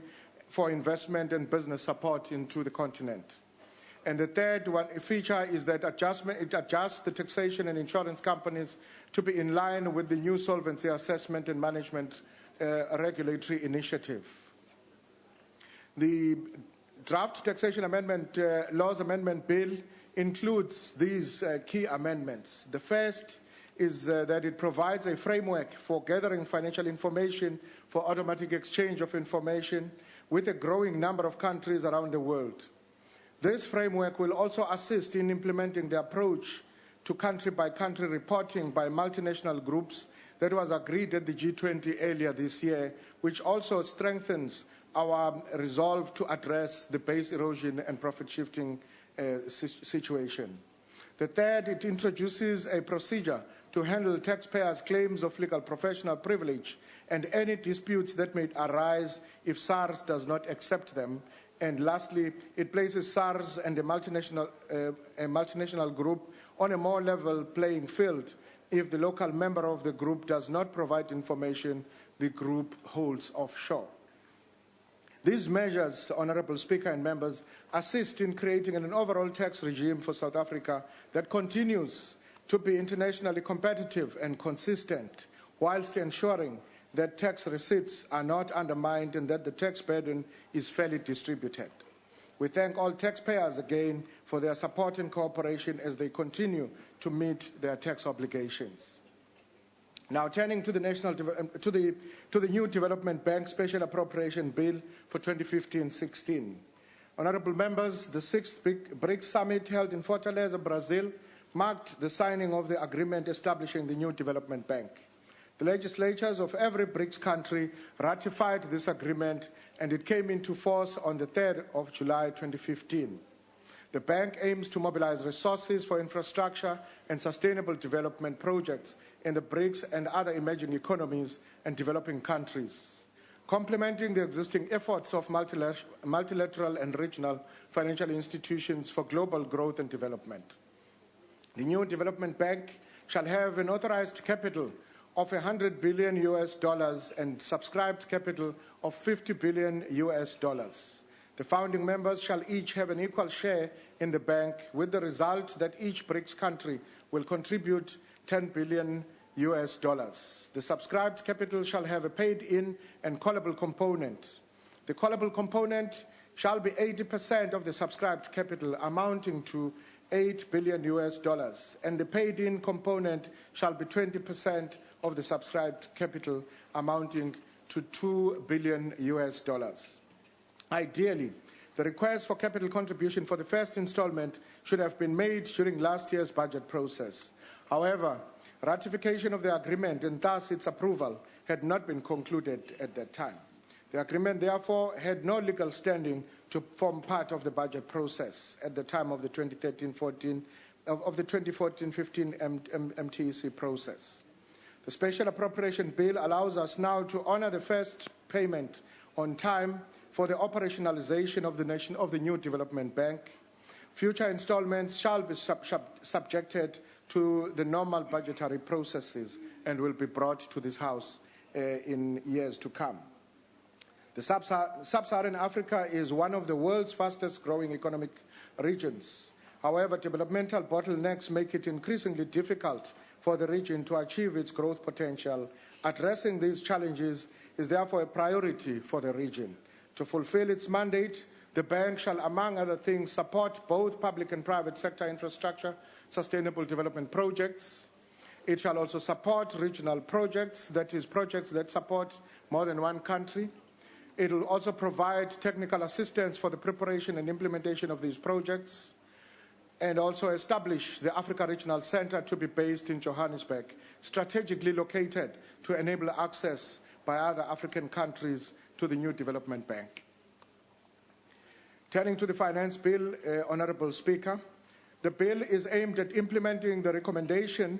S23: for investment and business support into the continent. And the third one feature is that it adjusts the taxation and insurance companies to be in line with the new solvency assessment and management regulatory initiative. The draft Taxation Laws Amendment Bill includes these key amendments. The first is that it provides a framework for gathering financial information for automatic exchange of information with a growing number of countries around the world. This framework will also assist in implementing the approach to country-by-country reporting by multinational groups that was agreed at the G20 earlier this year, which also strengthens our resolve to address the base erosion and profit-shifting situation. The third, it introduces a procedure to handle taxpayers' claims of legal professional privilege and any disputes that may arise if SARS does not accept them. And lastly, it places SARS and a multinational group on a more level playing field. If the local member of the group does not provide information the group holds offshore. These measures, Honourable Speaker and members, assist in creating an overall tax regime for South Africa that continues to be internationally competitive and consistent, whilst ensuring that tax receipts are not undermined and that the tax burden is fairly distributed. We thank all taxpayers again for their support and cooperation as they continue to meet their tax obligations. Now turning to the new Development Bank Special Appropriation Bill for 2015-16. Honourable members, the 6th BRICS Summit held in Fortaleza, Brazil, marked the signing of the agreement establishing the new development bank. The legislatures of every BRICS country ratified this agreement, and it came into force on the 3rd of July 2015. The bank aims to mobilize resources for infrastructure and sustainable development projects in the BRICS and other emerging economies and developing countries, complementing the existing efforts of multilateral and regional financial institutions for global growth and development. The new development bank shall have an authorized capital of $100 billion and subscribed capital of $50 billion. The founding members shall each have an equal share in the bank, with the result that each BRICS country will contribute $10 billion. The subscribed capital shall have a paid-in and callable component. The callable component shall be 80% of the subscribed capital, amounting to $8 billion, and the paid-in component shall be 20% of the subscribed capital, amounting to $2 billion. Ideally, the request for capital contribution for the first installment should have been made during last year's budget process. However, ratification of the agreement and thus its approval had not been concluded at that time. The agreement, therefore, had no legal standing to form part of the budget process at the time of the 2013-15 MTEC process. The Special Appropriation Bill allows us now to honour the first payment on time for the operationalization of the new development bank. Future installments shall be subjected to the normal budgetary processes and will be brought to this House in years to come. The Sub-Saharan Africa is one of the world's fastest growing economic regions. However, developmental bottlenecks make it increasingly difficult for the region to achieve its growth potential. Addressing these challenges is therefore a priority for the region. To fulfill its mandate, the bank shall, among other things, support both public and private sector infrastructure, sustainable development projects. It shall also support regional projects, that is, projects that support more than one country. It will also provide technical assistance for the preparation and implementation of these projects, and also establish the Africa Regional Center to be based in Johannesburg, strategically located to enable access by other African countries to the new development bank. Turning to the finance bill, Honourable Speaker, the bill is aimed at implementing the recommendations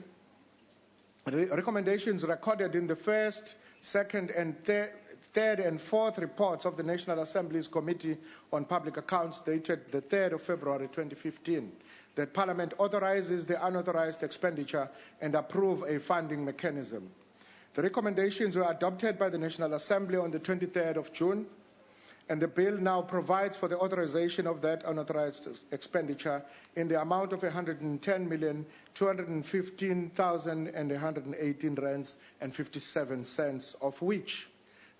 S23: recorded in the first, second, and third and fourth reports of the National Assembly's Committee on Public Accounts dated the 3rd of February 2015, that Parliament authorizes the unauthorized expenditure and approve a funding mechanism. The recommendations were adopted by the National Assembly on the 23rd of June, and the bill now provides for the authorization of that unauthorized expenditure in the amount of 110,215,118 rands and 57 cents, of which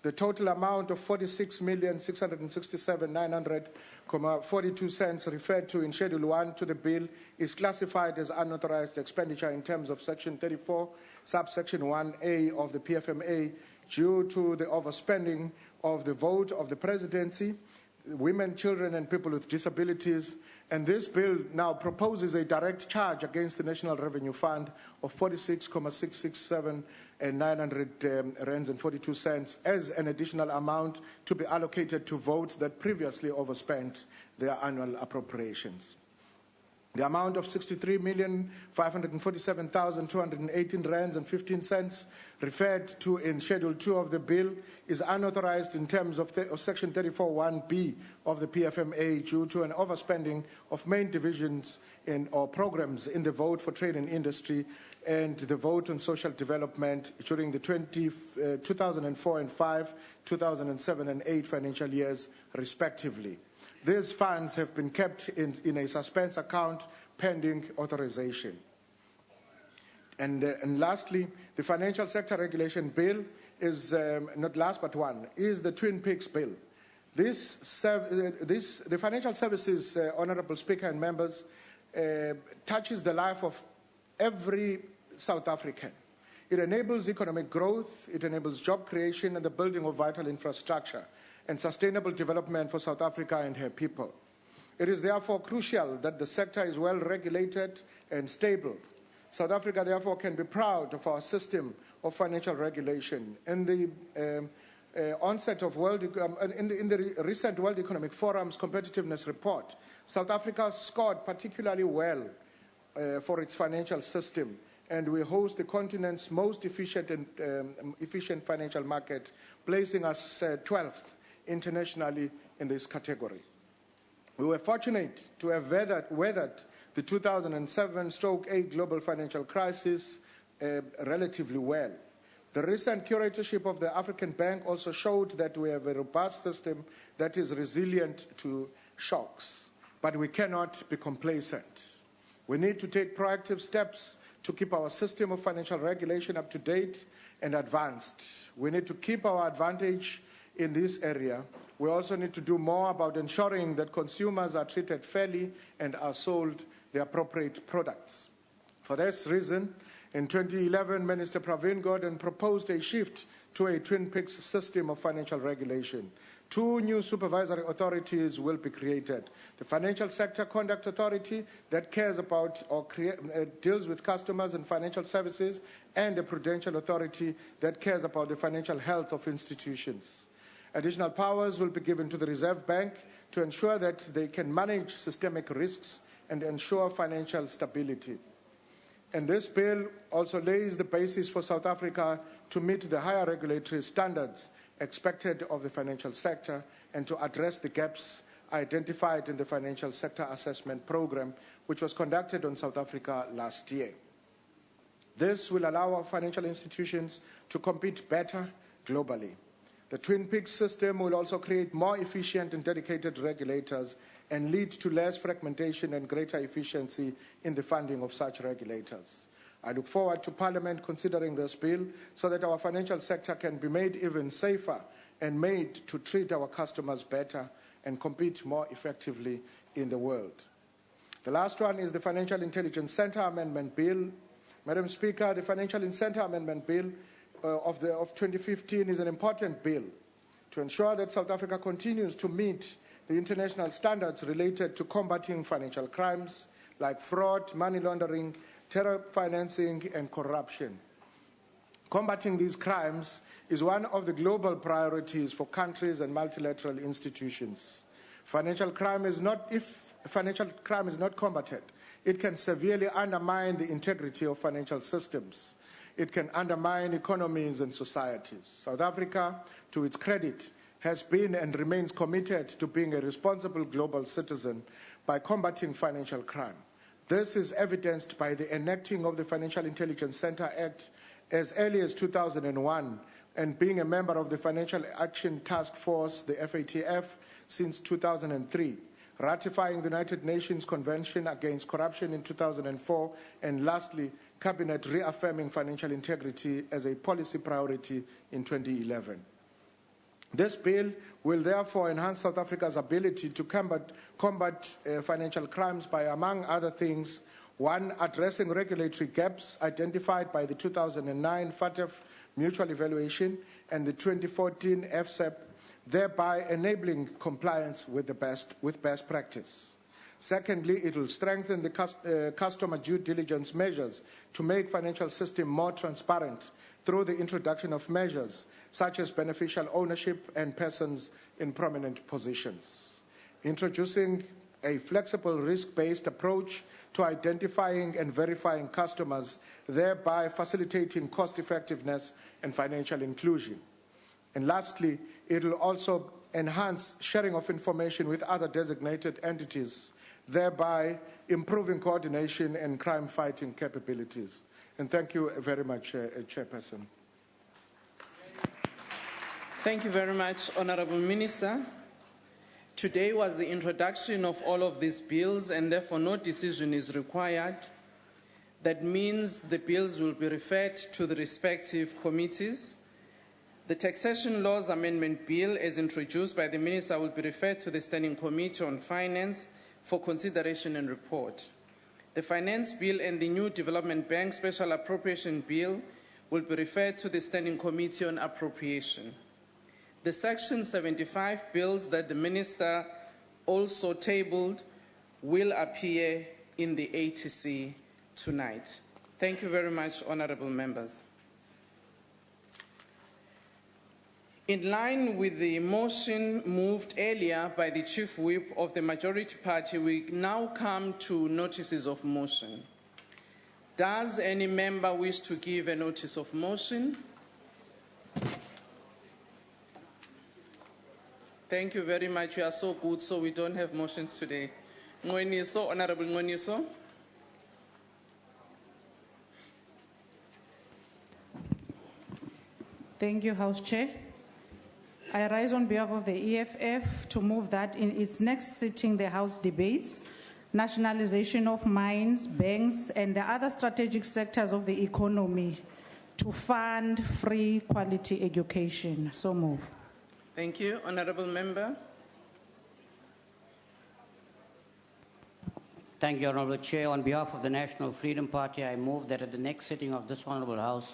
S23: the total amount of 46,667,900.42 cents referred to in Schedule 1 to the bill is classified as unauthorized expenditure in terms of Section 34, subsection 1A of the PFMA, due to the overspending of the vote of the presidency, women, children, and people with disabilities. And this bill now proposes a direct charge against the National Revenue Fund of 46,667,900 rands and 42 cents as an additional amount to be allocated to votes that previously overspent their annual appropriations. The amount of 63,547,218 rands and 15 cents referred to in Schedule 2 of the bill is unauthorized in terms of Section 34(1)(b) of the PFMA due to an overspending of main divisions or programs in the vote for trade and industry and the vote on social development during the 2004 and 5, 2007 and 8 financial years, respectively. These funds have been kept in a suspense account pending authorization. And lastly, the Financial Sector Regulation Bill is, not last but one, is the Twin Peaks Bill. The Financial Services, Honourable Speaker and members, touches the life of every South African. It enables economic growth, it enables job creation and the building of vital infrastructure and sustainable development for South Africa and her people. It is therefore crucial that the sector is well regulated and stable. South Africa therefore can be proud of our system of financial regulation. In the recent World Economic Forum's competitiveness report, South Africa scored particularly well for its financial system, and we host the continent's most efficient financial market, placing us 12th internationally in this category. We were fortunate to have weathered the 2007-8 global financial crisis relatively well. The recent curatorship of the African Bank also showed that we have a robust system that is resilient to shocks, but we cannot be complacent. We need to take proactive steps to keep our system of financial regulation up to date and advanced. We need to keep our advantage in this area. We also need to do more about ensuring that consumers are treated fairly and are sold the appropriate products. For this reason, in 2011, Minister Pravin Gordhan proposed a shift to a Twin Peaks system of financial regulation. 2 new supervisory authorities will be created. The Financial Sector Conduct Authority that cares about or deals with customers and financial services, and the Prudential Authority that cares about the financial health of institutions. Additional powers will be given to the Reserve Bank to ensure that they can manage systemic risks and ensure financial stability. And this bill also lays the basis for South Africa to meet the higher regulatory standards expected of the financial sector and to address the gaps identified in the Financial Sector Assessment Program, which was conducted on South Africa last year. This will allow our financial institutions to compete better globally. The Twin Peaks system will also create more efficient and dedicated regulators and lead to less fragmentation and greater efficiency in the funding of such regulators. I look forward to Parliament considering this bill so that our financial sector can be made even safer and made to treat our customers better and compete more effectively in the world. The last one is the Financial Intelligence Centre Amendment Bill. Madam Speaker, the Financial Incentive Amendment Bill of 2015 is an important bill to ensure that South Africa continues to meet the international standards related to combating financial crimes like fraud, money laundering, terror financing, and corruption. Combating these crimes is one of the global priorities for countries and multilateral institutions. If financial crime is not combated, it can severely undermine the integrity of financial systems. It can undermine economies and societies. South Africa, to its credit, has been and remains committed to being a responsible global citizen by combating financial crime. This is evidenced by the enacting of the Financial Intelligence Centre Act as early as 2001 and being a member of the Financial Action Task Force, the FATF, since 2003. Ratifying the United Nations Convention Against Corruption in 2004, and lastly, Cabinet reaffirming financial integrity as a policy priority in 2011. This bill will therefore enhance South Africa's ability to combat financial crimes by, among other things, one, addressing regulatory gaps identified by the 2009 FATF mutual evaluation and the 2014 FSEP, thereby enabling compliance with best practice. Secondly, it will strengthen the customer due diligence measures to make financial system more transparent through the introduction of measures such as beneficial ownership and persons in prominent positions. Introducing a flexible risk-based approach to identifying and verifying customers, thereby facilitating cost-effectiveness and financial inclusion. And lastly, it will also enhance sharing of information with other designated entities, thereby improving coordination and crime-fighting capabilities. And thank you very much, Chairperson.
S21: Thank you very much, Honourable Minister. Today was the introduction of all of these bills, and therefore no decision is required. That means the bills will be referred to the respective committees. The Taxation Laws Amendment Bill, as introduced by the Minister, will be referred to the Standing Committee on Finance for consideration and report. The Finance Bill and the New Development Bank Special Appropriation Bill will be referred to the Standing Committee on Appropriation. The Section 75 bills that the Minister also tabled will appear in the ATC tonight. Thank you very much, honourable members. In line with the motion moved earlier by the Chief Whip of the Majority Party, we now come to notices of motion. Does any member wish to give a notice of motion? Thank you very much. You are so good, so we don't have motions today. Ngoniso, Honourable Ngoniso.
S6: Thank you, House Chair. I rise on behalf of the EFF to move that in its next sitting, the House debates nationalization of mines, banks, and the other strategic sectors of the economy to fund free quality education. So move.
S21: Thank you. Honourable Member.
S12: Thank you, Honourable Chair. On behalf of the National Freedom Party, I move that at the next sitting of this Honourable House,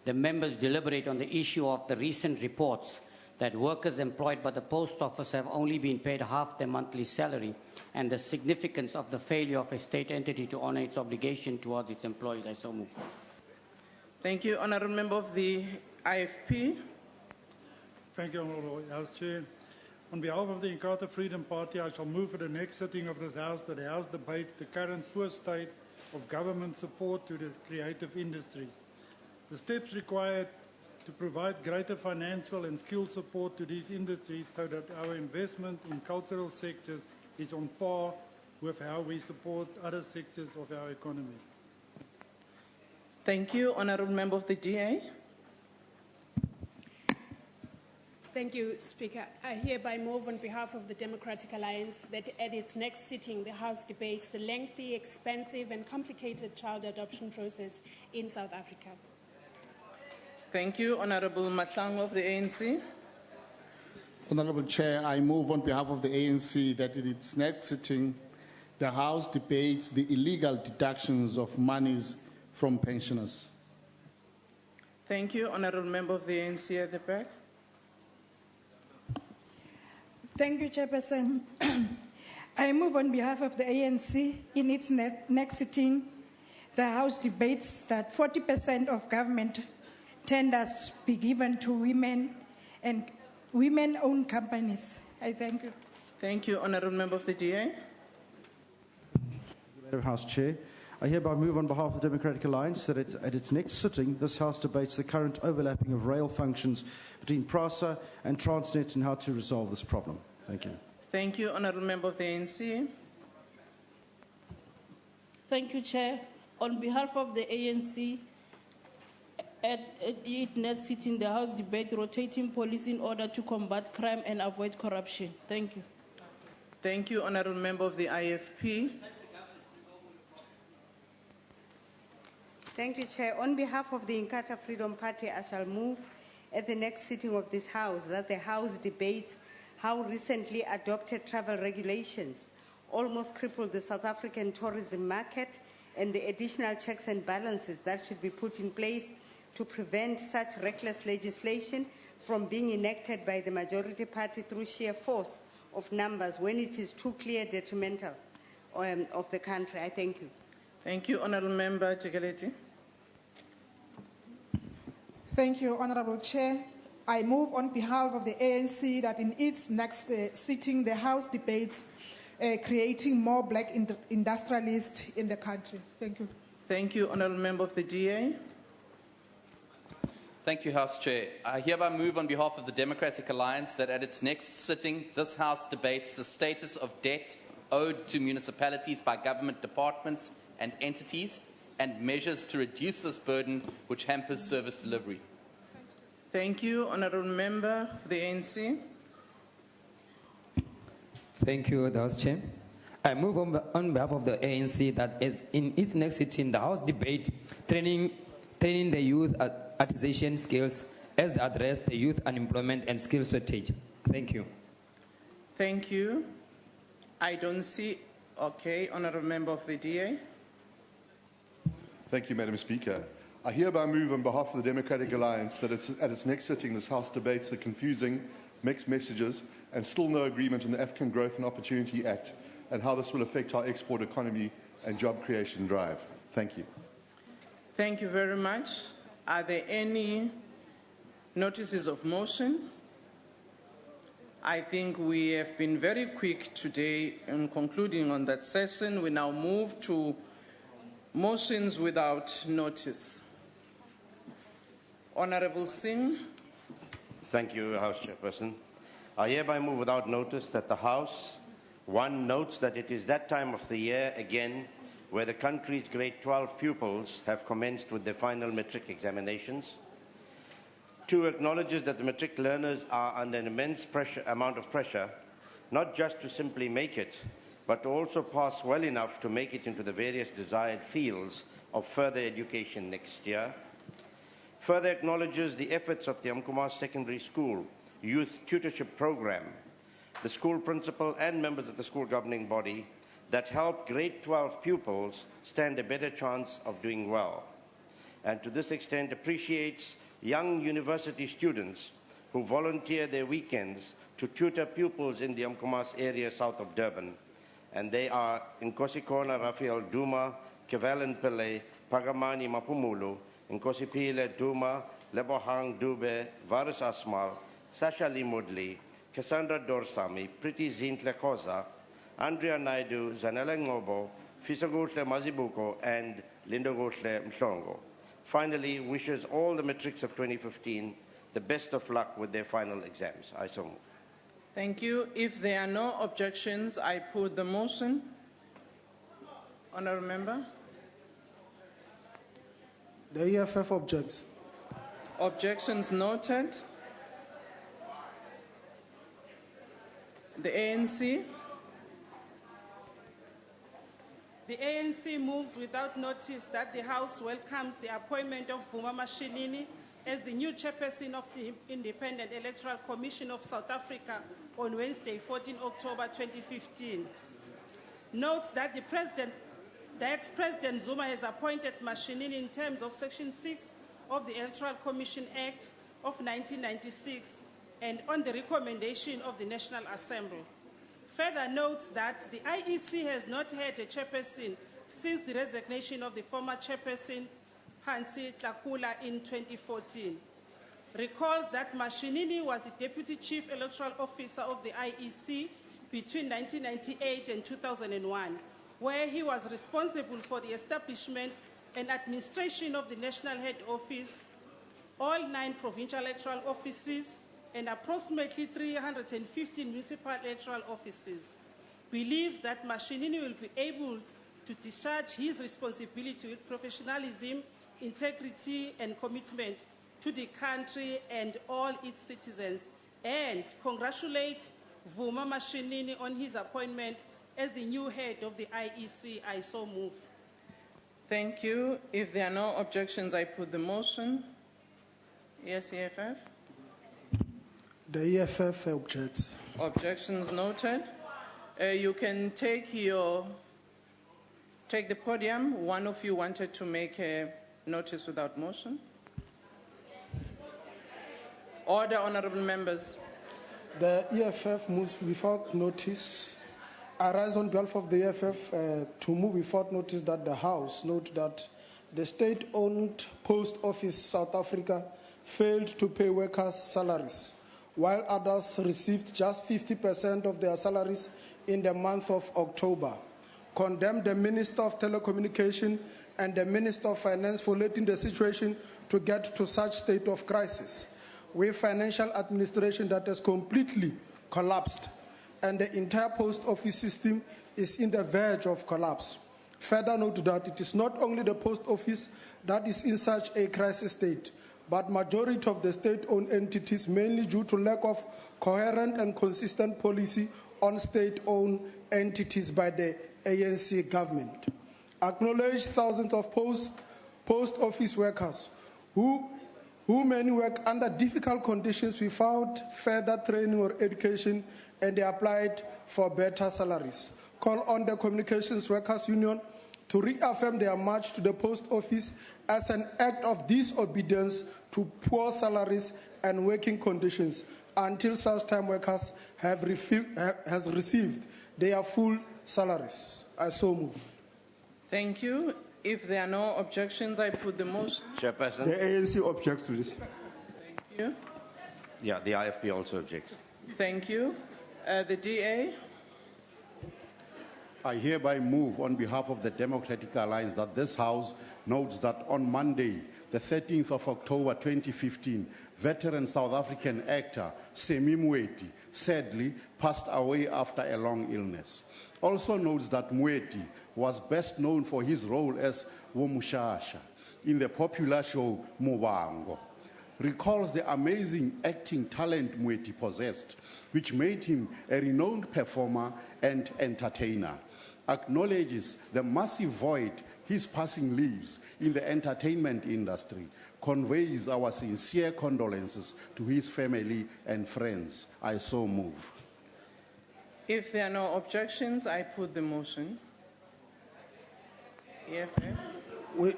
S12: the members deliberate on the issue of the recent reports that workers employed by the Post Office have only been paid half their monthly salary, and the significance of the failure of a state entity to honour its obligation towards its employees. I so move.
S21: Thank you. Honourable Member of the IFP.
S13: Thank you, Honourable House Chair. On behalf of the Inkatha Freedom Party, I shall move for the next sitting of this House that the House debates the current poor state of government support to the creative industries. The steps required to provide greater financial and skill support to these industries so that our investment in cultural sectors is on par with how we support other sectors of our economy.
S21: Thank you. Honourable Member of the DA.
S14: Thank you, Speaker. I hereby move on behalf of the Democratic Alliance that at its next sitting, the House debates the lengthy, expensive and complicated child adoption process in South Africa.
S21: Thank you, Honourable Mahlangu of the ANC.
S3: Honourable Chair, I move on behalf of the ANC that at its next sitting, the House debates the illegal deductions of monies from pensioners.
S21: Thank you, Honourable Member of the ANC at the back.
S15: Thank you, Chairperson. I move on behalf of the ANC in its next sitting, the House debates that 40% of government tenders be given to women and women-owned companies. I thank you.
S21: Thank you, Honourable Member of the DA.
S16: Madam House Chair, I hereby move on behalf of the Democratic Alliance that at its next sitting, this House debates the current overlapping of rail functions between PRASA and Transnet and how to resolve this problem. Thank you.
S21: Thank you, Honourable Member of the ANC.
S24: Thank you, Chair. On behalf of the ANC, at its next sitting, the House debate rotating police in order to combat crime and avoid corruption. Thank you.
S21: Thank you, Honourable Member of the IFP.
S25: Thank you, Chair. On behalf of the Inkatha Freedom Party, I shall move at the next sitting of this House that the House debates how recently adopted travel regulations almost crippled the South African tourism market and the additional checks and balances that should be put in place to prevent such reckless legislation from being enacted by the majority party through sheer force of numbers when it is too clear detrimental of the country. I thank you.
S21: Thank you, Honourable Member Chigaleti.
S26: Thank you, Honourable Chair. I move on behalf of the ANC that in its next sitting, the House debates creating more black industrialists in the country. Thank you.
S21: Thank you, Honourable Member of the DA.
S27: Thank you, House Chair. I hereby move on behalf of the Democratic Alliance that at its next sitting, this House debates the status of debt owed to municipalities by government departments and entities and measures to reduce this burden which hampers service delivery.
S21: Thank you, Honourable Member of the ANC.
S28: Thank you, the House Chair. I move on behalf of the ANC that in its next sitting, the House debate training the youth artisan skills as they address the youth unemployment and skills shortage. Thank you.
S21: Thank you. I don't see. Okay, Honourable Member of the DA.
S29: Thank you, Madam Speaker. I hereby move on behalf of the Democratic Alliance that at its next sitting, this House debates the confusing, mixed messages and still no agreement on the African Growth and Opportunity Act and how this will affect our export economy and job creation drive. Thank you.
S21: Thank you very much. Are there any notices of motion? I think we have been very quick today in concluding on that session. We now move to motions without notice. Honourable Singh.
S30: Thank you, House Chairperson. I hereby move without notice that the House, 1, notes that it is that time of the year again where the country's grade 12 pupils have commenced with their final matric examinations. 2, acknowledges that the matric learners are under an immense amount of pressure, not just to simply make it, but to also pass well enough to make it into the various desired fields of further education next year. Further acknowledges the efforts of the Umkomaas Secondary School Youth Tutorship Program, the school principal and members of the school governing body that help grade 12 pupils stand a better chance of doing well. And to this extent appreciates young university students who volunteer their weekends to tutor pupils in the Umkomaas area south of Durban. And they are Nkosikona Raphael Duma, Kevalen Pillay, Pagamani Mapumulu, Nkosipile Duma, Lebohang Dube, Varus Asmal, Sasha Limudli, Cassandra Dorsami, Priti Zintle Koza, Andrea Naidu, Zanele Ngobo, Fisagutle Mazibuko, and Lindogutle Mhlongo. Finally, wishes all the matrics of 2015 the best of luck with their final exams. I so move.
S21: Thank you. If there are no objections, I put the motion. Honourable Member.
S3: The EFF objects.
S21: Objections noted.
S11: The ANC.
S24: The ANC moves without notice that the House welcomes the appointment of Vuma Mashinini as the new chairperson of the Independent Electoral Commission of South Africa on Wednesday, 14 October 2015. Notes that President Zuma has appointed Mashinini in terms of Section 6 of the Electoral Commission Act of 1996 and on the recommendation of the National Assembly. Further notes that the IEC has not had a chairperson since the resignation of the former chairperson, Hansi Tlakula, in 2014. Recalls that Mashinini was the Deputy Chief Electoral Officer of the IEC between 1998 and 2001, where he was responsible for the establishment and administration of the National Head Office, all 9 provincial electoral offices, and approximately 350 municipal electoral offices. Believes that Mashinini will be able to discharge his responsibility with professionalism, integrity, and commitment to the country and all its citizens, and congratulate Vuma Mashinini on his appointment as the new head of the IEC. I so move.
S11: Thank you. If there are no objections, I put the motion. Yes, EFF?
S4: The EFF objects.
S11: Objections noted. You can take the podium. One of you wanted to make a notice without motion. Order, honorable members.
S4: The EFF moves without notice. I rise on behalf of the EFF to move without notice that the House note that the state-owned Post Office South Africa failed to pay workers' salaries, while others received just 50% of their salaries in the month of October. Condemned the Minister of Telecommunication and the Minister of Finance for letting the situation to get to such state of crisis, with financial administration that has completely collapsed, and the entire post office system is in the verge of collapse. Further note that it is not only the post office that is in such a crisis state, but majority of the state-owned entities, mainly due to lack of coherent and consistent policy on state-owned entities by the ANC government. Acknowledge thousands of post office workers who many work under difficult conditions without further training or education, and they applied for better salaries. Call on the Communications Workers Union to reaffirm their march to the post office as an act of disobedience to poor salaries and working conditions until such time workers has received their full salaries. I so move.
S11: Thank you. If there are no objections, I put the motion.
S30: Chairperson.
S4: The ANC objects to this.
S11: Thank you.
S30: Yeah, the IFP also objects.
S11: Thank you. The DA.
S5: I hereby move on behalf of the Democratic Alliance that this House notes that on Monday, the 13th of October 2015, veteran South African actor Semi Moeti sadly passed away after a long illness. Also notes that Moeti was best known for his role as Womushasha in the popular show Mobango. Recalls the amazing acting talent Moeti possessed, which made him a renowned performer and entertainer. Acknowledges the massive void his passing leaves in the entertainment industry, conveys our sincere condolences to his family and friends. I so move.
S11: If there are no objections, I put the motion. EFF.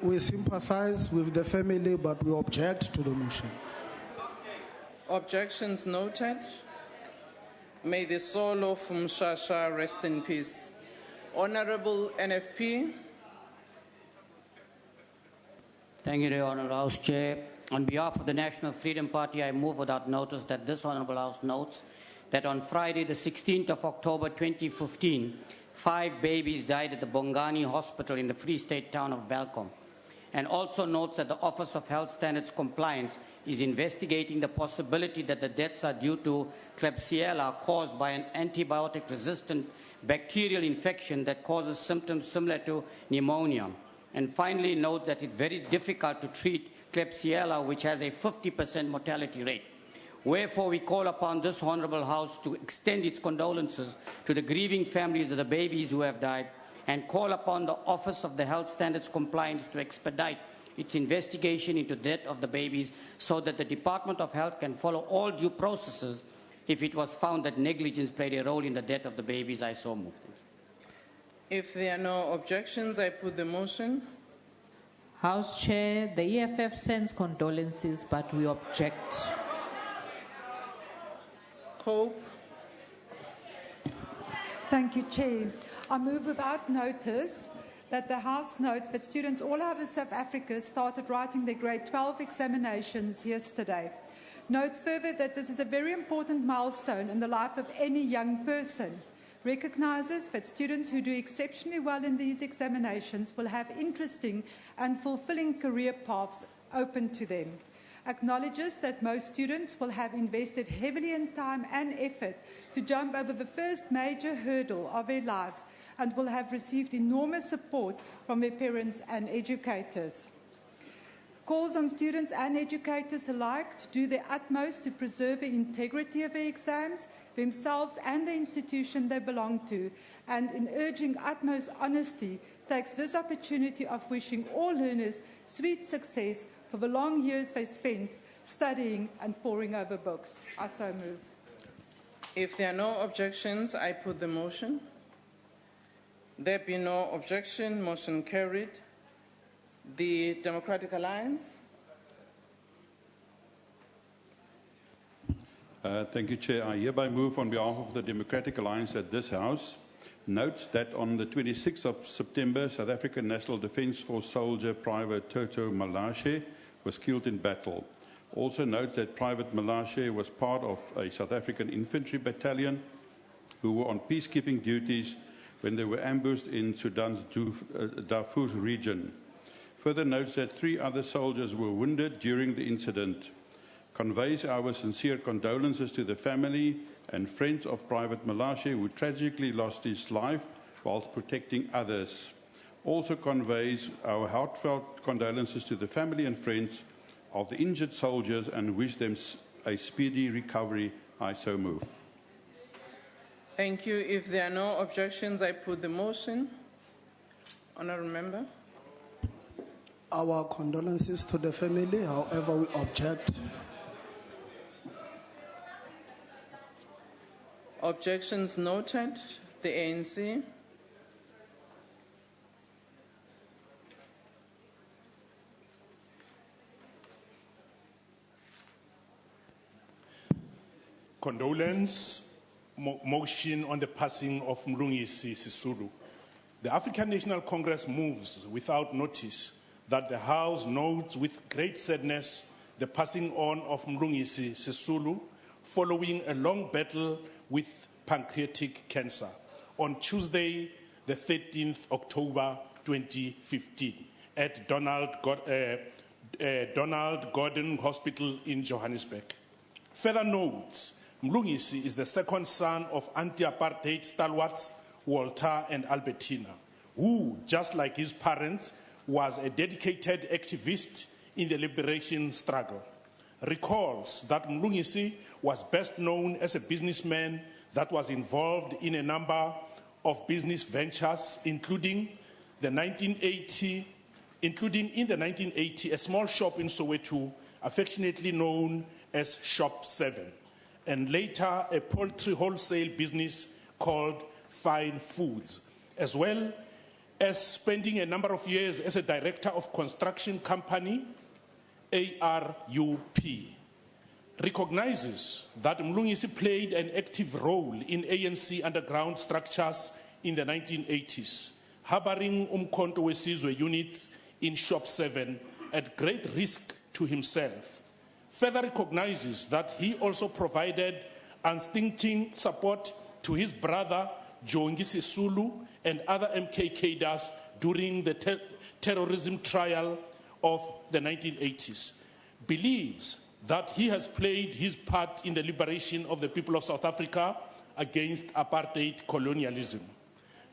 S4: We sympathize with the family, but we object to the motion.
S11: Objections noted. May the soul of Mshasha rest in peace. Honorable NFP.
S12: Thank you, Honourable House Chair. On behalf of the National Freedom Party, I move without notice that this Honourable House notes that on Friday, the 16th of October 2015, 5 babies died at the Bongani Hospital in the Free State town of Welkom, and also notes that the Office of Health Standards Compliance is investigating the possibility that the deaths are due to Klebsiella caused by an antibiotic-resistant bacterial infection that causes symptoms similar to pneumonia. And finally, note that it's very difficult to treat Klebsiella, which has a 50% mortality rate. Wherefore, we call upon this Honourable House to extend its condolences to the grieving families of the babies who have died, and call upon the Office of the Health Standards Compliance to expedite its investigation into the death of the babies so that the Department of Health can follow all due processes if it was found that negligence played a role in the death of the babies. I so move.
S24: If there are no objections, I put the motion.
S2: House Chair, the EFF sends condolences, but we object.
S24: Cope.
S7: Thank you, Chair. I move without notice that the House notes that students all over South Africa started writing their grade 12 examinations yesterday. Notes further that this is a very important milestone in the life of any young person. Recognises that students who do exceptionally well in these examinations will have interesting and fulfilling career paths open to them. Acknowledges that most students will have invested heavily in time and effort to jump over the first major hurdle of their lives and will have received enormous support from their parents and educators. Calls on students and educators alike to do their utmost to preserve the integrity of their exams, themselves and the institution they belong to, and in urging utmost honesty, takes this opportunity of wishing all learners sweet success for the long years they spent studying and poring over books. I so move.
S24: If there are no objections, I put the motion. There be no objection, motion carried. The Democratic Alliance.
S8: Thank you, Chair. I hereby move on behalf of the Democratic Alliance that this House notes that on the 26th of September, South African National Defence Force soldier Private Toto Malashe was killed in battle. Also notes that Private Malashe was part of a South African infantry battalion who were on peacekeeping duties when they were ambushed in Sudan's Darfur region. Further notes that 3 other soldiers were wounded during the incident. Conveys our sincere condolences to the family and friends of Private Malashe, who tragically lost his life whilst protecting others. Also conveys our heartfelt condolences to the family and friends of the injured soldiers and wish them a speedy recovery. I so move.
S24: Thank you. If there are no objections, I put the motion. Honourable Member.
S4: Our condolences to the family, however we object.
S24: Objections noted. The ANC.
S9: Condolence motion on the passing of Mlungisi Sisulu. The African National Congress moves without notice that the House notes with great sadness the passing on of Mlungisi Sisulu following a long battle with pancreatic cancer on Tuesday, the 13th October 2015 at Donald Gordon Hospital in Johannesburg. Further notes, Mlungisi is the second son of anti-apartheid stalwarts Walter and Albertina, who, just like his parents, was a dedicated activist in the liberation struggle. Recalls that Mlungisi was best known as a businessman that was involved in a number of business ventures, including in the 1980 a small shop in Soweto, affectionately known as Shop 7, and later a poultry wholesale business called Fine Foods, as well as spending a number of years as a director of construction company ARUP. Recognizes that Mlungisi played an active role in ANC underground structures in the 1980s, harboring Umkhonto weSizwe units in Shop 7 at great risk to himself. Further recognizes that he also provided unstinting support to his brother Jongi Sisulu and other MK cadres during the terrorism trial of the 1980s. Believes that he has played his part in the liberation of the people of South Africa against apartheid colonialism.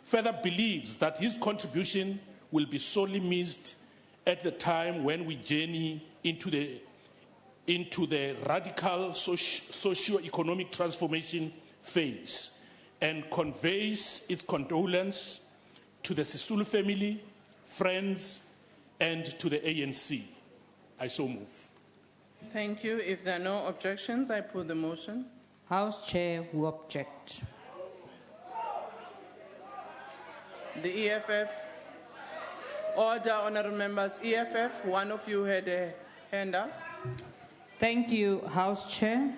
S9: Further believes that his contribution will be sorely missed at the time when we journey into the into the radical socio-economic transformation phase and conveys its condolence to the Sisulu family, friends, and to the ANC. I so move.
S21: Thank you. If there are no objections, I put the motion.
S2: House Chair will object.
S21: The EFF. Order, honourable members. EFF, one of you had a hand up.
S2: Thank you, House Chair.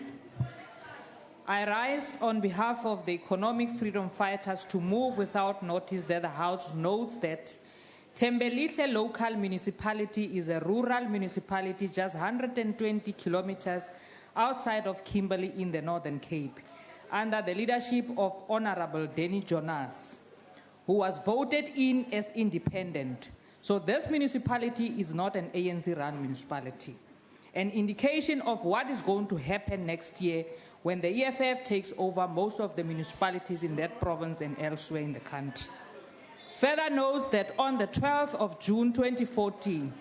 S2: I rise on behalf of the economic freedom fighters to move without notice that the House notes that Thembelihle local municipality is a rural municipality just 120 kilometers outside of Kimberley in the Northern Cape, under the leadership of Honorable Denny Jonas, who was voted in as independent. So this municipality is not an ANC-run municipality. An indication of what is going to happen next year when the EFF takes over most of the municipalities in that province and elsewhere in the country. Further notes that on the 12th of June 2014,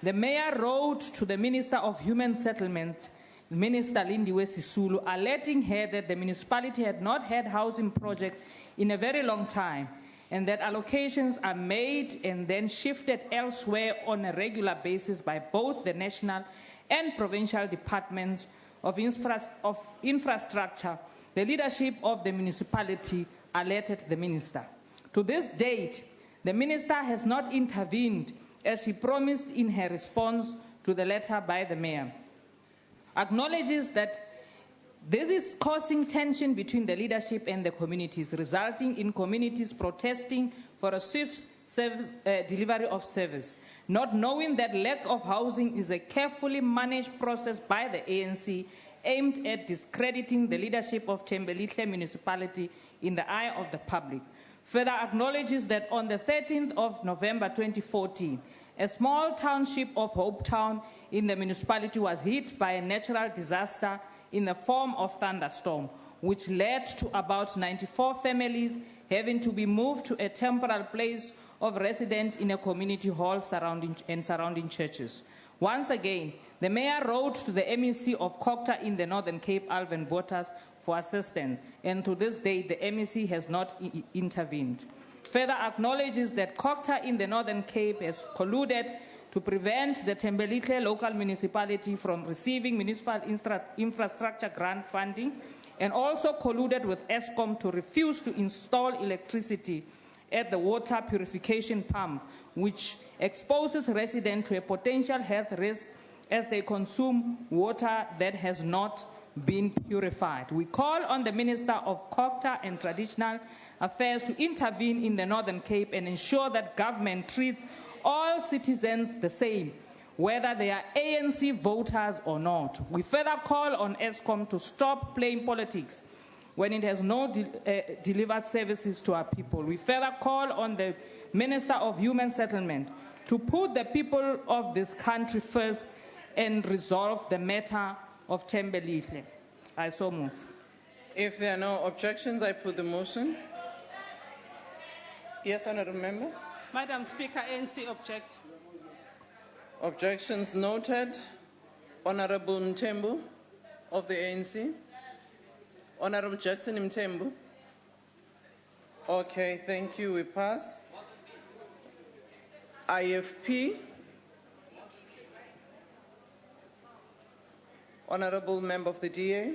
S2: the mayor wrote to the Minister of Human Settlement, Minister Lindiwe Sisulu, alerting her that the municipality had not had housing projects in a very long time, and that allocations are made and then shifted elsewhere on a regular basis by both the national and provincial departments of infrastructure. The leadership of the municipality alerted the minister. To this date, the minister has not intervened as she promised in her response to the letter by the mayor. Acknowledges that this is causing tension between the leadership and the communities, resulting in communities protesting for a swift delivery of service, not knowing that lack of housing is a carefully managed process by the ANC aimed at discrediting the leadership of Thembelihle municipality in the eye of the public. Further acknowledges that on the 13th of November 2014, a small township of Hope Town in the municipality was hit by a natural disaster in the form of thunderstorm, which led to about 94 families having to be moved to a temporary place of residence in a community hall surrounding churches. Once again, the mayor wrote to the MEC of Cocta in the Northern Cape, Alvin Bottas, for assistance, and to this day, the MEC has not intervened. Further acknowledges that Cocta in the Northern Cape has colluded to prevent the Thembelihle local municipality from receiving municipal infrastructure grant funding, and also colluded with Eskom to refuse to install electricity at the water purification pump, which exposes residents to a potential health risk as they consume water that has not been purified. We call on the Minister of Cocta and Traditional Affairs to intervene in the Northern Cape and ensure that government treats all citizens the same, whether they are ANC voters or not. We further call on Eskom to stop playing politics when it has not delivered services to our people. We further call on the Minister of Human Settlement to put the people of this country first and resolve the matter of Thembelihle. I so move.
S21: If there are no objections, I put the motion. Yes, honourable member.
S24: Madam Speaker, ANC object.
S21: Objections noted. Honourable Mthembu of the ANC. Honourable Jackson Mthembu. Okay, thank you. We pass. IFP. Honourable member of the DA.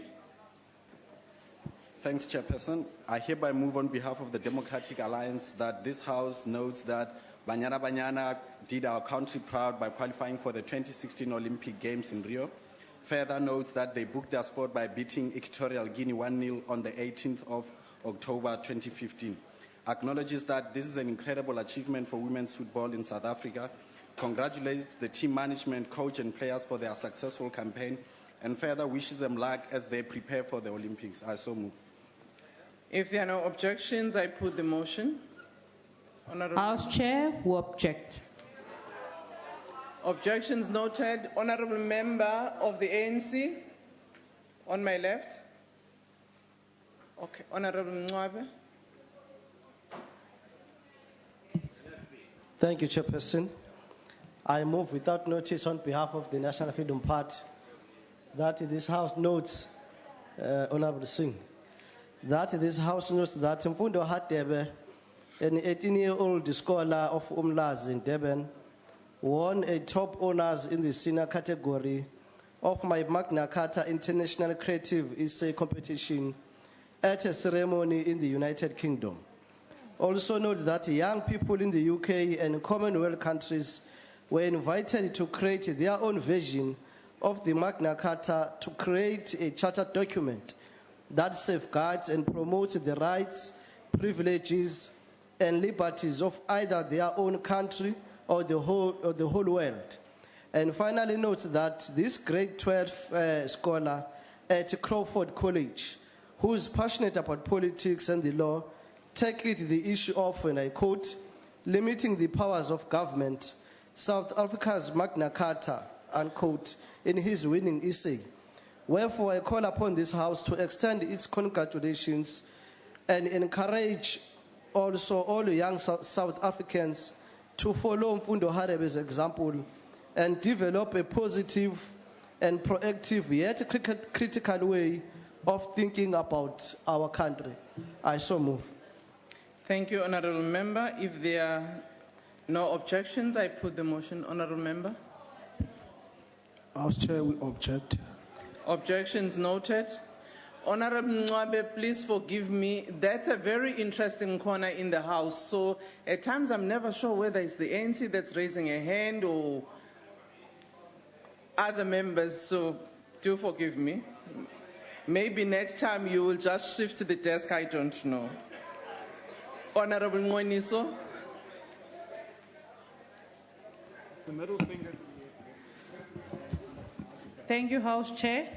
S1: Thanks, Chairperson. I hereby move on behalf of the Democratic Alliance that this House notes that Banyana Banyana did our country proud by qualifying for the 2016 Olympic Games in Rio. Further notes that they booked their spot by beating Equatorial Guinea 1-0 on the 18th of October 2015. Acknowledges that this is an incredible achievement for women's football in South Africa. Congratulates the team management, coach and players for their successful campaign, and further wishes them luck as they prepare for the Olympics. I so move.
S21: If there are no objections, I put the motion. Honourable
S2: House Chair will object.
S21: Objections noted. Honourable member of the ANC, on my left. Okay, Honourable Mncwabe.
S6: Thank you, Chairperson. I move without notice on behalf of the National Freedom Party that this House notes, Honorable Singh, that this House notes that Mfundo Hadebe, an 18-year-old scholar of Umlazi in Durban, won a top honors in the senior category of my Magna Carta International Creative Essay Competition at a ceremony in the United Kingdom. Also note that young people in the UK and Commonwealth countries were invited to create their own version of the Magna Carta to create a charter document that safeguards and promotes the rights, privileges, and liberties of either their own country or the whole world. And finally note that this grade 12 scholar at Crawford College, who is passionate about politics and the law, tackled the issue of, and I quote, limiting the powers of government, South Africa's Magna Carta, unquote, in his winning essay. Wherefore, I call upon this House to extend its congratulations and encourage also all young South Africans to follow Mfundo Hadebe's example and develop a positive and proactive yet critical way of thinking about our country. I so move.
S21: Thank you, Honourable Member. If there are no objections, I put the motion. Honourable Member.
S4: House Chair, we object.
S21: Objections noted. Honourable Mncwabe, please forgive me. That's a very interesting corner in the House. So at times I'm never sure whether it's the ANC that's raising a hand or other members. So do forgive me. Maybe next time you will just shift to the desk. I don't know. Honourable Ngoniso.
S10: The middle finger.
S11: Thank you, House Chair.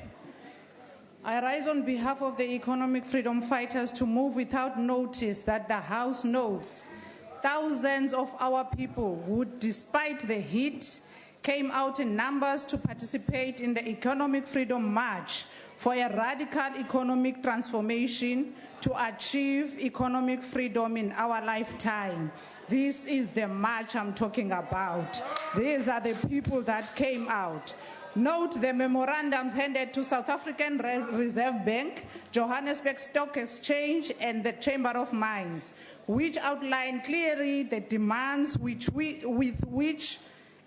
S11: I rise on behalf of the economic freedom fighters to move without notice that the House notes thousands of our people who, despite the heat, came out in numbers to participate in the Economic Freedom March for a radical economic transformation to achieve economic freedom in our lifetime. This is the march I'm talking about. These are the people that came out. Note the memorandums handed to South African Reserve Bank, Johannesburg Stock Exchange, and the Chamber of Mines, which outline clearly the demands with which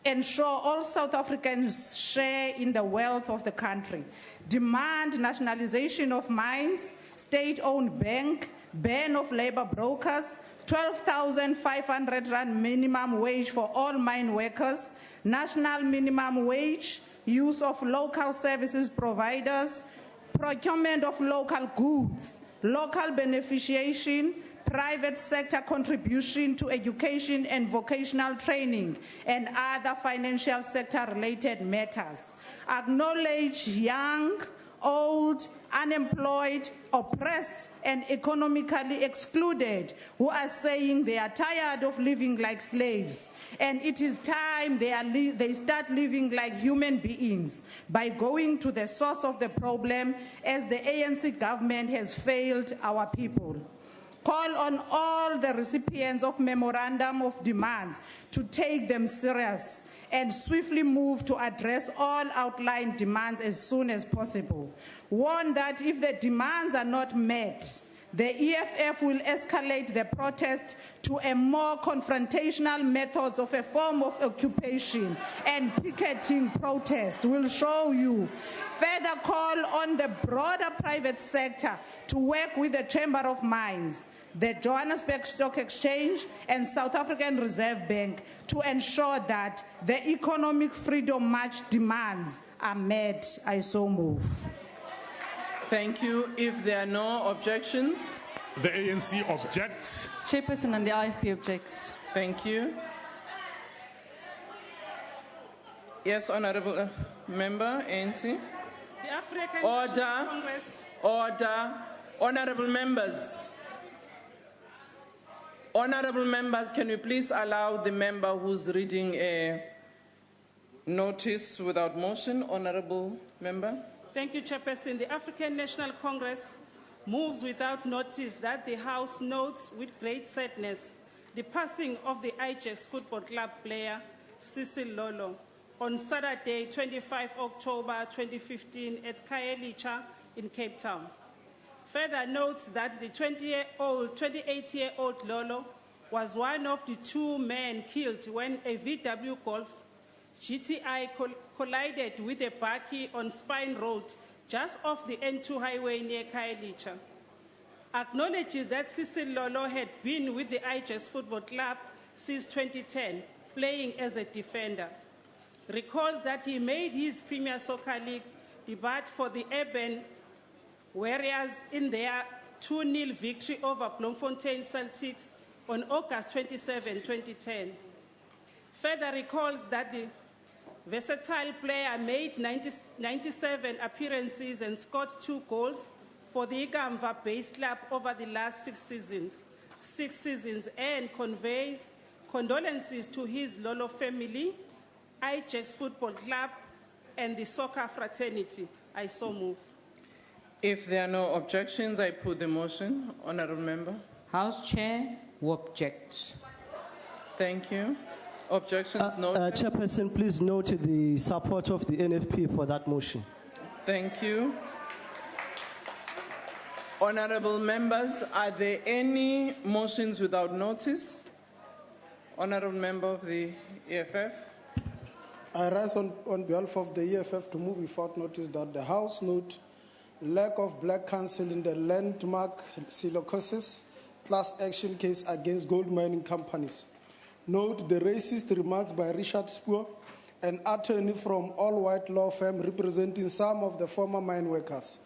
S11: ensure all South Africans share in the wealth of the country. Demand nationalization of mines, state-owned bank, ban of labor brokers, 12,500 rand minimum wage for all mine workers, national minimum wage, use of local services providers, procurement of local goods, local beneficiation, private sector contribution to education and vocational training, and other financial sector-related matters. Acknowledge young, old, unemployed, oppressed, and economically excluded who are saying they are tired of living like slaves. And it is time they start living like human beings by going to the source of the problem, as the ANC government has failed our people. Call on all the recipients of memorandum of demands to take them serious and swiftly move to address all outlined demands as soon as possible. Warn that if the demands are not met, the EFF will escalate the protest to a more confrontational methods of a form of occupation, and picketing protest will show you. Further call on the broader private sector to work with the Chamber of Mines, the Johannesburg Stock Exchange, and South African Reserve Bank to ensure that the Economic Freedom March demands are met. I so move.
S21: Thank you. If there are no objections.
S9: The ANC objects.
S13: Chairperson, and the IFP objects.
S21: Thank you. Yes, Honourable Member, ANC.
S24: The African
S21: Order.
S24: National Congress.
S21: Order. Honourable members. Honourable members, can you please allow the member who's reading a notice without motion? Honourable Member.
S24: Thank you, Chairperson. The African National Congress moves without notice that the House notes with great sadness the passing of the Ajax Football Club player Cecil Lolo, on Saturday, 25 October 2015 at Khayelitsha in Cape Town. Further notes that the 28-year-old Lolo was one of the two men killed when a VW Golf GTI collided with a bakkie on Spine Road, just off the N2 highway near Khayelitsha. Acknowledges that Cecil Lolo had been with the Ajax Football Club since 2010, playing as a defender. Recalls that he made his Premier Soccer League debut for the Urban Warriors in their 2-0 victory over Bloemfontein Celtics on August 27, 2010. Further recalls that the versatile player made 97 appearances and scored 2 goals for the Ikamva base club over the last 6 seasons, and conveys condolences to his Lolo family, Ajax Football Club, and the soccer fraternity. I so move.
S21: If there are no objections, I put the motion. Honourable Member.
S2: House Chair will object.
S21: Thank you. Objections noted.
S6: Chairperson, please note the support of the NFP for that motion.
S21: Thank you. Honourable members, are there any motions without notice? Honourable Member of the EFF.
S4: I rise on behalf of the EFF to move without notice that the House note lack of black counsel in the landmark silicosis class action case against gold mining companies. Note the racist remarks by Richard Spoor, an attorney from all-white law firm representing some of the former mine workers,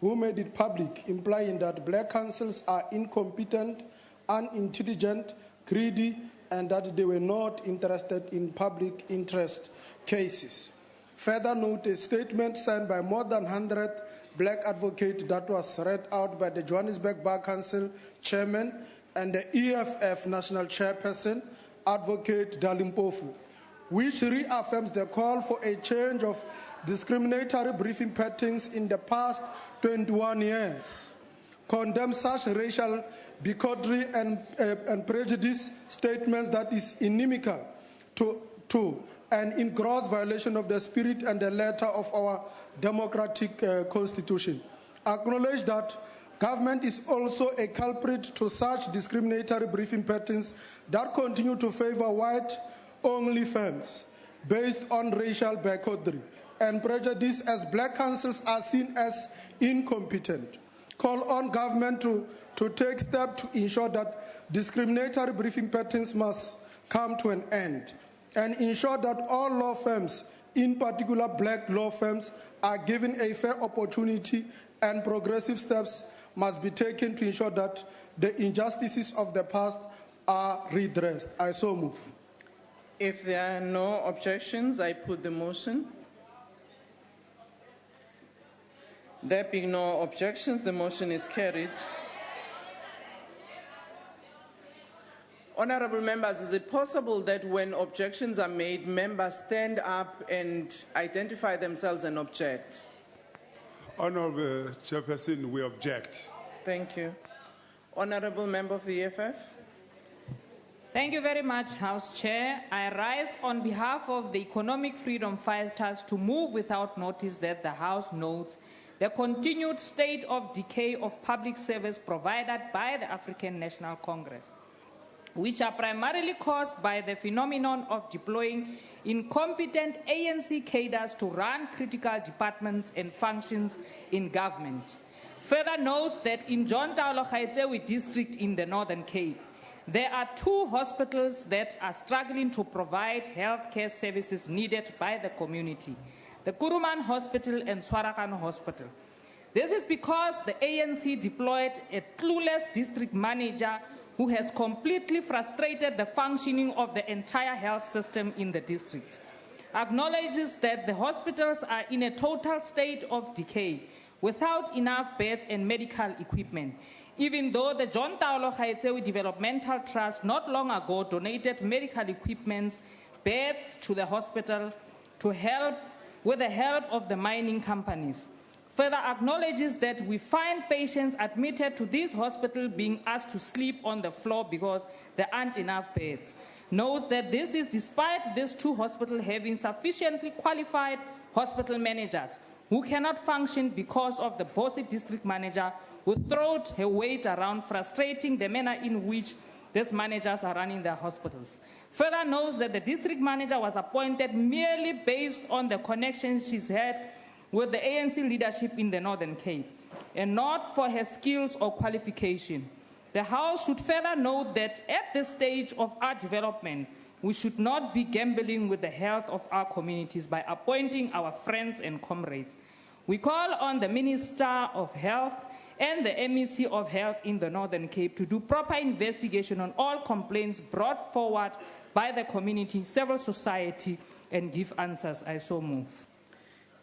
S4: who made it public, implying that black counsels are incompetent, unintelligent, greedy, and that they were not interested in public interest cases. Further note a statement signed by more than 100 black advocates that was read out by the Johannesburg Bar Council chairman and the EFF national chairperson, Advocate Dalimpofu, which reaffirms the call for a change of discriminatory briefing patterns in the past 21 years, condemns such racial bigotry and prejudice statements that is inimical to and in gross violation of the spirit and the letter of our democratic constitution. Acknowledge that government is also a culprit to such discriminatory briefing patterns that continue to favor white-only firms based on racial bigotry and prejudice, as black councils are seen as incompetent. Call on government to take steps to ensure that discriminatory briefing patterns must come to an end, and ensure that all law firms, in particular black law firms, are given a fair opportunity, and progressive steps must be taken to ensure that the injustices of the past are redressed. I so move.
S21: If there are no objections, I put the motion. There being no objections, the motion is carried. Honourable members, is it possible that when objections are made, members stand up and identify themselves and object?
S14: Honourable Chairperson, we object.
S21: Thank you. Honourable Member of the EFF.
S2: Thank you very much, House Chair. I rise on behalf of the economic freedom fighters to move without notice that the House notes the continued state of decay of public service provided by the African National Congress, which are primarily caused by the phenomenon of deploying incompetent ANC cadres to run critical departments and functions in government. Further notes that in John Taolo Gaetsewe district in the Northern Cape, there are 2 hospitals that are struggling to provide healthcare services needed by the community: the Kuruman Hospital and Swarakano Hospital. This is because the ANC deployed a clueless district manager who has completely frustrated the functioning of the entire health system in the district. Acknowledges that the hospitals are in a total state of decay, without enough beds and medical equipment, even though the John Taolo Gaetsewe Developmental Trust not long ago donated medical equipment, beds to the hospital with the help of the mining companies. Further acknowledges that we find patients admitted to this hospital being asked to sleep on the floor because there aren't enough beds. notes that this is despite these two hospitals having sufficiently qualified hospital managers who cannot function because of the bossy district manager who throws her weight around, frustrating the manner in which these managers are running their hospitals. Further notes that the district manager was appointed merely based on the connections she's had with the ANC leadership in the Northern Cape, and not for her skills or qualification. The House should further note that at this stage of our development, we should not be gambling with the health of our communities by appointing our friends and comrades. We call on the Minister of Health and the MEC of Health in the Northern Cape to do proper investigation on all complaints brought forward by the community, civil society, and give answers. I so move.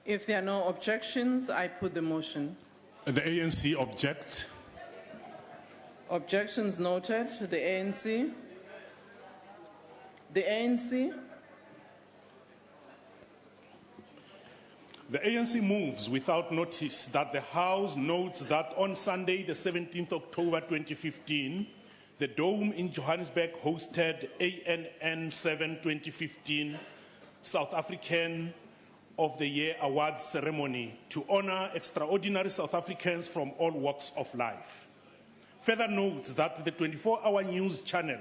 S11: If there are no objections, I put the motion.
S9: The ANC objects.
S11: Objections noted. The ANC. The ANC.
S9: The ANC moves without notice that the House notes that on Sunday, the 17th October 2015, the Dome in Johannesburg hosted ANN 7 2015 South African of the Year Awards ceremony to honor extraordinary South Africans from all walks of life. Further note that the 24-hour news channel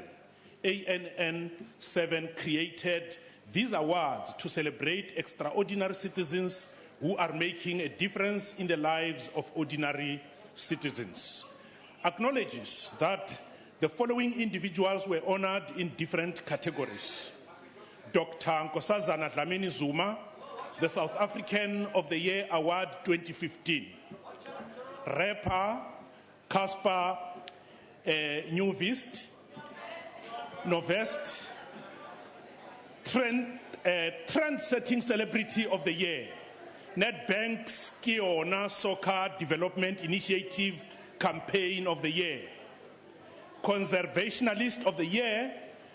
S9: ANN 7 created these awards to celebrate extraordinary citizens who are making a difference in the lives of ordinary citizens. Acknowledges that the following individuals were honored in different categories. Dr. Nkosazana Dlamini Zuma, the South African of the Year Award 2015. Rapper Caspar Newvist, Novest, trend-setting celebrity of the year, Nedbank's Kiona Soccer Development Initiative Campaign of the Year, Conservationalist of the Year,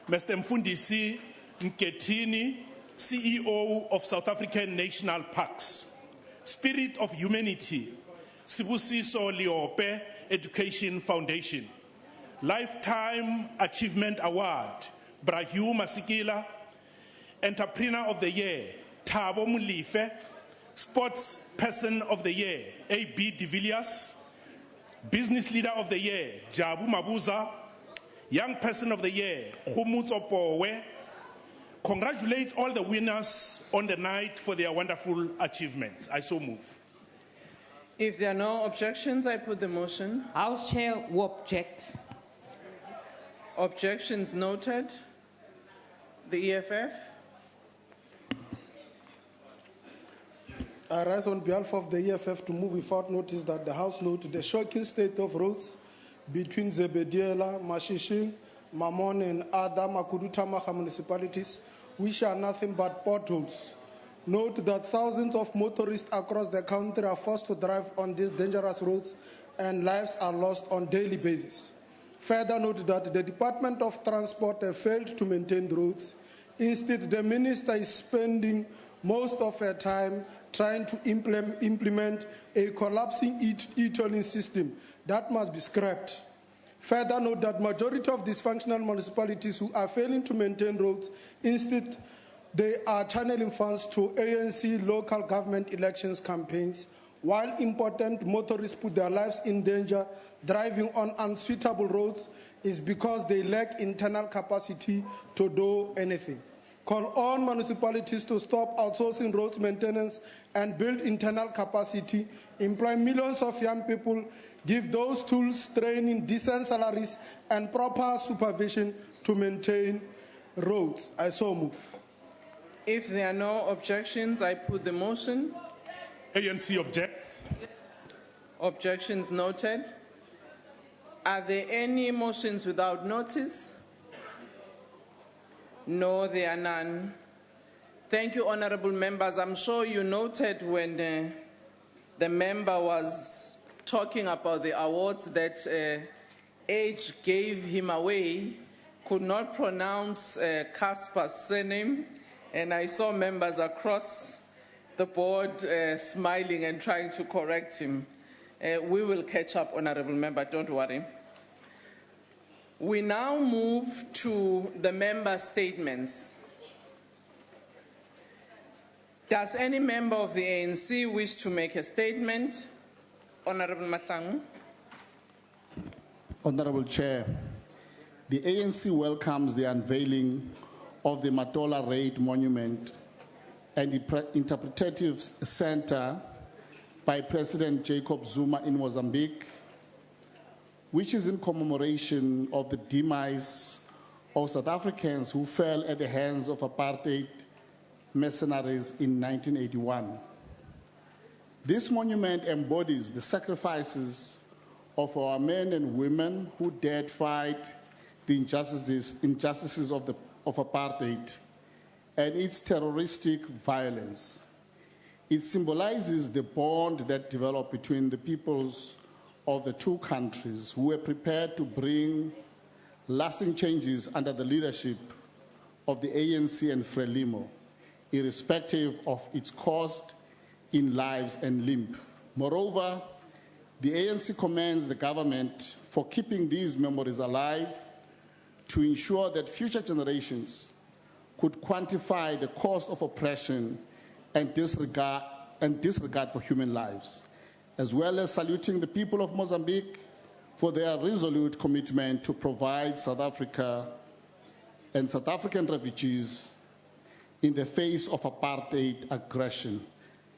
S9: Mr. Mfundisi Nketini, CEO of South African National Parks, Spirit of Humanity, Sibusiso Liope Education Foundation, Lifetime Achievement Award, Brahu Masikila, Entrepreneur of the Year, Thabo Mulife, Sports Person of the Year, A.B. de Villiers, Business Leader of the Year, Jabu Mabuza, Young Person of the Year, Khumutso Powe. Congratulate all the winners on the night for their wonderful achievements. I so move.
S11: If there are no objections, I put the motion.
S2: House Chair will object.
S11: Objections noted. The EFF.
S4: I rise on behalf of the EFF to move without notice that the House note the shocking state of roads between Zebediela, Mashishing, Mamon, and other Makudutamaha municipalities, which are nothing but potholes. Note that thousands of motorists across the country are forced to drive on these dangerous roads and lives are lost on a daily basis. Further note that the Department of Transport has failed to maintain the roads. Instead, the minister is spending most of her time trying to implement a collapsing e-tolling system that must be scrapped. Further note that majority of dysfunctional municipalities who are failing to maintain roads, instead they are channeling funds to ANC local government elections campaigns, while important motorists put their lives in danger driving on unsuitable roads is because they lack internal capacity to do anything. Call on municipalities to stop outsourcing roads maintenance and build internal capacity, employ millions of young people, give those tools, training, decent salaries, and proper supervision to maintain roads. I so move.
S11: If there are no objections, I put the motion.
S9: ANC objects.
S11: Objections noted. Are there any motions without notice? No, there are none. Thank you, honorable members. I'm sure you noted when the member was talking about the awards that age gave him away, could not pronounce Caspar's surname, and I saw members across the board smiling and trying to correct him. We will catch up, honorable member, don't worry.
S15: We now move to the member statements. Does any member of the ANC wish to make a statement? Honorable Mahlangu.
S3: Honorable Chair, the ANC welcomes the unveiling of the Matola Raid Monument and the Interpretative Center by President Jacob Zuma in Mozambique, which is in commemoration of the demise of South Africans who fell at the hands of apartheid mercenaries in 1981. This monument embodies the sacrifices of our men and women who dared fight the injustices of apartheid and its terroristic violence. It symbolizes the bond that developed between the peoples of the two countries who were prepared to bring lasting changes under the leadership of the ANC and Frelimo, irrespective of its cost in lives and limb. Moreover, the ANC commends the government for keeping these memories alive to ensure that future generations could quantify the cost of oppression and disregard for human lives, as well as saluting the people of Mozambique for their resolute commitment to provide South Africa and South African refugees in the face of apartheid aggression.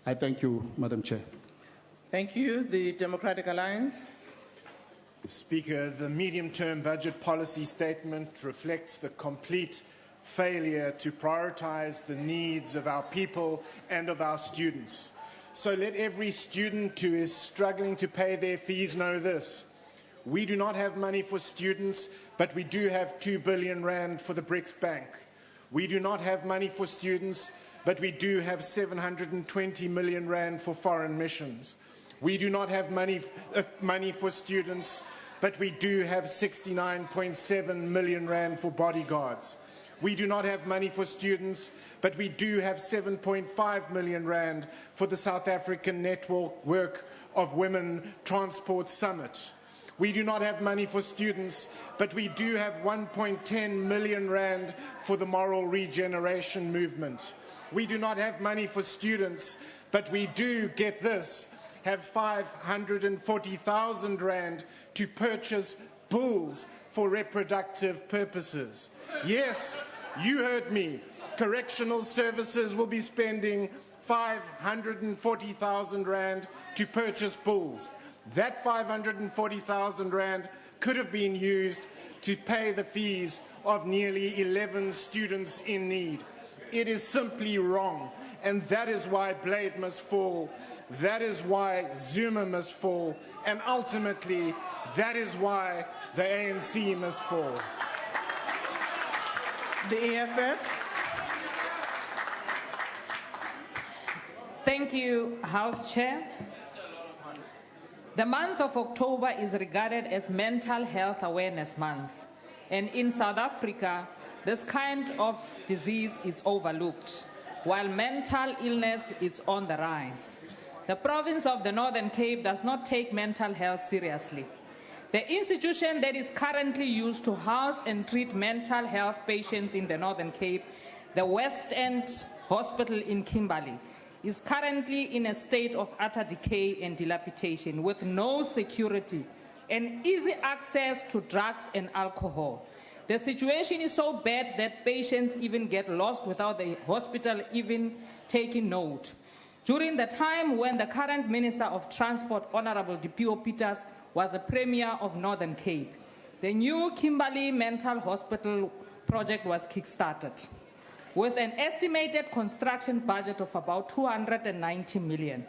S3: I thank you, Madam Chair.
S15: Thank you. The Democratic Alliance.
S10: Speaker, the medium-term budget policy statement reflects the complete failure to prioritize the needs of our people and of our students. So let every student who is struggling to pay their fees know this. We do not have money for students, but we do have 2 billion rand for the BRICS Bank. We do not have money for students, but we do have 720 million rand for foreign missions. We do not have money for students, but we do have 69.7 million rand for bodyguards. We do not have money for students, but we do have 7.5 million rand for the South African Network of Women Transport Summit. We do not have money for students, but we do have 1.10 million rand for the Moral Regeneration Movement. We do not have money for students, but we do, get this, have 540,000 rand to purchase bulls for reproductive purposes. Yes, you heard me. Correctional Services will be spending 540,000 rand to purchase bulls. That 540,000 rand could have been used to pay the fees of nearly 11 students in need. It is simply wrong, and that is why Blade must fall. That is why Zuma must fall, and ultimately, that is why the ANC must fall.
S15: The EFF.
S2: Thank you, House Chair. The month of October is regarded as Mental Health Awareness Month, and in South Africa, this kind of disease is overlooked, while mental illness is on the rise. The province of the Northern Cape does not take mental health seriously. The institution that is currently used to house and treat mental health patients in the Northern Cape, the West End Hospital in Kimberley, is currently in a state of utter decay and dilapidation with no security and easy access to drugs and alcohol. The situation is so bad that patients even get lost without the hospital even taking note. During the time when the current Minister of Transport, Honorable D.P.O. Peters, was the Premier of Northern Cape, the new Kimberley Mental Hospital project was kick-started. With an estimated construction budget of about 290 million.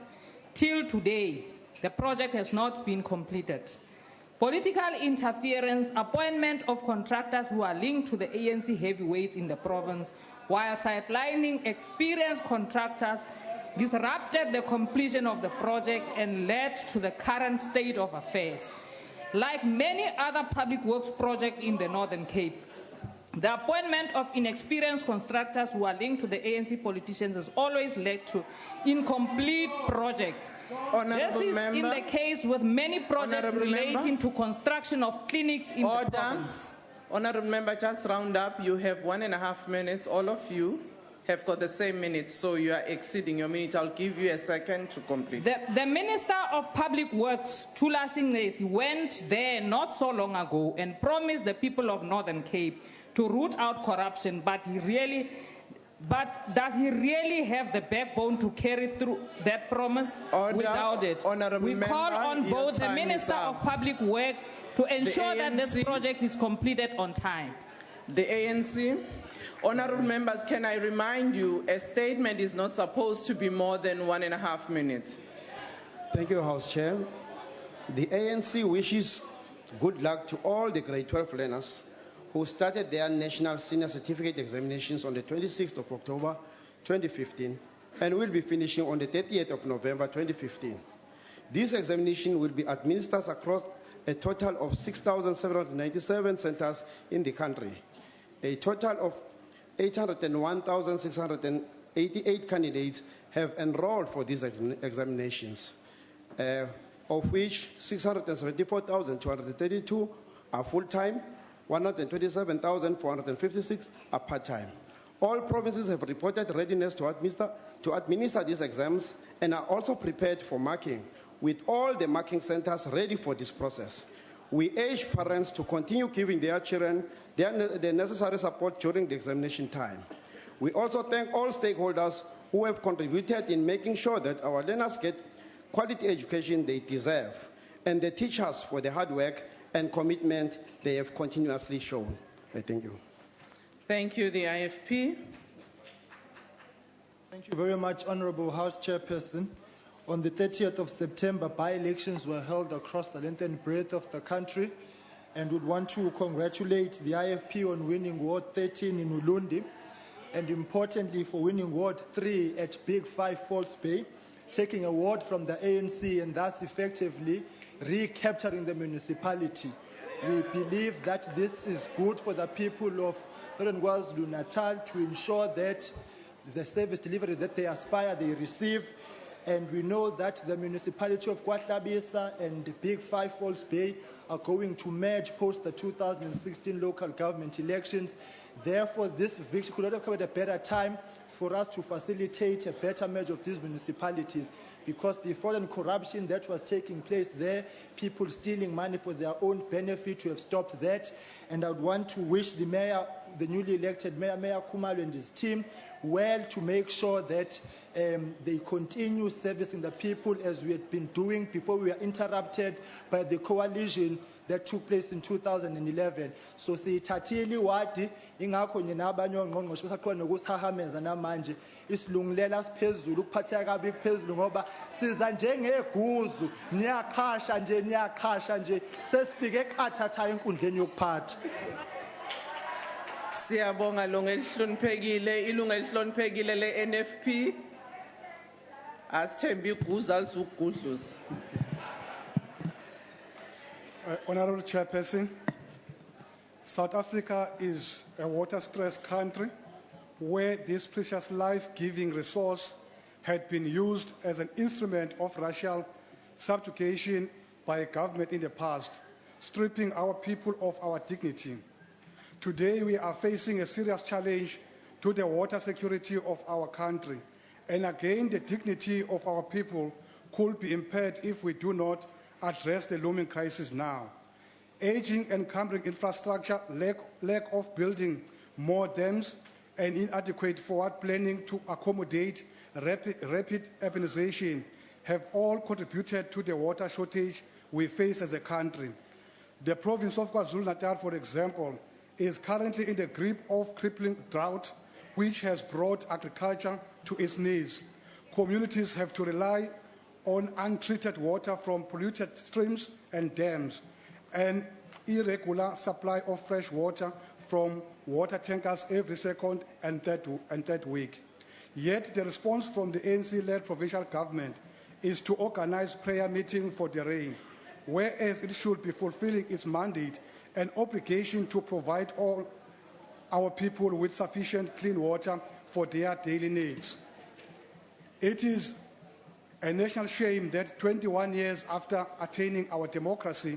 S2: Till today, the project has not been completed. Political interference, appointment of contractors who are linked to the ANC heavyweights in the province, while sidelining experienced contractors, disrupted the completion of the project and led to the current state of affairs. Like many other public works projects in the Northern Cape, the appointment of inexperienced contractors who are linked to the ANC politicians has always led to incomplete projects. This is in the case with many projects relating to construction of clinics in the province.
S15: Honorable Member, just round up. You have 1.5 minutes. All of you have got the same minutes, so you are exceeding your minute. I'll give you a second to complete.
S2: The Minister of Public Works, Tula Singesi, went there not so long ago and promised the people of Northern Cape to root out corruption, but does he really have the backbone to carry through that promise? Without it? We call on both the Minister of Public Works to ensure that this project is completed on time.
S15: The ANC. Honorable members, can I remind you, a statement is not supposed to be more than 1.5 minutes.
S16: Thank you, House Chair. The ANC wishes good luck to all the grade 12 learners who started their national senior certificate examinations on the 26th of October 2015 and will be finishing on the 30th of November 2015. This examination will be administered across a total of 6,797 centers in the country. A total of 801,688 candidates have enrolled for these examinations, of which 674,232 are full-time, 127,456 are part-time. All provinces have reported readiness to administer these exams and are also prepared for marking, with all the marking centers ready for this process. We urge parents to continue giving their children the necessary support during the examination time. We also thank all stakeholders who have contributed in making sure that our learners get quality education they deserve, and the teachers for the hard work and commitment they have continuously shown. I thank you.
S15: Thank you, the IFP.
S17: Thank you very much, Honorable House Chairperson. On the 30th of September, by-elections were held across the length and breadth of the country, and would want to congratulate the IFP on winning Ward 13 in Ulundi, and importantly for winning Ward 3 at Big 5 Falls Bay, taking a ward from the ANC and thus effectively recapturing the municipality. We believe that this is good for the people of Northern KwaZulu-Natal to ensure that the service delivery that they aspire, they receive. And we know that the municipality of KwaZulu and the Big 5 Falls Bay are going to merge post the 2016 local government elections. Therefore, this victory could not have come at a better time for us to facilitate a better merge of these municipalities, because the fraud and corruption that was taking place there, people stealing money for their own benefit, to have stopped that. And I would want to wish the mayor, the newly elected mayor, Mayor Khumalo and his team, well, to make sure that they continue servicing the people as we had been doing before we were interrupted by the coalition that took place in 2011. So siyithathile wadi ingakho nje nabanye ongqongqoshe besaqhubeka nokusahameza namanje isilungulela siphezulu ukuphatheka kabi kuphezulu ngoba siza njengeguzu niyaqhasha nje sesifike eqathatha enkundleni yokuphatha.
S15: Siyabonga ilunga elihloniphekile le-NFP. Asithembe iguzu alizugudluza.
S18: Honorable Chairperson, South Africa is a water-stressed country where this precious life-giving resource had been used as an instrument of racial subjugation by a government in the past, stripping our people of our dignity. Today, we are facing a serious challenge to the water security of our country. And again, the dignity of our people could be impaired if we do not address the looming crisis now. Aging and encumbering infrastructure, lack of building more dams, and inadequate forward planning to accommodate rapid urbanization have all contributed to the water shortage we face as a country. The province of KwaZulu-Natal, for example, is currently in the grip of crippling drought, which has brought agriculture to its knees. Communities have to rely on untreated water from polluted streams and dams, and irregular supply of fresh water from water tankers every second and third week. Yet the response from the ANC-led provincial government is to organize prayer meetings for the rain, whereas it should be fulfilling its mandate and obligation to provide all our people with sufficient clean water for their daily needs. It is a national shame that 21 years after attaining our democracy,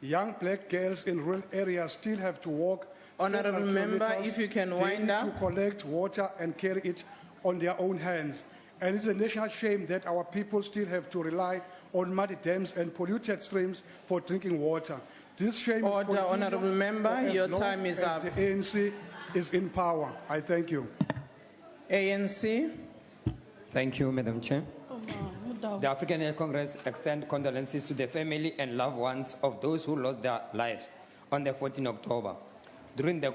S18: Young black girls in rural areas still have to walk
S15: Honourable
S18: several
S15: Member,
S18: kilometers
S15: if you can
S18: daily
S15: wind up.
S18: to collect water and carry it on their own hands. And it's a national shame that our people still have to rely on muddy dams and polluted streams for drinking water. This shame will
S15: Order,
S18: continue
S15: Honourable Member,
S18: for as
S15: your
S18: long
S15: time is
S18: as
S15: up.
S18: The ANC is in power. I thank you.
S15: ANC.
S19: Thank you, Madam Chair. The African National Congress extends condolences to the family and loved ones of those who lost their lives on the 14th October during the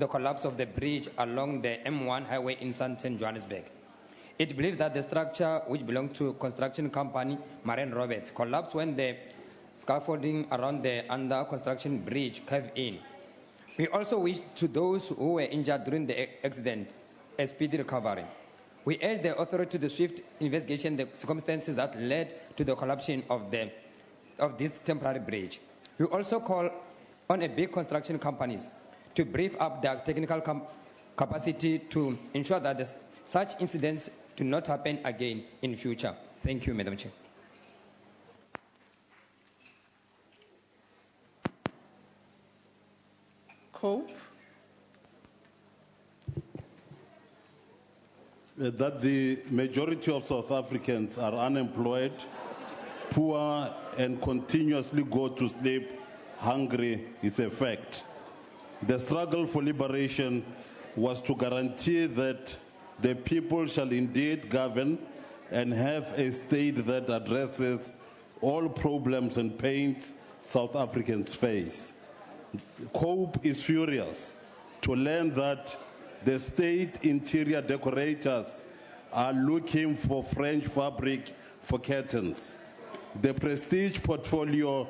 S19: collapse of the bridge along the M1 highway in Sandton, Johannesburg. It believes that the structure, which belonged to construction company Marine Roberts, collapsed when the scaffolding around the under construction bridge caved in. We also wish to those who were injured during the accident a speedy recovery. We urge the authority to swift investigation the circumstances that led to the collapse of this temporary bridge. We also call on a big construction companies to brief up their technical capacity to ensure that such incidents do not happen again in future. Thank you, Madam Chair.
S15: Cope.
S20: That the majority of South Africans are unemployed, poor, and continuously go to sleep hungry is a fact. The struggle for liberation was to guarantee that the people shall indeed govern and have a state that addresses all problems and pains South Africans face. COPE is furious to learn that the state interior decorators are looking for French fabric for curtains. The prestige portfolio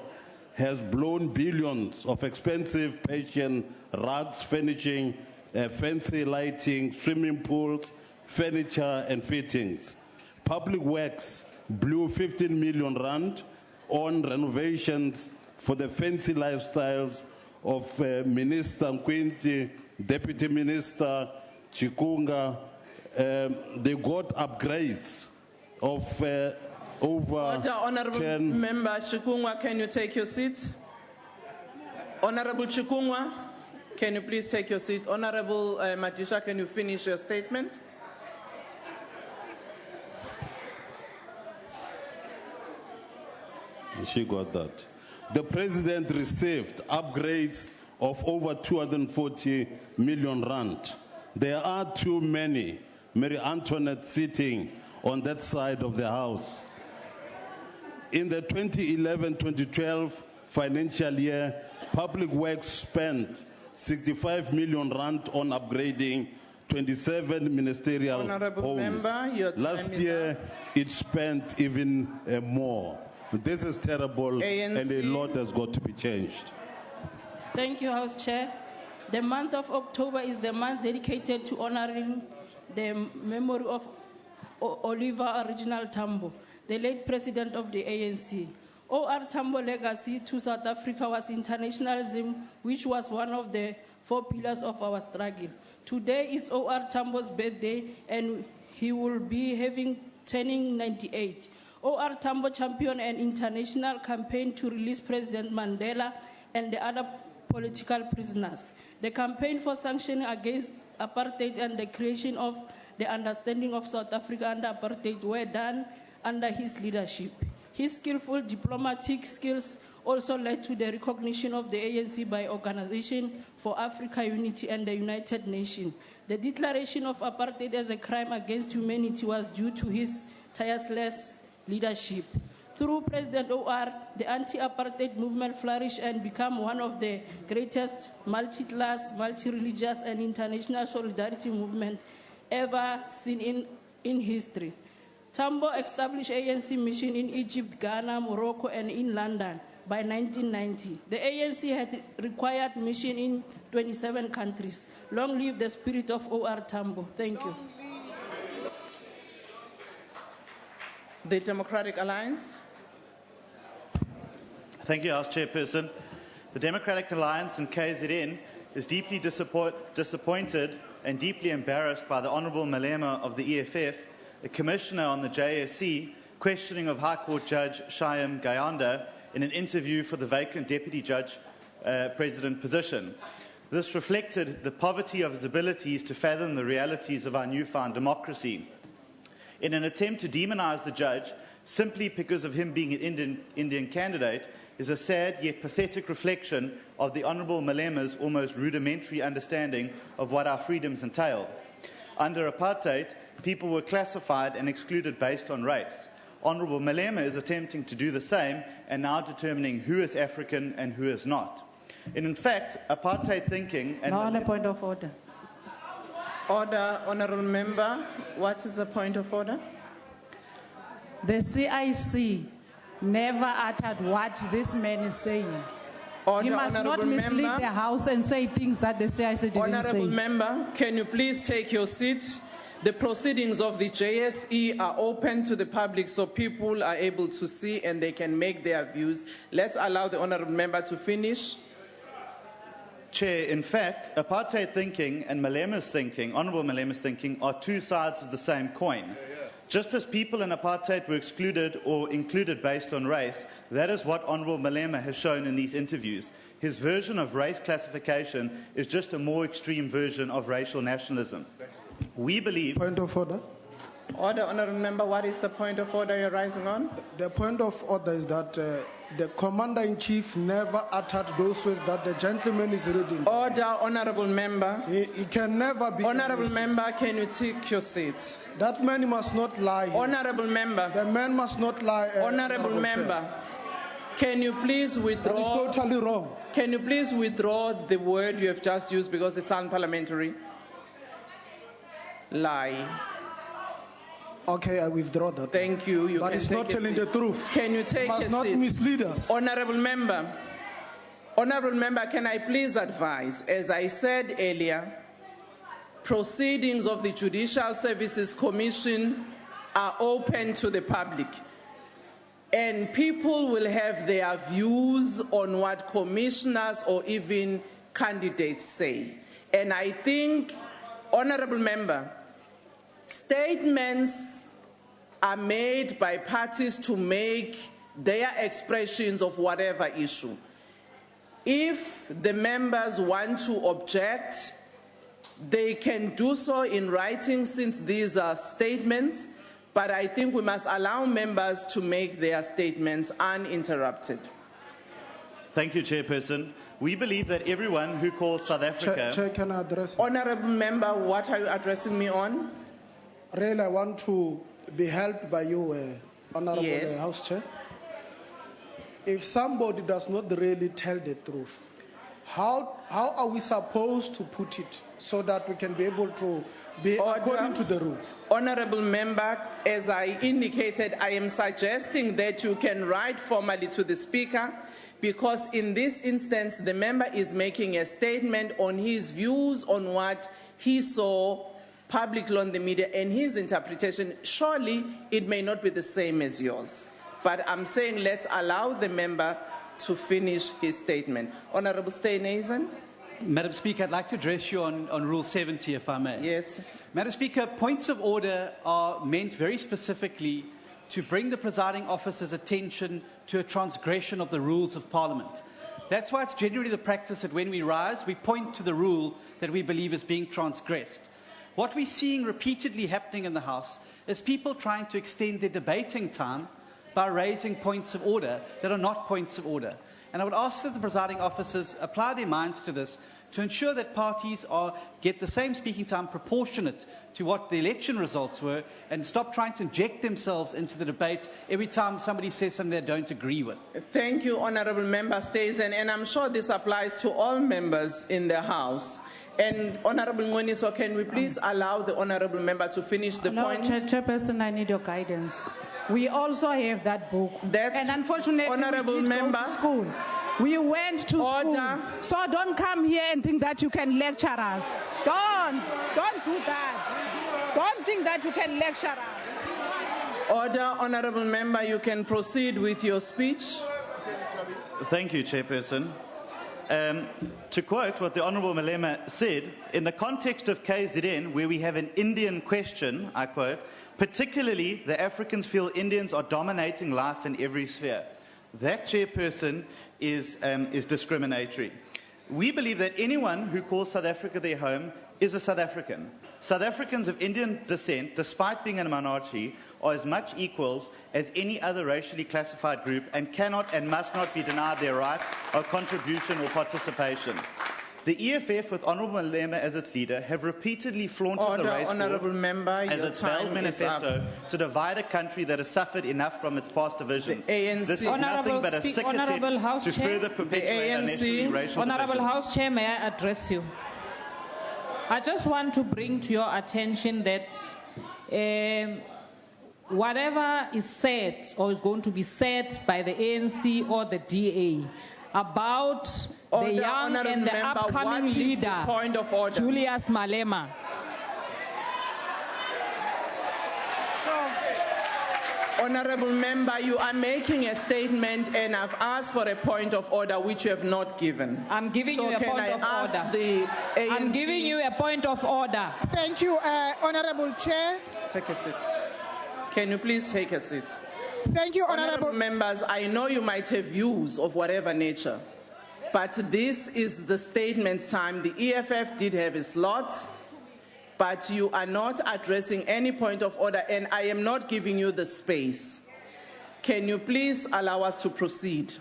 S20: has blown billions of expensive Persian rugs, furnishing, fancy lighting, swimming pools, furniture and fittings. Public Works blew 15 million rand on renovations for the fancy lifestyles of Minister Nkwinti, Deputy Minister Chikunga. They got upgrades of over
S15: Order, Honourable
S20: 10.
S15: Member Chikunga, can you take your seat? Honourable Chikunga, can you please take your seat? Honourable Matisha, can you finish your statement?
S20: She got that. The president received upgrades of over 240 million rand. There are too many Mary Antoinette sitting on that side of the house. In the 2011-2012 financial year, Public Works spent 65 million rand on upgrading 27 ministerial
S15: Honourable
S20: homes.
S15: Member, your time
S20: Last
S15: is
S20: year,
S15: up.
S20: it spent even more. This is terrible, and a
S15: ANC.
S20: lot has got to be changed.
S22: Thank you, House Chair. The month of October is the month dedicated to honoring the memory of Oliver Reginald Tambo, the late president of the ANC. O.R. Tambo legacy to South Africa was internationalism, which was one of the 4 pillars of our struggle. Today is O.R. Tambo's birthday, and he will be turning 98. O.R. Tambo championed an international campaign to release President Mandela and the other political prisoners. The campaign for sanctioning against apartheid and the creation of the understanding of South Africa under apartheid were done under his leadership. His skillful diplomatic skills also led to the recognition of the ANC by Organization for Africa Unity and the United Nations. The declaration of apartheid as a crime against humanity was due to his tireless leadership. Through President O.R., the anti-apartheid movement flourished and became one of the greatest multi-class, multi-religious, and international solidarity movement ever seen in history. Tambo established ANC mission in Egypt, Ghana, Morocco, and in London by 1990. The ANC had required mission in 27 countries. Long live the spirit of O.R. Tambo. Thank you.
S15: The Democratic Alliance.
S23: Thank you, House Chairperson. The Democratic Alliance and KZN is deeply disappointed and deeply embarrassed by the Honourable Malema of the EFF, a commissioner on the JSC, questioning of High Court Judge Shyam Gayanda in an interview for the vacant Deputy Judge President position. This reflected the poverty of his abilities to fathom the realities of our newfound democracy. In an attempt to demonize the judge, simply because of him being an Indian candidate, is a sad yet pathetic reflection of the Honourable Malema's almost rudimentary understanding of what our freedoms entail. Under apartheid, people were classified and excluded based on race. Honourable Malema is attempting to do the same and now determining who is African and who is not. And in fact, apartheid thinking and...
S11: No, point of order.
S15: Order, Honourable Member. What is the point of order?
S11: The CIC never uttered what this man is saying.
S15: Order,
S11: He must not
S15: Honourable
S11: mislead
S15: Member.
S11: the House and say things that the CIC didn't
S15: Honourable
S11: say.
S15: Member, can you please take your seat? The proceedings of the JSE are open to the public so people are able to see and they can make their views. Let's allow the Honourable Member to finish.
S23: Chair, in fact, apartheid thinking and Malema's thinking, Honourable Malema's thinking, are two sides of the same coin. Just as people in apartheid were excluded or included based on race, that is what Honourable Malema has shown in these interviews. His version of race classification is just a more extreme version of racial nationalism. We believe...
S4: Point of order.
S15: Order, Honourable Member. What is the point of order you're rising on?
S4: The point of order is that the Commander-in-Chief never uttered those words that the gentleman is reading.
S15: Order, Honourable Member.
S4: He can never be...
S15: Honourable Member, can you take your seat?
S4: That man must not lie.
S15: Honourable Member.
S4: The man must not lie.
S15: Honourable Member, can you please withdraw?
S4: That is totally wrong.
S15: Can you please withdraw the word you have just used because it's unparliamentary? Lie.
S4: Okay, I withdraw that.
S15: Thank you. You
S4: but
S15: can
S4: it's
S15: take
S4: not
S15: a
S4: telling
S15: seat.
S4: the truth.
S15: Can you take
S4: must
S15: a
S4: not
S15: seat?
S4: Mislead us.
S15: Honourable Member. Honourable Member, can I please advise, as I said earlier, proceedings of the Judicial Services Commission are open to the public. And people will have their views on what commissioners or even candidates say. And I think, Honourable Member, statements are made by parties to make their expressions of whatever issue. If the members want to object, they can do so in writing since these are statements, but I think we must allow members to make their statements uninterrupted.
S23: Thank you, Chairperson. We believe that everyone who calls South Africa...
S4: Chair, can I address?
S15: Honourable Member, what are you addressing me on?
S4: Really, I want to be helped by you, Honourable
S15: Yes.
S4: House Chair. If somebody does not really tell the truth, how are we supposed to put it so that we can be able to be according to the rules?
S15: Honourable Member, as I indicated, I am suggesting that you can write formally to the Speaker, because in this instance, the member is making a statement on his views on what he saw publicly on the media and his interpretation. Surely it may not be the same as yours. But I'm saying let's allow the member to finish his statement. Honourable Steenhuisen.
S5: Madam Speaker, I'd like to address you on Rule 70, if I may.
S15: Yes.
S5: Madam Speaker, points of order are meant very specifically to bring the presiding officer's attention to a transgression of the rules of Parliament. That's why it's generally the practice that when we rise, we point to the rule that we believe is being transgressed. What we're seeing repeatedly happening in the House is people trying to extend their debating time by raising points of order that are not points of order. And I would ask that the presiding officers apply their minds to this to ensure that parties get the same speaking time proportionate to what the election results were, and stop trying to inject themselves into the debate every time somebody says something they don't agree with.
S15: Thank you, Honourable Member Steenhuisen, and I'm sure this applies to all members in the House. And Honourable Ngoniso, can we please allow the Honourable Member to finish the point?
S11: Chairperson, I need your guidance. We also have that book. And unfortunately,
S15: Honourable
S11: we did
S15: Member.
S11: go to school. We went to school. So don't come here and think that you can lecture us. Don't do that. Don't think that you can lecture us.
S15: Order, Honourable Member, you can proceed with your speech.
S23: Thank you, Chairperson. To quote what the Honourable Malema said, in the context of KZN, where we have an Indian question, I quote, particularly the Africans feel Indians are dominating life in every sphere. that chairperson is discriminatory. We believe that anyone who calls South Africa their home is a South African. South Africans of Indian descent, despite being a minority, are as much equals as any other racially classified group and cannot and must not be denied their right of contribution or participation. The EFF, with Honourable Malema as its leader, have repeatedly flaunted the race war as its veiled manifesto to divide a country that has suffered enough from its past divisions. This is nothing but a sick attempt to further perpetuate unnecessary racial
S2: Honourable
S23: divisions.
S2: House Chair, may I address you? I just want to bring to your attention that whatever is said or is going to be said by the ANC or the DA about the young and the upcoming leader, Julius Malema.
S15: Honourable Member, you are making a statement and I've asked for a point of order which you have not given.
S2: I'm giving you a point of order. I'm giving you a point of order.
S1: Thank you, Honourable Chair.
S15: Take a seat. Can you please take a seat?
S1: Thank you,
S15: Honourable members. I know you might have views of whatever nature, but this is the statements time. The EFF did have a slot, but you are not addressing any point of order, and I am not giving you the space. Can you please allow us to proceed?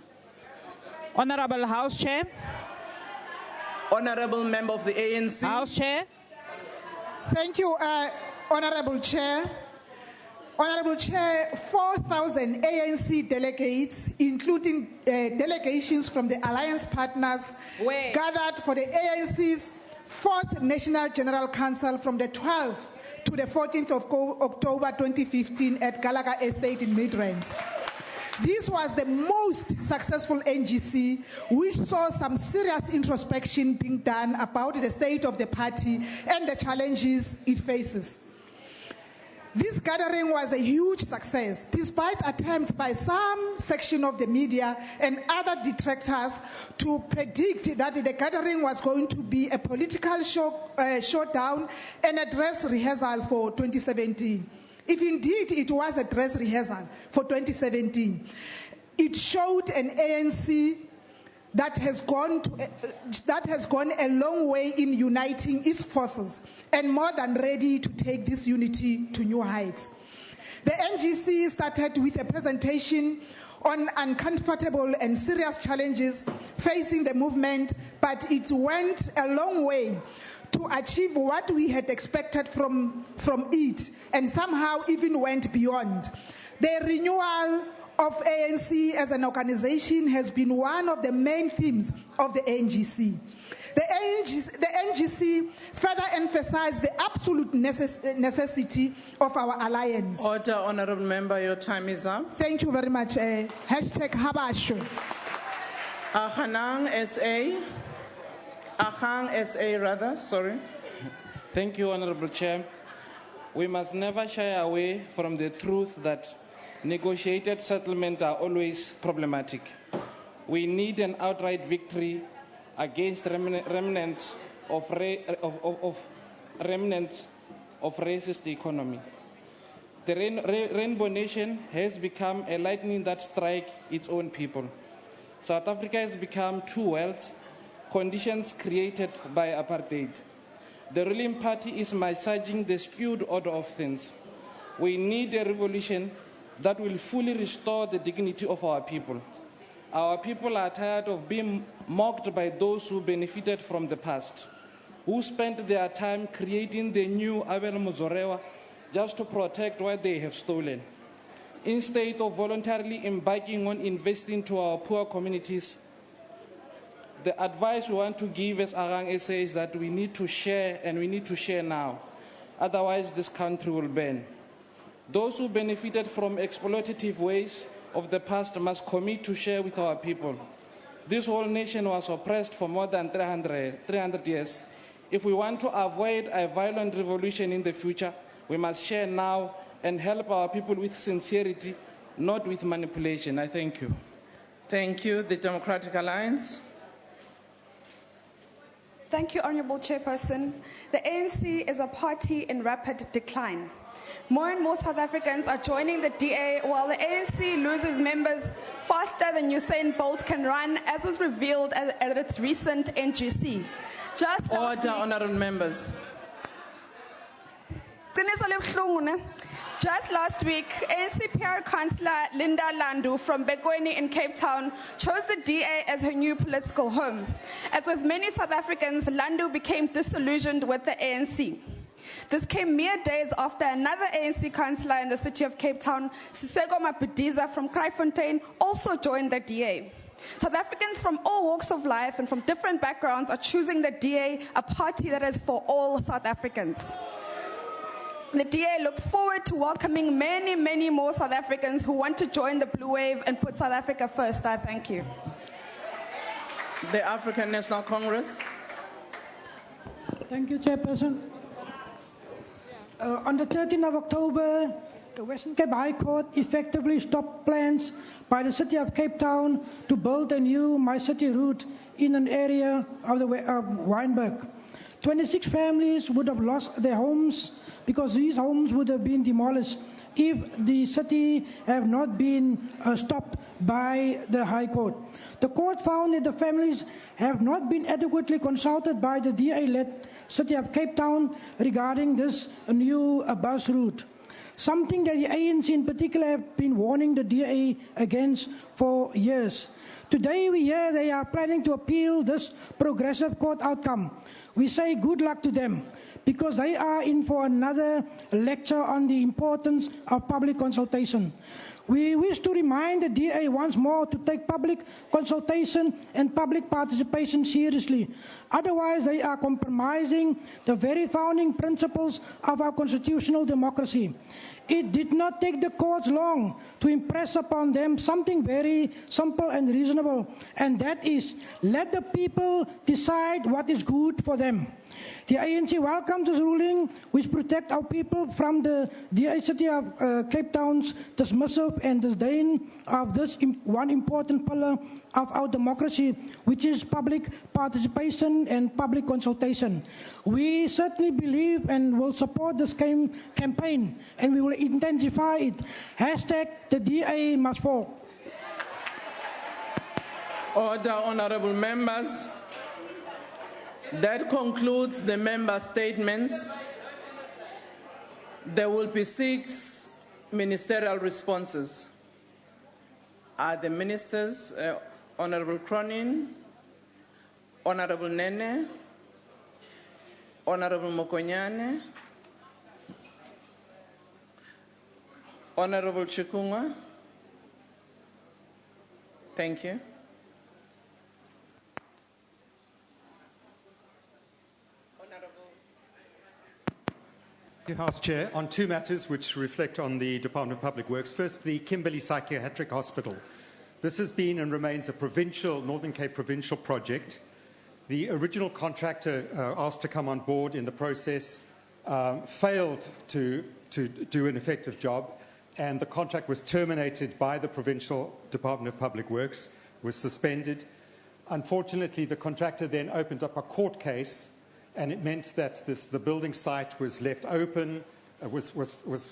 S2: Honourable House Chair.
S15: Honourable Member of the ANC.
S2: House Chair.
S1: Thank you, Honourable Chair. Honourable Chair, 4,000 ANC delegates, including delegations from the alliance partners, gathered for the ANC's 4th National General Council from the 12th to the 14th of October 2015 at Gallagher Estate in Midrand. This was the most successful NGC, which saw some serious introspection being done about the state of the party and the challenges it faces. This gathering was a huge success, despite attempts by some section of the media and other detractors to predict that the gathering was going to be a political showdown and a dress rehearsal for 2017. If indeed it was a dress rehearsal for 2017, it showed an ANC that has gone a long way in uniting its forces and more than ready to take this unity to new heights. The NGC started with a presentation on uncomfortable and serious challenges facing the movement, but it went a long way to achieve what we had expected from it, and somehow even went beyond. The renewal of ANC as an organization has been one of the main themes of the NGC. The NGC further emphasized the absolute necessity of our alliance.
S15: Order, Honourable Member, your time is up.
S1: Thank you very much. Hashtag Habasho.
S15: Ahang SA rather, sorry.
S21: Thank you, Honourable Chair. We must never shy away from the truth that negotiated settlements are always problematic. We need an outright victory against remnants of racist economy. The Rainbow Nation has become a lightning that strikes its own people. South Africa has become two worlds, conditions created by apartheid. The ruling party is massaging the skewed order of things. We need a revolution that will fully restore the dignity of our people. Our people are tired of being mocked by those who benefited from the past, who spent their time creating the new Abel Muzorewa just to protect what they have stolen. Instead of voluntarily embarking on investing to our poor communities, the advice we want to give as Arang SA is that we need to share, and we need to share now. Otherwise, this country will burn. Those who benefited from exploitative ways of the past must commit to share with our people. This whole nation was oppressed for more than 300 years. If we want to avoid a violent revolution in the future, we must share now and help our people with sincerity, not with manipulation. I thank you.
S15: Thank you. The Democratic Alliance.
S7: Thank you, Honourable Chairperson. The ANC is a party in rapid decline. More and more South Africans are joining the DA while the ANC loses members faster than Usain Bolt can run, as was revealed at its recent NGC. Just
S15: Order, honourable members.
S7: Just last week, ANC PR Councillor Linda Landu from Bekweni in Cape Town chose the DA as her new political home. As with many South Africans, Landu became disillusioned with the ANC. This came mere days after another ANC councillor in the city of Cape Town, Siseko Mapidiza from Kraaifontein, also joined the DA. South Africans from all walks of life and from different backgrounds are choosing the DA, a party that is for all South Africans. The DA looks forward to welcoming many, many more South Africans who want to join the Blue Wave and put South Africa first. I thank you.
S15: The African National Congress.
S8: Thank you, Chairperson. On the 13th of October, the Western Cape High Court effectively stopped plans by the city of Cape Town to build a new My City route in an area of the Wynberg. 26 families would have lost their homes because these homes would have been demolished if the city had not been stopped by the High Court. The court found that the families have not been adequately consulted by the DA-led City of Cape Town regarding this new bus route, something that the ANC in particular have been warning the DA against for years. Today we hear they are planning to appeal this progressive court outcome. We say good luck to them, because they are in for another lecture on the importance of public consultation. We wish to remind the DA once more to take public consultation and public participation seriously. Otherwise, they are compromising the very founding principles of our constitutional democracy. It did not take the courts long to impress upon them something very simple and reasonable, and that is, let the people decide what is good for them. The ANC welcomes this ruling, which protects our people from the DA City of Cape Town's dismissive and disdain of this one important pillar of our democracy, which is public participation and public consultation. We certainly believe and will support this campaign, and we will intensify it. Hashtag the DA must fall.
S15: Order, honourable members. That concludes the member statements. There will be 6 ministerial responses. Are the ministers, Honourable Cronin, Honourable Nene, Honourable Mokonyane, Honourable Chikunga? Thank you.
S12: Thank you, House Chair. On 2 matters which reflect on the Department of Public Works. First, the Kimberley Psychiatric Hospital. This has been and remains a provincial, Northern Cape provincial project. The original contractor asked to come on board in the process failed to do an effective job, and the contract was terminated by the Provincial Department of Public Works, was suspended. Unfortunately, the contractor then opened up a court case, and it meant that the building site was left open, was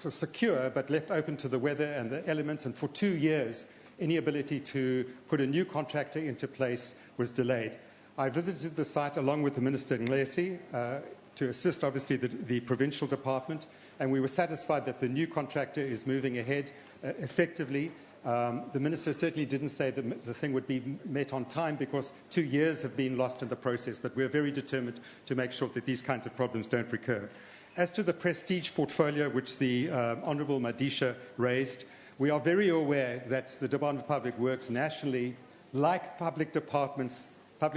S12: secure, but left open to the weather and the elements, and for 2 years, any ability to put a new contractor into place was delayed. I visited the site along with the Minister Nzimande to assist, obviously, the provincial department, and we were satisfied that the new contractor is moving ahead effectively. The Minister certainly didn't say that the thing would be met on time because 2 years have been lost in the process, but we're very determined to make sure that these kinds of problems don't recur. As to the prestige portfolio, which the Honourable Madisha raised, we are very aware that the Department of Public Works nationally, like public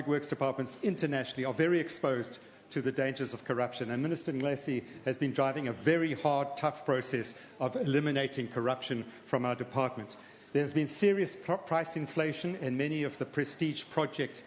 S12: works departments internationally, are very exposed to the dangers of corruption. And Minister Nzimande has been driving a very hard, tough process of eliminating corruption from our department. There's been serious price inflation in many of the prestige projects.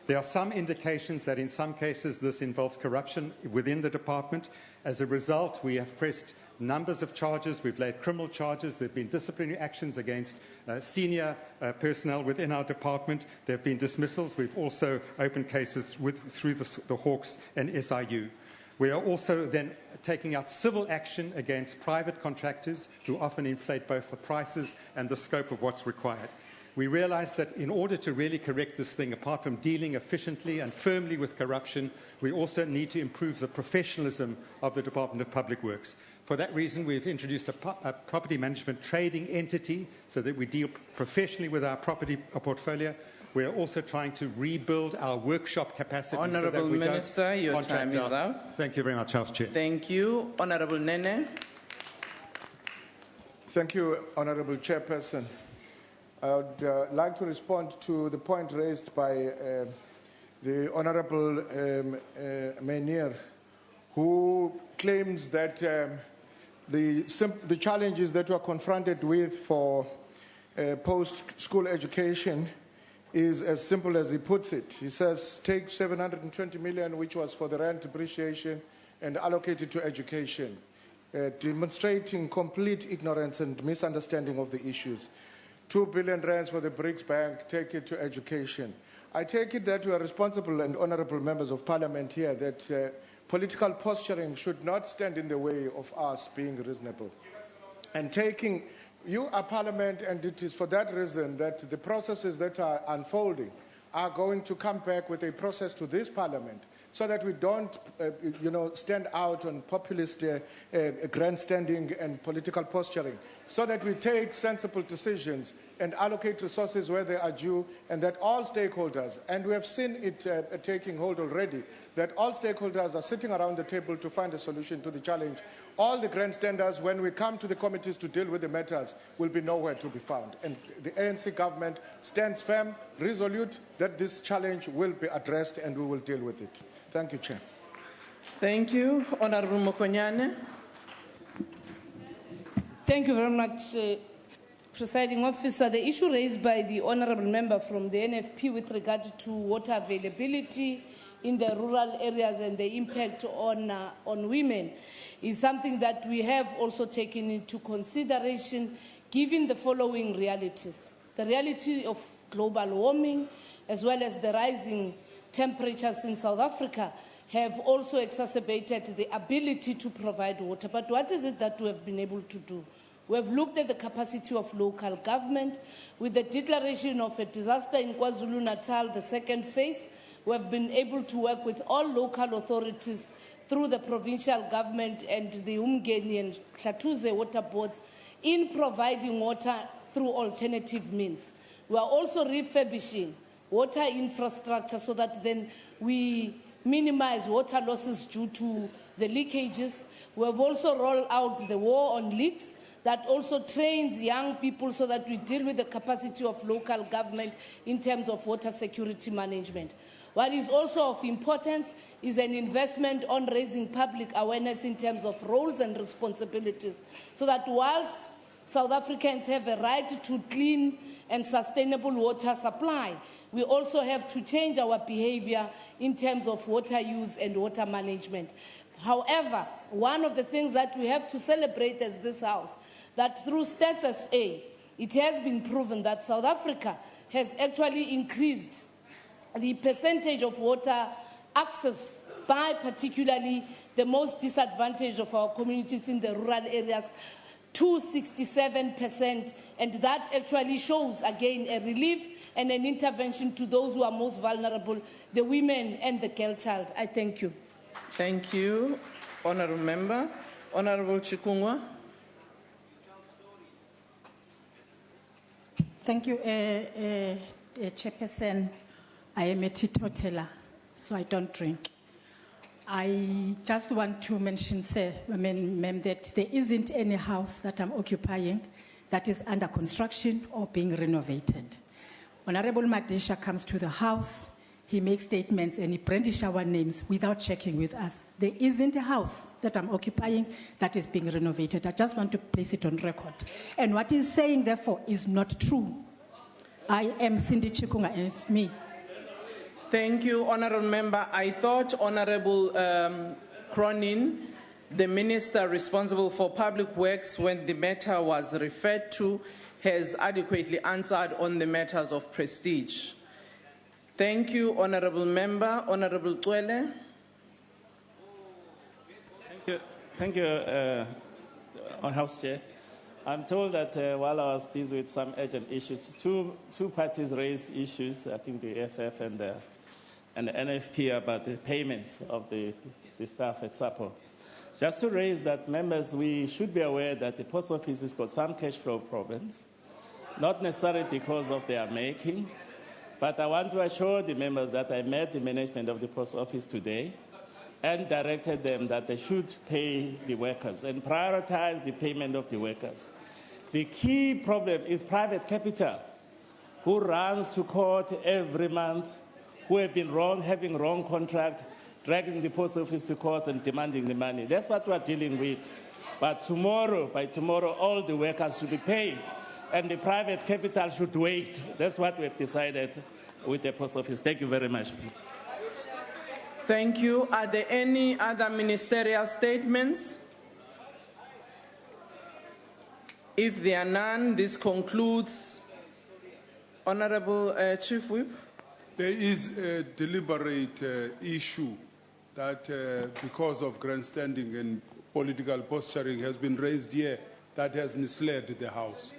S12: There are some indications that in some cases this involves corruption within the department. As a result, we have pressed numbers of charges. We've laid criminal charges. There have been disciplinary actions against senior personnel within our department. There have been dismissals. We've also opened cases through the Hawks and SIU. We are also then taking out civil action against private contractors who often inflate both the prices and the scope of what's required. We realize that in order to really correct this thing, apart from dealing efficiently and firmly with corruption, we also need to improve the professionalism of the Department of Public Works. For that reason, we've introduced a property management trading entity so that we deal professionally with our property portfolio. We are also trying to rebuild our workshop capacity.
S15: Honourable
S12: so that we
S15: Minister,
S12: don't
S15: your time is up.
S12: Thank you very much, House Chair.
S15: Thank you. Honourable Nene.
S6: Thank you, Honourable Chairperson. I would like to respond to the point raised by the Honourable Mayor, who claims that the challenges that we are confronted with for post-school education is as simple as he puts it. He says, take 720 million, which was for the rent depreciation, and allocate it to education, demonstrating complete ignorance and misunderstanding of the issues. 2 billion rands for the BRICS Bank, take it to education. I take it that we are responsible and honourable members of parliament here, that political posturing should not stand in the way of us being reasonable. And you are parliament, and it is for that reason that the processes that are unfolding are going to come back with a process to this parliament, so that we don't, stand out on populist grandstanding and political posturing, so that we take sensible decisions and allocate resources where they are due, and that all stakeholders, and we have seen it taking hold already, that all stakeholders are sitting around the table to find a solution to the challenge. All the grandstanders, when we come to the committees to deal with the matters, will be nowhere to be found. And the ANC government stands firm, resolute, that this challenge will be addressed and we will deal with it. Thank you, Chair.
S15: Thank you. Honourable Mokonyane.
S22: Thank you very much, Presiding Officer. The issue raised by the Honourable Member from the NFP with regard to water availability in the rural areas and the impact on women is something that we have also taken into consideration, given the following realities. The reality of global warming, as well as the rising temperatures in South Africa, have also exacerbated the ability to provide water. But what is it that we have been able to do? We have looked at the capacity of local government. With the declaration of a disaster in KwaZulu-Natal, the second phase, we have been able to work with all local authorities through the provincial government and the Umgeni and Hlatuze water boards in providing water through alternative means. We are also refurbishing water infrastructure so that then we minimize water losses due to the leakages. We have also rolled out the war on leaks that also trains young people so that we deal with the capacity of local government in terms of water security management. What is also of importance is an investment on raising public awareness in terms of roles and responsibilities, so that whilst South Africans have a right to clean and sustainable water supply, we also have to change our behavior in terms of water use and water management. However, one of the things that we have to celebrate as this House, that through Stats SA, it has been proven that South Africa has actually increased the percentage of water access by particularly the most disadvantaged of our communities in the rural areas to 67%, and that actually shows again a relief and an intervention to those who are most vulnerable, the women and the girl child. I thank you.
S15: Thank you, Honourable Member. Honourable Chikungwa.
S13: Thank you, Chairperson. I am a teetotaler, so I don't drink. I just want to mention, ma'am, that there isn't any house that I'm occupying that is under construction or being renovated. Honorable Madisha comes to the house, he makes statements and he brandishes our names without checking with us. There isn't a house that I'm occupying that is being renovated. I just want to place it on record. And what he's saying, therefore, is not true. I am Cindy Chikunga and it's me.
S15: Thank you, Honourable Member. I thought Honourable Cronin, the Minister responsible for Public Works, when the matter was referred to, has adequately answered on the matters of prestige. Thank you, Honourable Member. Honourable Twele.
S3: Thank you, House Chair. I'm told that while I was busy with some urgent issues, two parties raised issues, I think the FF and the NFP, about the payments of the staff at SAPO. Just to raise that, members, we should be aware that the post office has got some cash flow problems, not necessarily because of their making, but I want to assure the members that I met the management of the post office today and directed them that they should pay the workers and prioritize the payment of the workers. The key problem is private capital, who runs to court every month, who have been wrong, having wrong contract, dragging the post office to court and demanding the money. That's what we're dealing with. But by tomorrow, all the workers should be paid, and the private capital should wait. That's what we've decided with the post office. Thank you very much.
S15: Thank you. Are there any other ministerial statements? If there are none, this concludes. Honorable Chief Whip.
S18: There is a deliberate issue that because of grandstanding and political posturing has been raised here that has misled the House.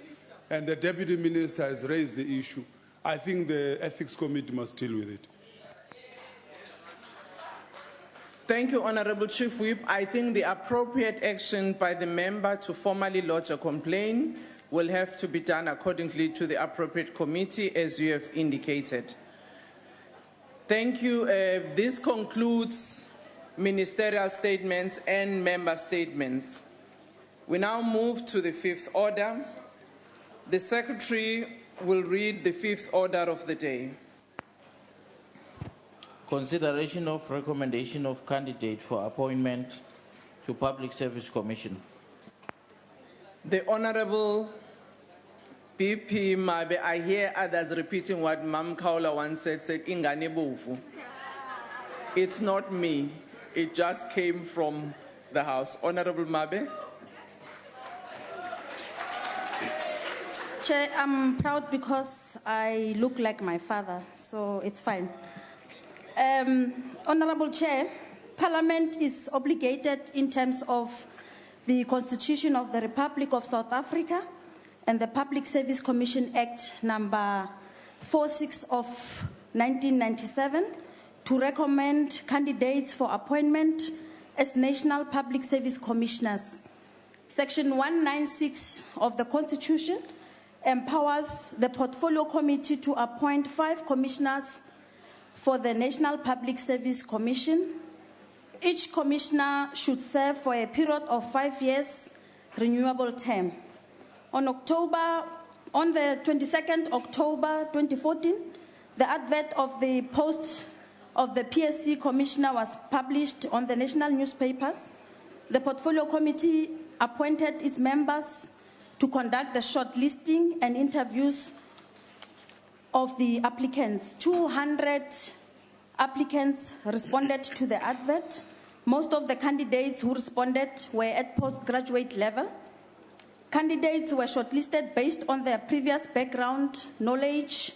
S18: And the Deputy Minister has raised the issue. I think the Ethics Committee must deal with it.
S15: Thank you, Honorable Chief Whip. I think the appropriate action by the member to formally lodge a complaint will have to be done accordingly to the appropriate committee, as you have indicated. Thank you. This concludes ministerial statements and member statements. We now move to the fifth order. The Secretary will read the fifth order of the day.
S9: Consideration of recommendation of candidate for appointment to Public Service Commission.
S15: The Honorable BP Mabe, I hear others repeating what Mam Kaula once said Ingane bovu. It's not me. It just came from the House. Honorable Mabe.
S14: Chair, I'm proud because I look like my father, so it's fine. Honorable Chair, Parliament is obligated in terms of the Constitution of the Republic of South Africa and the Public Service Commission Act number 46 of 1997 to recommend candidates for appointment as National Public Service Commissioners. Section 196 of the Constitution empowers the Portfolio Committee to appoint 5 commissioners for the National Public Service Commission. Each commissioner should serve for a period of 5 years, renewable term. On the 22nd October 2014, the advert of the post of the PSC commissioner was published on the national newspapers. The Portfolio Committee appointed its members to conduct the shortlisting and interviews of the applicants. 200 applicants responded to the advert. Most of the candidates who responded were at postgraduate level. Candidates were shortlisted based on their previous background, knowledge,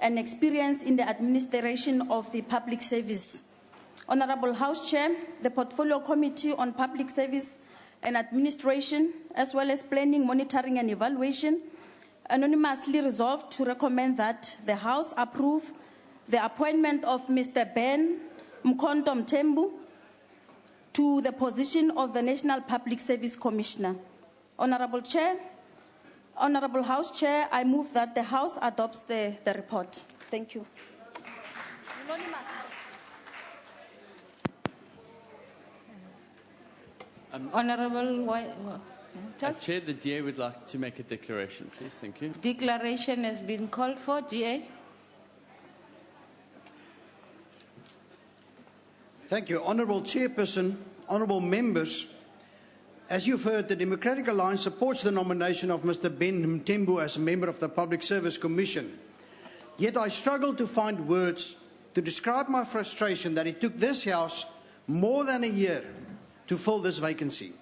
S14: and experience in the administration of the public service. Honorable House Chair, the Portfolio Committee on Public Service and Administration, as well as Planning, Monitoring and Evaluation, anonymously resolved to recommend that the House approve the appointment of Mr. Ben Mkhonto Mthembu to the position of the National Public Service Commissioner. Honorable Chair, Honorable House Chair, I move that the House adopts the report. Thank you.
S22: Honorable
S24: Chair, the DA would like to make a declaration, please. Thank you.
S22: Declaration has been called for. DA.
S25: Thank you. Honourable Chairperson, honourable members, as you've heard, the Democratic Alliance supports the nomination of Mr. Ben Mthembu as a member of the Public Service Commission. Yet I struggle to find words to describe my frustration that it took this House more than a year to fill this vacancy.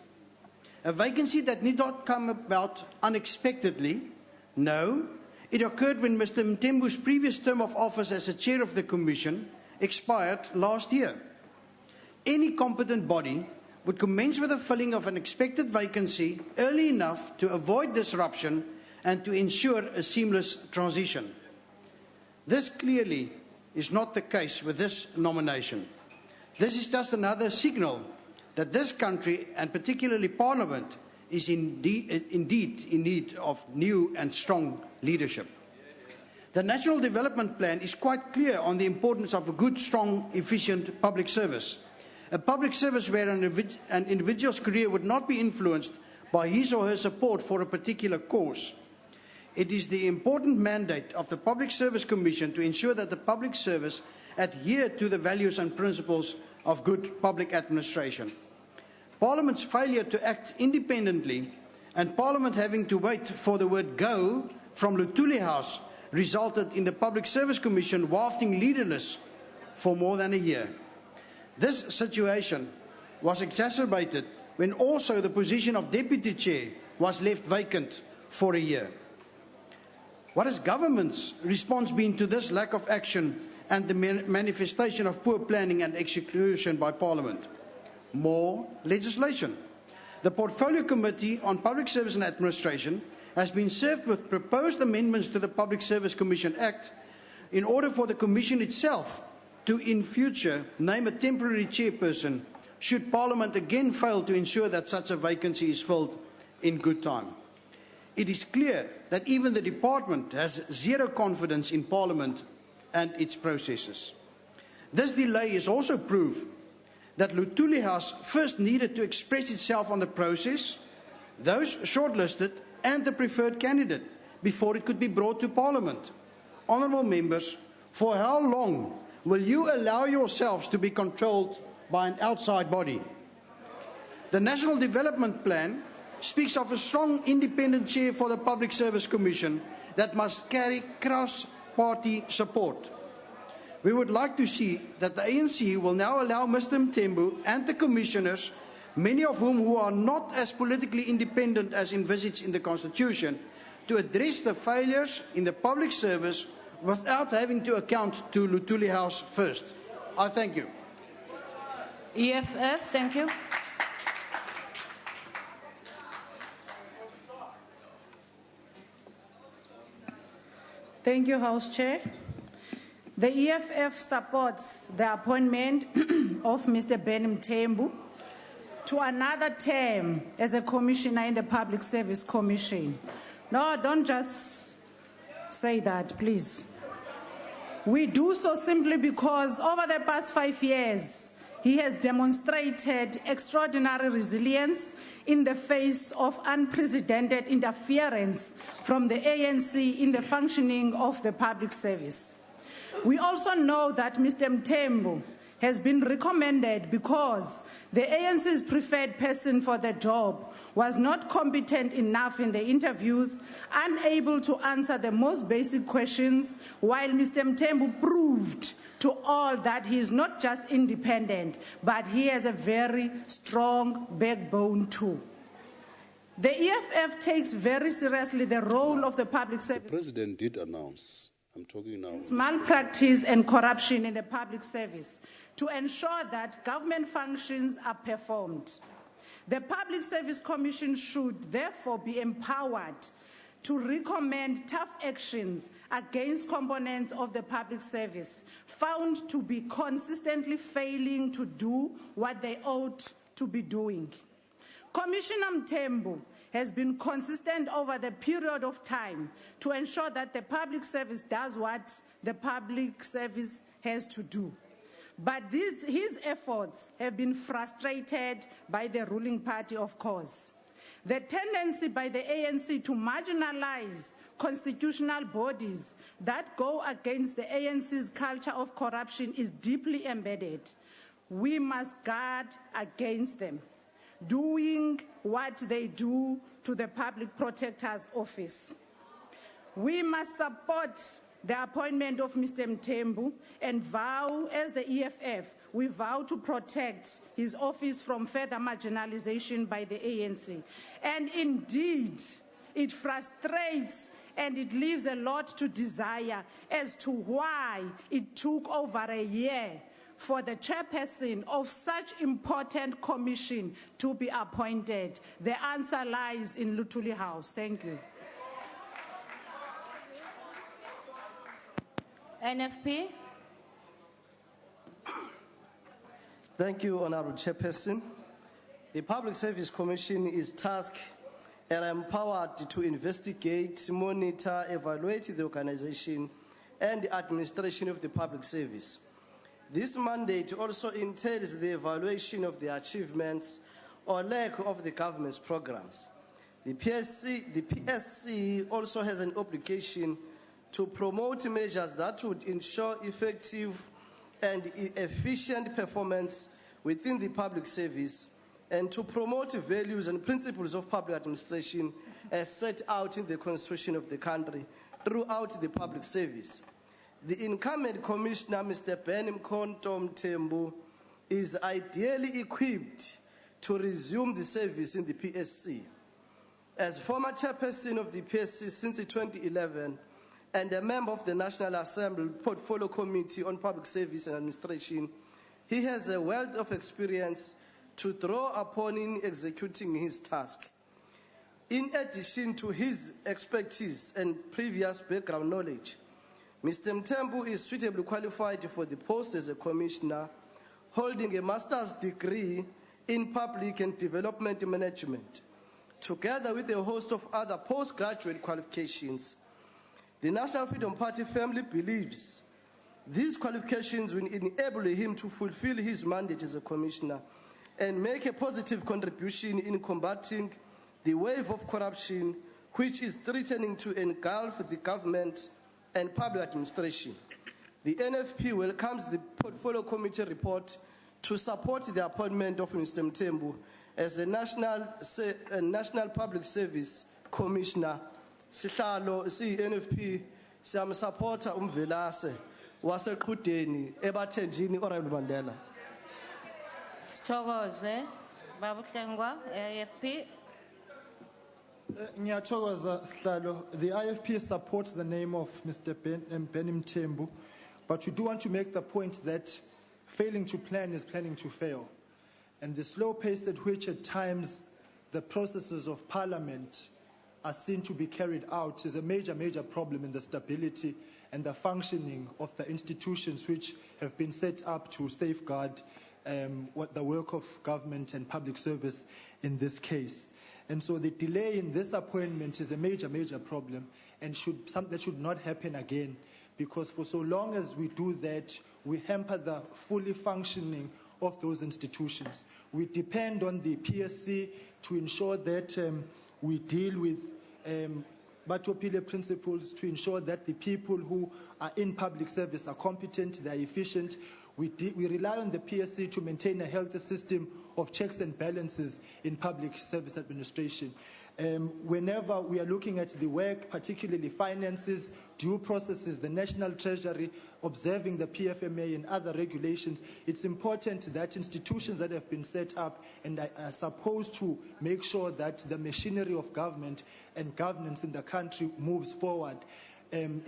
S25: A vacancy that did not come about unexpectedly. No, it occurred when Mr. Mthembu's previous term of office as the chair of the Commission expired last year. Any competent body would commence with the filling of an expected vacancy early enough to avoid disruption and to ensure a seamless transition. This clearly is not the case with this nomination. This is just another signal that this country, and particularly Parliament, is indeed in need of new and strong leadership. The National Development Plan is quite clear on the importance of a good, strong, efficient public service. A public service where an individual's career would not be influenced by his or her support for a particular cause. It is the important mandate of the Public Service Commission to ensure that the public service adhere to the values and principles of good public administration. Parliament's failure to act independently and Parliament having to wait for the word go from Luthuli House resulted in the Public Service Commission wafting leaderless for more than a year. This situation was exacerbated when also the position of Deputy Chair was left vacant for a year. What has government's response been to this lack of action and the manifestation of poor planning and execution by Parliament? More legislation. The Portfolio Committee on Public Service and Administration has been served with proposed amendments to the Public Service Commission Act in order for the Commission itself to, in future, name a temporary chairperson should Parliament again fail to ensure that such a vacancy is filled in good time. It is clear that even the department has zero confidence in Parliament and its processes. This delay is also proof that Luthuli House first needed to express itself on the process, those shortlisted and the preferred candidate before it could be brought to Parliament. Honourable members, for how long will you allow yourselves to be controlled by an outside body? The National Development Plan speaks of a strong independent chair for the Public Service Commission that must carry cross-party support. We would like to see that the ANC will now allow Mr. Mthembu and the commissioners, many of whom are not as politically independent as envisaged in the Constitution, to address the failures in the public service without having to account to Luthuli House first. I thank you.
S22: EFF, thank you.
S11: Thank you, House Chair. The EFF supports the appointment of Mr. Ben Mthembu to another term as a commissioner in the Public Service Commission. No, don't just say that, please. We do so simply because over the past 5 years, he has demonstrated extraordinary resilience in the face of unprecedented interference from the ANC in the functioning of the public service. We also know that Mr. Mthembu has been recommended because the ANC's preferred person for the job was not competent enough in the interviews, unable to answer the most basic questions, while Mr. Mthembu proved to all that he is not just independent, but he has a very strong backbone too. The EFF takes very seriously the role of the public service.
S10: The President did announce, I'm talking now,
S11: malpractice and corruption in the public service to ensure that government functions are performed. The Public Service Commission should therefore be empowered to recommend tough actions against components of the public service found to be consistently failing to do what they ought to be doing. Commissioner Mthembu has been consistent over the period of time to ensure that the public service does what the public service has to do. But his efforts have been frustrated by the ruling party, of course. The tendency by the ANC to marginalize constitutional bodies that go against the ANC's culture of corruption is deeply embedded. We must guard against them doing what they do to the Public Protector's Office. We must support the appointment of Mr. Mthembu and vow, as the EFF, we vow to protect his office from further marginalization by the ANC. And indeed, it frustrates and it leaves a lot to desire as to why it took over a year for the chairperson of such important commission to be appointed? The answer lies in Lutuli House. Thank you.
S4: NFP.
S16: Thank you, Honorable Chairperson. The Public Service Commission is tasked and empowered to investigate, monitor, evaluate the organization and the administration of the public service. This mandate also entails the evaluation of the achievements or lack of the government's programs. The PSC also has an obligation to promote measures that would ensure effective and efficient performance within the public service and to promote values and principles of public administration as set out in the Constitution of the country throughout the public service. The incumbent Commissioner, Mr. Tembu, is ideally equipped to resume the service in the PSC. As former chairperson of the PSC since 2011 and a member of the National Assembly Portfolio Committee on Public Service and Administration, he has a wealth of experience to draw upon in executing his task. In addition to his expertise and previous background knowledge, Mr. Mtembu is suitably qualified for the post as a commissioner, holding a master's degree in public and development management, together with a host of other postgraduate qualifications. The National Freedom Party family believes these qualifications will enable him to fulfill his mandate as a commissioner and make a positive contribution in combating the wave of corruption which is threatening to engulf the government and public administration. The NFP welcomes the Portfolio Committee report to support the appointment of Mr. Mtembu as a National Public Service Commissioner. Sihlalo NFP siyamsupporta umvelase waseqhudeni ebathenjini Honorable Mandela.
S4: Sithokoze Baba Hlengwa, AFP.
S17: Ngiyathokoza Sihlalo. The IFP supports the name of Mr. Benny Mtembu, but we do want to make the point that failing to plan is planning to fail. And the slow pace at which at times the processes of Parliament are seen to be carried out is a major problem in the stability and the functioning of the institutions which have been set up to safeguard what the work of government and public service in this case. And so the delay in this appointment is a major problem and that should not happen again, because for so long as we do that, we hamper the fully functioning of those institutions. We depend on the PSC to ensure that we deal with Batopile principles to ensure that the people who are in public service are competent, they are efficient. We rely on the PSC to maintain a healthy system of checks and balances in public service administration. Whenever we are looking at the work, particularly finances, due processes, the National Treasury, observing the PFMA and other regulations, it's important that institutions that have been set up and are supposed to make sure that the machinery of government and governance in the country moves forward.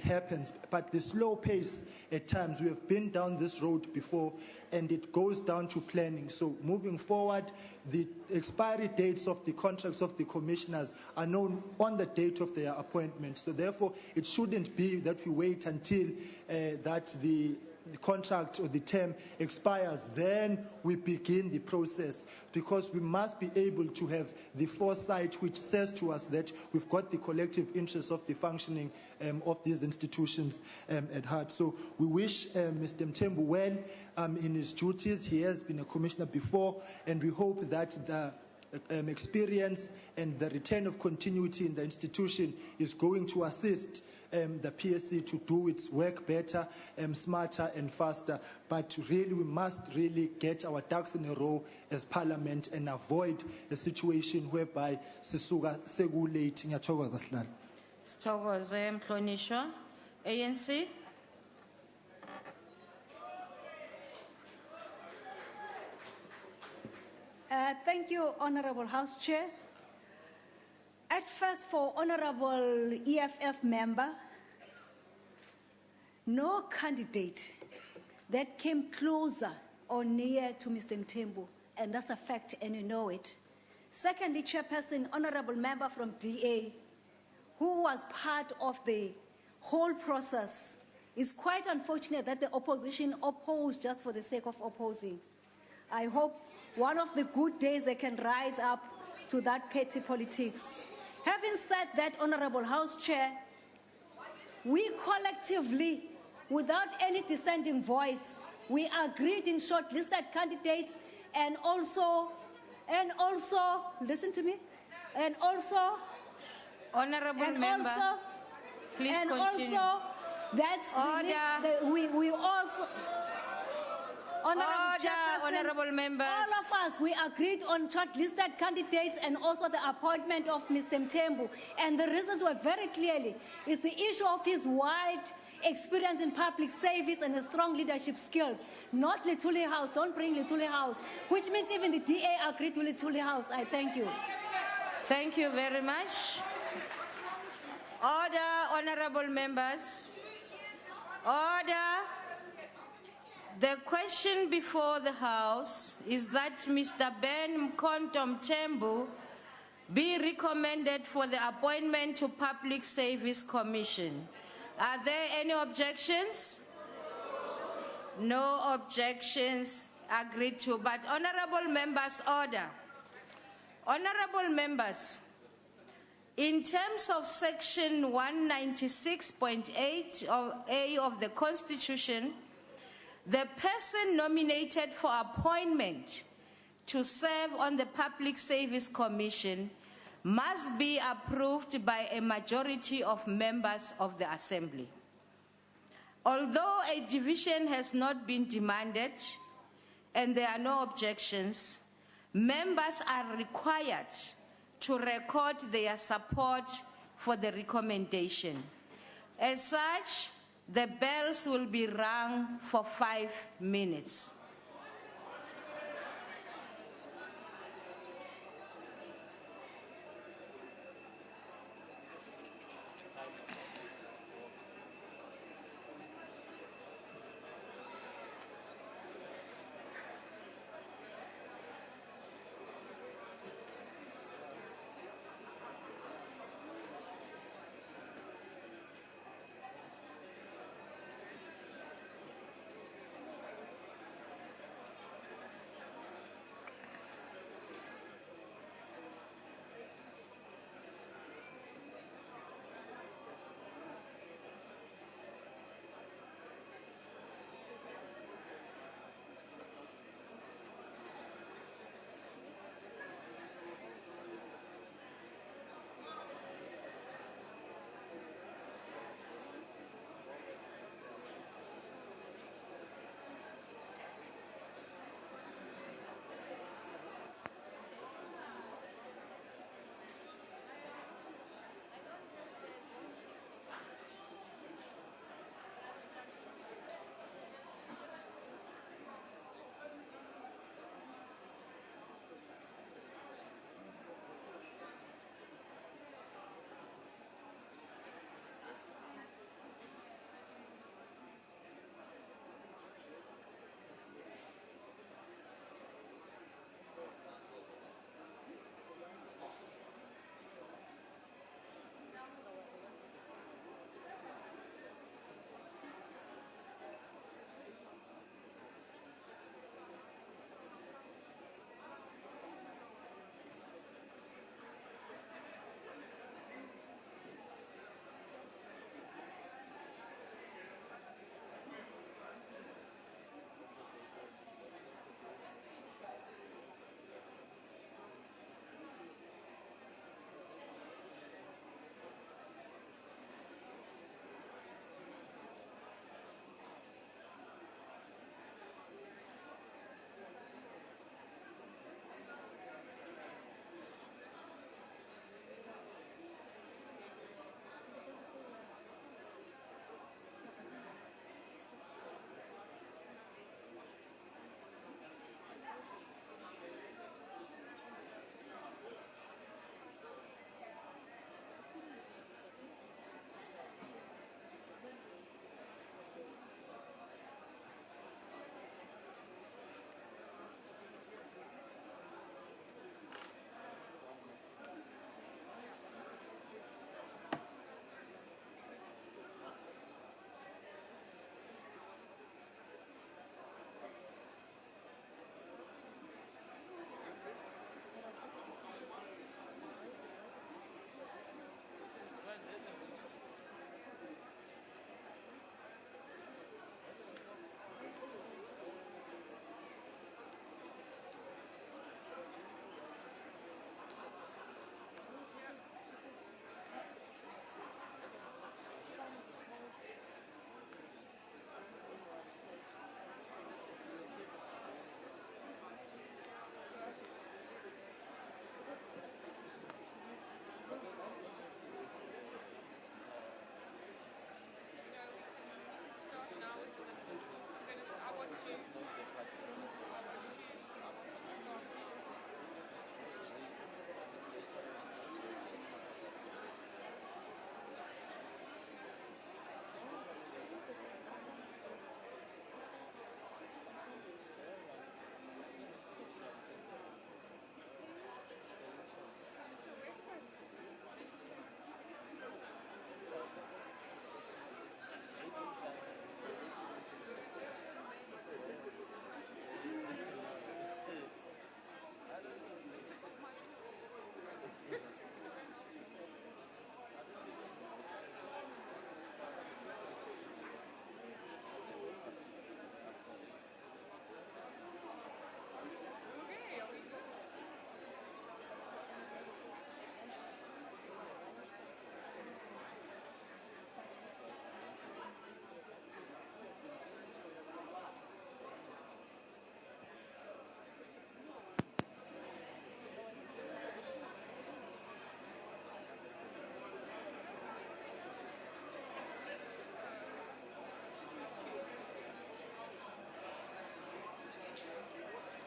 S17: Happens, but the slow pace at times, we have been down this road before, and it goes down to planning. So moving forward, the expiry dates of the contracts of the commissioners are known on the date of their appointment. So therefore, it shouldn't be that we wait until that the contract or the term expires, then we begin the process, because we must be able to have the foresight which says to us that we've got the collective interests of the functioning of these institutions at heart. So we wish Mr. Mtembu well in his duties. He has been a commissioner before, and we hope that the experience and the return of continuity in the institution is going to assist the PSC to do its work better, smarter and faster. But really, we must really get our ducks in a row as Parliament and avoid a situation whereby sisuka sekulate. Ngiyathokoza Sihlalo.
S4: Sithokoze Mhlonishwa, ANC.
S19: Thank you, Honorable House Chair. At first, for Honorable EFF member, no candidate that came closer or near to Mr. Mtembu, and that's a fact, and you know it. Secondly, Chairperson, honorable member from DA, who was part of the whole process, it's quite unfortunate that the opposition opposed just for the sake of opposing. I hope one of the good days they can rise up to that petty politics. Having said that, Honorable House Chair, we collectively, without any dissenting voice, we agreed in shortlisted candidates and also, listen to me, and also,
S4: Honorable
S19: and
S4: member,
S19: also,
S4: please
S19: and
S4: continue.
S19: also, that's we also,
S4: Honorable members.
S19: all of us, we agreed on shortlisted candidates and also the appointment of Mr. Mtembu. And the reasons were very clearly, it's the issue of his wide experience in public service and the strong leadership skills. Not Lituli House, don't bring Lituli House, which means even the DA agreed with Lituli House. I thank you.
S4: Thank you very much. Order, honorable members. Order. The question before the House is that Mr. Ben Mtembu be recommended for the appointment to Public Service Commission. Are there any objections? No objections agreed to, but honorable members, order. Honorable members, in terms of section 196.8 A of the Constitution, the person nominated for appointment to serve on the Public Service Commission must be approved by a majority of members of the Assembly. Although a division has not been demanded and there are no objections, members are required to record their support for the recommendation. As such, the bells will be rung for 5 minutes.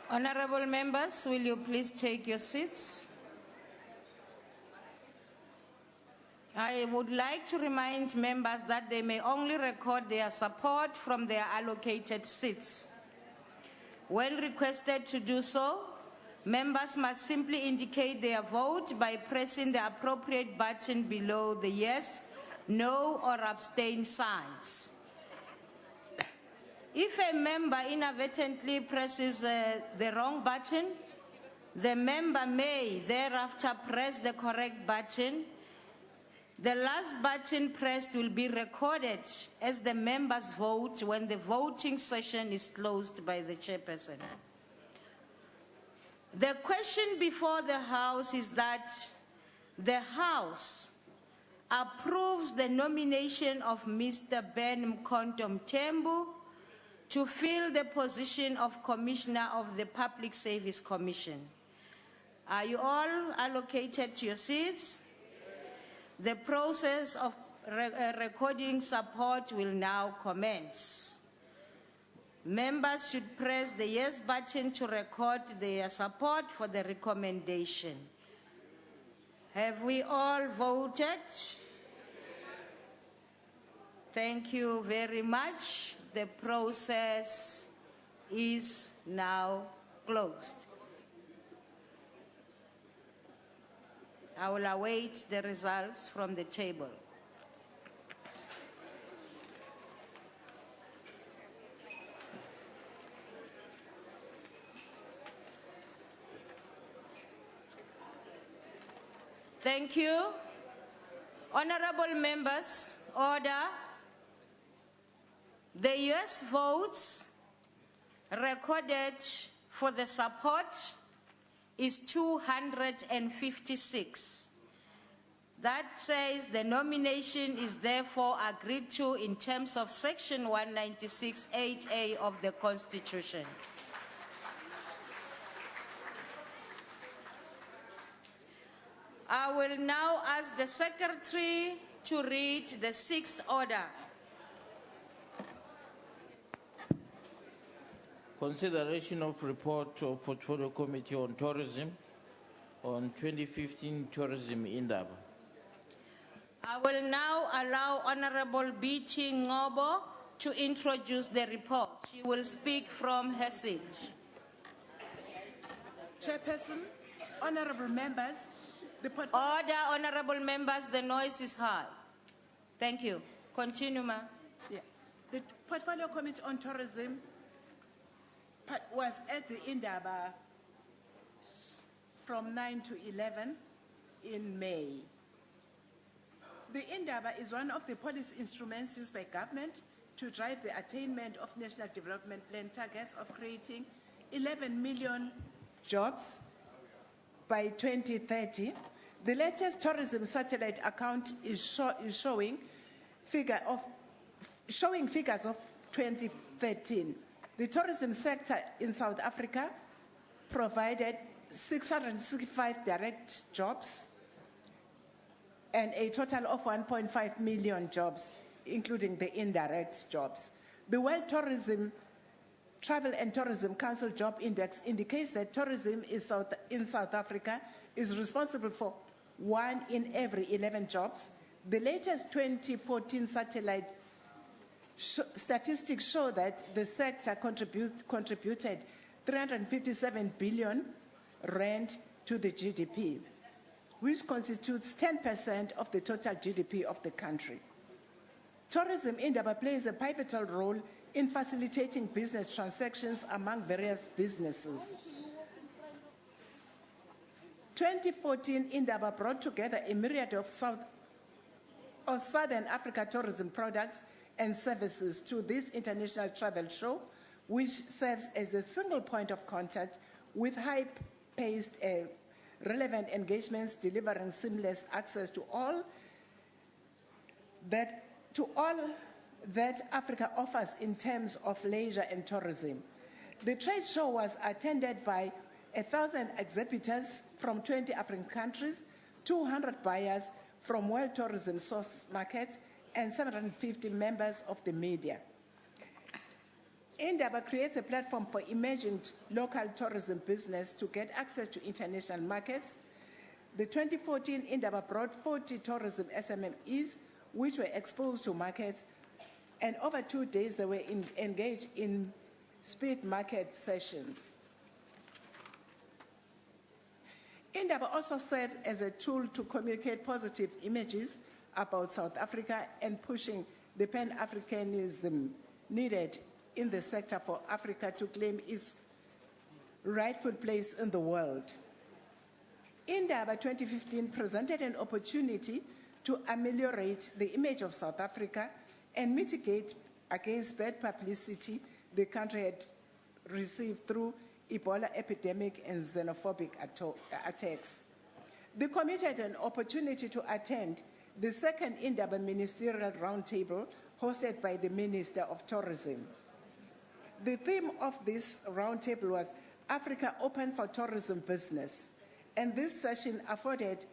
S4: Honorable members, will you please take your seats? I would like to remind members that they may only record their support from their allocated seats. When requested to do so, members must simply indicate their vote by pressing the appropriate button below the yes, no, or abstain signs. If a member inadvertently presses the wrong button, the member may thereafter press the correct button. The last button pressed will be recorded as the member's vote when the voting session is closed by the chairperson. The question before the House is that the House approves the nomination of Mr. Ben Mkontom to fill the position of Commissioner of the Public Service Commission. Are you all allocated to your seats? The process of recording support will now commence. Members should press the yes button to record their support for the recommendation. Have we all voted? Thank you very much. The process is now closed. I will await the results from the table. Thank you. Honorable members, order. The yes votes recorded for the support is 256. That says the nomination is therefore agreed to in terms of Section 196(8)(a) of the Constitution. I will now ask the Secretary to read the sixth order.
S9: Consideration of report of Portfolio Committee on Tourism on 2015 Tourism Indaba.
S4: I will now allow Honorable B.T. Ngobo to introduce the report. She will speak from her seat.
S1: Chairperson, honorable members,
S4: Order, honorable members, the noise is high. Thank you. Continue, ma'am.
S1: Yeah. The Portfolio Committee on Tourism was at the Indaba from 9 to 11 in May. The Indaba is one of the policy instruments used by government to drive the attainment of National Development Plan targets of creating 11 million jobs by 2030. The latest tourism satellite account is showing figures of 2013. The tourism sector in South Africa provided 665 direct jobs and a total of 1.5 million jobs, including the indirect jobs. The World Travel and Tourism Council Job Index indicates that tourism in South Africa is responsible for 1 in every 11 jobs. The latest 2014 satellite statistics show that the sector contributed 357 billion rand to the GDP, which constitutes 10% of the total GDP of the country. Tourism Indaba plays a pivotal role in facilitating business transactions among various businesses. 2014 Indaba brought together a myriad of Southern Africa tourism products and services to this international travel show, which serves as a single point of contact with high-paced relevant engagements, delivering seamless access to all that Africa offers in terms of leisure and tourism. The trade show was attended by 1,000 exhibitors from 20 African countries, 200 buyers from world tourism source markets, and 750 members of the media. Indaba creates a platform for emerging local tourism business to get access to international markets. The 2014 Indaba brought 40 tourism SMMEs, which were exposed to markets, and over 2 days they were engaged in speed market sessions. Indaba also serves as a tool to communicate positive images about South Africa and pushing the Pan-Africanism needed in the sector for Africa to claim its rightful place in the world. Indaba 2015 presented an opportunity to ameliorate the image of South Africa and mitigate against bad publicity the country had received through Ebola epidemic and xenophobic attacks. The committee had an opportunity to attend the second Indaba Ministerial Roundtable hosted by the Minister of Tourism. The theme of this roundtable was Africa Open for Tourism Business, and this session afforded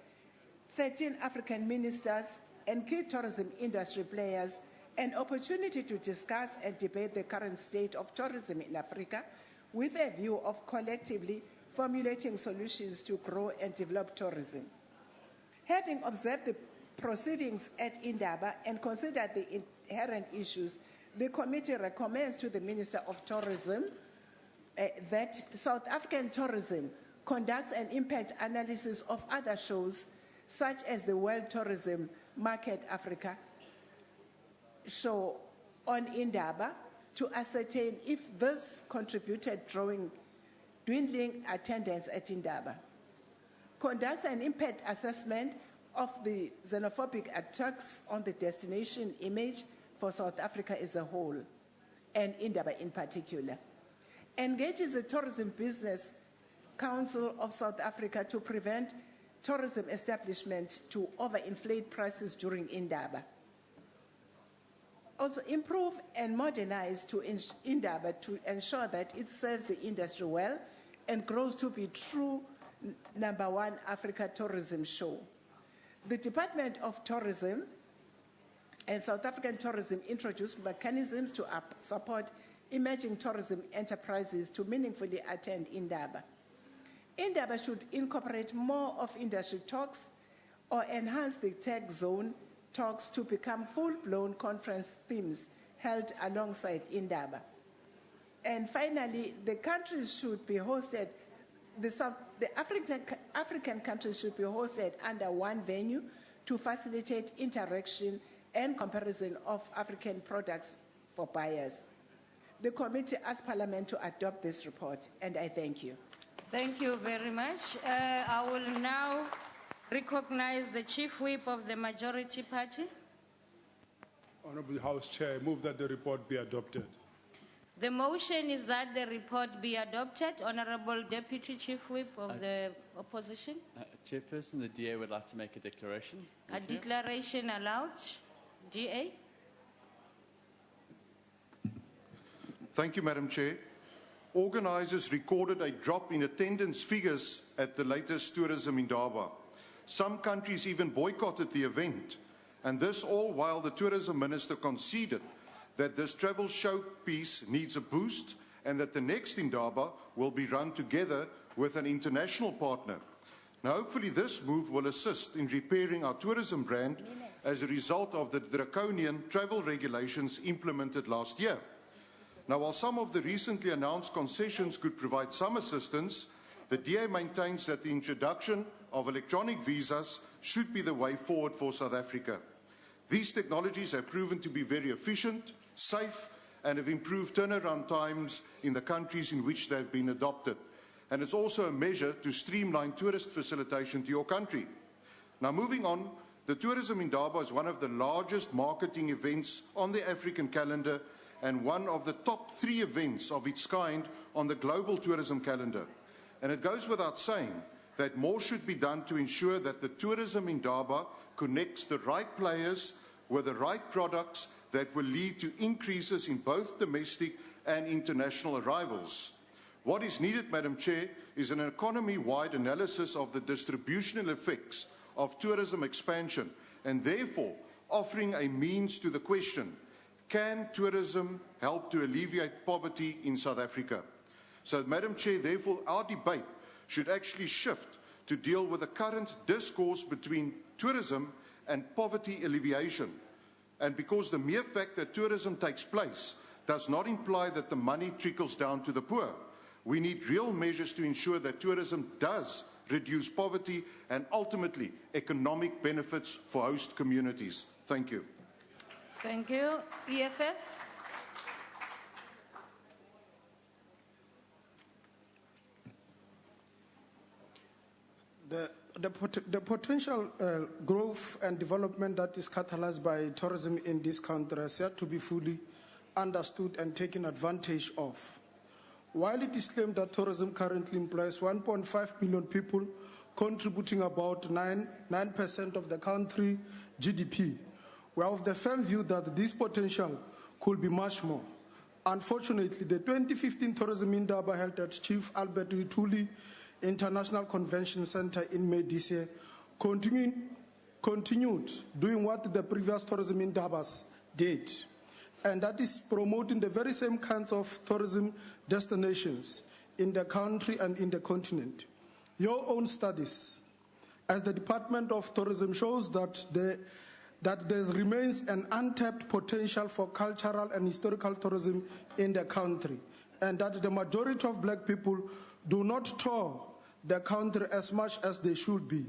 S1: 13 African ministers and key tourism industry players an opportunity to discuss and debate the current state of tourism in Africa with a view of collectively formulating solutions to grow and develop tourism. Having observed the proceedings at Indaba and considered the inherent issues, the committee recommends to the Minister of Tourism that South African tourism conducts an impact analysis of other shows, such as the World Tourism Market Africa show on Indaba, to ascertain if this contributed dwindling attendance at Indaba. Conducts an impact assessment of the xenophobic attacks on the destination image for South Africa as a whole, and Indaba in particular. Engages the Tourism Business Council of South Africa to prevent tourism establishment to overinflate prices during Indaba. Also improve and modernize to Indaba to ensure that it serves the industry well and grows to be true #1 Africa tourism show. The Department of Tourism and South African Tourism introduced mechanisms to support emerging tourism enterprises to meaningfully attend Indaba. Indaba should incorporate more of industry talks or enhance the tech zone talks to become full-blown conference themes held alongside Indaba. And finally, the countries should be hosted, the African countries should be hosted under one venue to facilitate interaction and comparison of African products for buyers. The committee asks Parliament to adopt this report, and I thank you.
S4: Thank you very much. I will now recognize the Chief Whip of the Majority Party.
S2: Honourable House Chair, I move that the report be adopted.
S4: The motion is that the report be adopted. Honourable Deputy Chief Whip of the Opposition.
S24: Chairperson, the DA would like to make a declaration.
S4: Thank you. Declaration allowed. DA.
S5: Thank you, Madam Chair. Organisers recorded a drop in attendance figures at the latest Tourism Indaba. Some countries even boycotted the event, and this all while the Tourism Minister conceded that this travel showpiece needs a boost and that the next Indaba will be run together with an international partner. Now, hopefully this move will assist in repairing our tourism brand as a result of the draconian travel regulations implemented last year. Now, while some of the recently announced concessions could provide some assistance, the DA maintains that the introduction of electronic visas should be the way forward for South Africa. These technologies have proven to be very efficient, safe, and have improved turnaround times in the countries in which they have been adopted. And it's also a measure to streamline tourist facilitation to your country. Now, moving on, the Tourism Indaba is one of the largest marketing events on the African calendar and one of the top 3 events of its kind on the global tourism calendar. And it goes without saying that more should be done to ensure that the Tourism Indaba connects the right players with the right products that will lead to increases in both domestic and international arrivals. What is needed, Madam Chair, is an economy-wide analysis of the distributional effects of tourism expansion and therefore offering a means to the question, can tourism help to alleviate poverty in South Africa? So, Madam Chair, therefore, our debate should actually shift to deal with the current discourse between tourism and poverty alleviation. And because the mere fact that tourism takes place does not imply that the money trickles down to the poor, we need real measures to ensure that tourism does reduce poverty and ultimately economic benefits for host communities. Thank you.
S4: Thank you. EFF.
S7: The potential growth and development that is catalyzed by tourism in this country has yet to be fully understood and taken advantage of. While it is claimed that tourism currently employs 1.5 million people, contributing about 9% of the country's GDP, we are of the firm view that this potential could be much more. Unfortunately, the 2015 tourism indaba held at Chief Albert Wituli International Convention Center in May this year continued doing what the previous tourism indabas did, and that is promoting the very same kinds of tourism destinations in the country and in the continent. Your own studies as the Department of Tourism shows that there remains an untapped potential for cultural and historical tourism in the country, and that the majority of black people do not tour the country as much as they should be.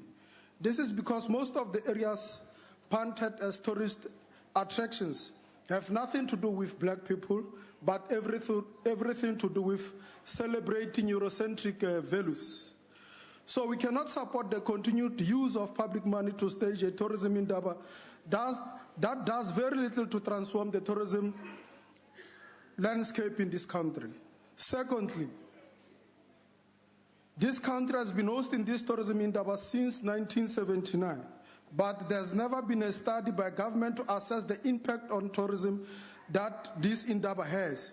S7: This is because most of the areas punted as tourist attractions have nothing to do with black people, but everything to do with celebrating Eurocentric values. So we cannot support the continued use of public money to stage a tourism indaba that does very little to transform the tourism landscape in this country. Secondly, this country has been hosting this tourism indaba since 1979, but there's never been a study by government to assess the impact on tourism that this indaba has.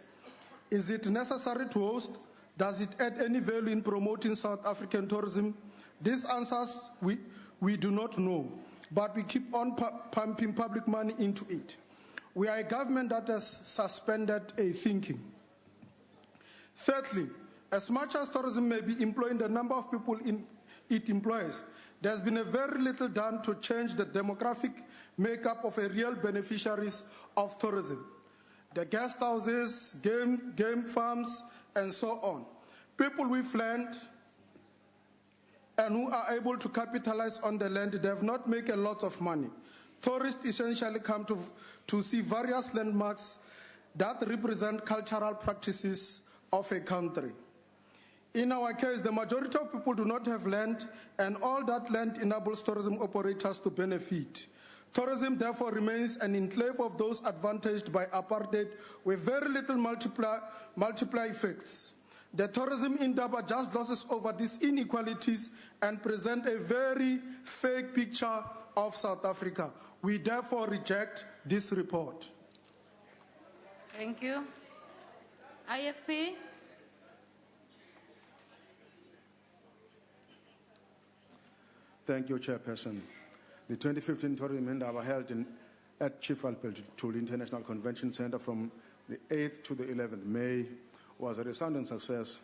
S7: Is it necessary to host? Does it add any value in promoting South African tourism? These answers we do not know, but we keep on pumping public money into it. We are a government that has suspended a thinking. Thirdly, as much as tourism may be employing the number of people it employs, there's been a very little done to change the demographic makeup of a real beneficiaries of tourism. The guest houses, game farms, and so on. People with land and who are able to capitalize on the land, they have not made a lot of money. Tourists essentially come to see various landmarks that represent cultural practices of a country. In our case, the majority of people do not have land, and all that land enables tourism operators to benefit. Tourism, therefore, remains an enclave of those advantaged by apartheid with very little multiply effects. The tourism indaba just glosses over these inequalities and presents a very fake picture of South Africa. We therefore reject this report.
S4: Thank you. IFP.
S8: Thank you, Chairperson. The 2015 tourism indaba held at Chief Albert Wituli International Convention Center from the 8th to the 11th May was a resounding success,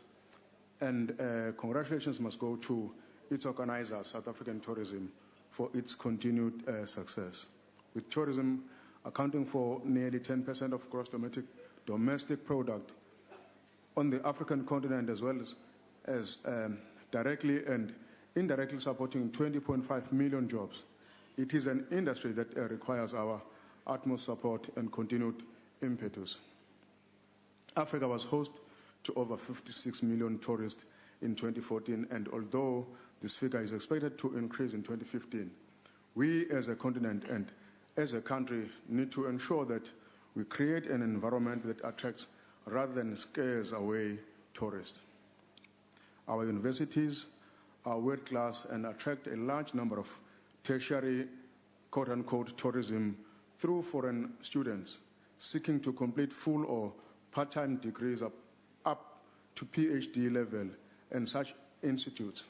S8: and congratulations must go to its organizer, South African Tourism, for its continued success. With tourism accounting for nearly 10% of gross domestic product on the African continent, as well as directly and indirectly supporting 20.5 million jobs. It is an industry that requires our utmost support and continued impetus. Africa was host to over 56 million tourists in 2014, and although this figure is expected to increase in 2015, we as a continent and as a country need to ensure that we create an environment that attracts rather than scares away tourists. Our universities are world-class and attract a large number of tertiary, quote-unquote, tourism through foreign students seeking to complete full or part-time degrees up to PhD level and such institutes.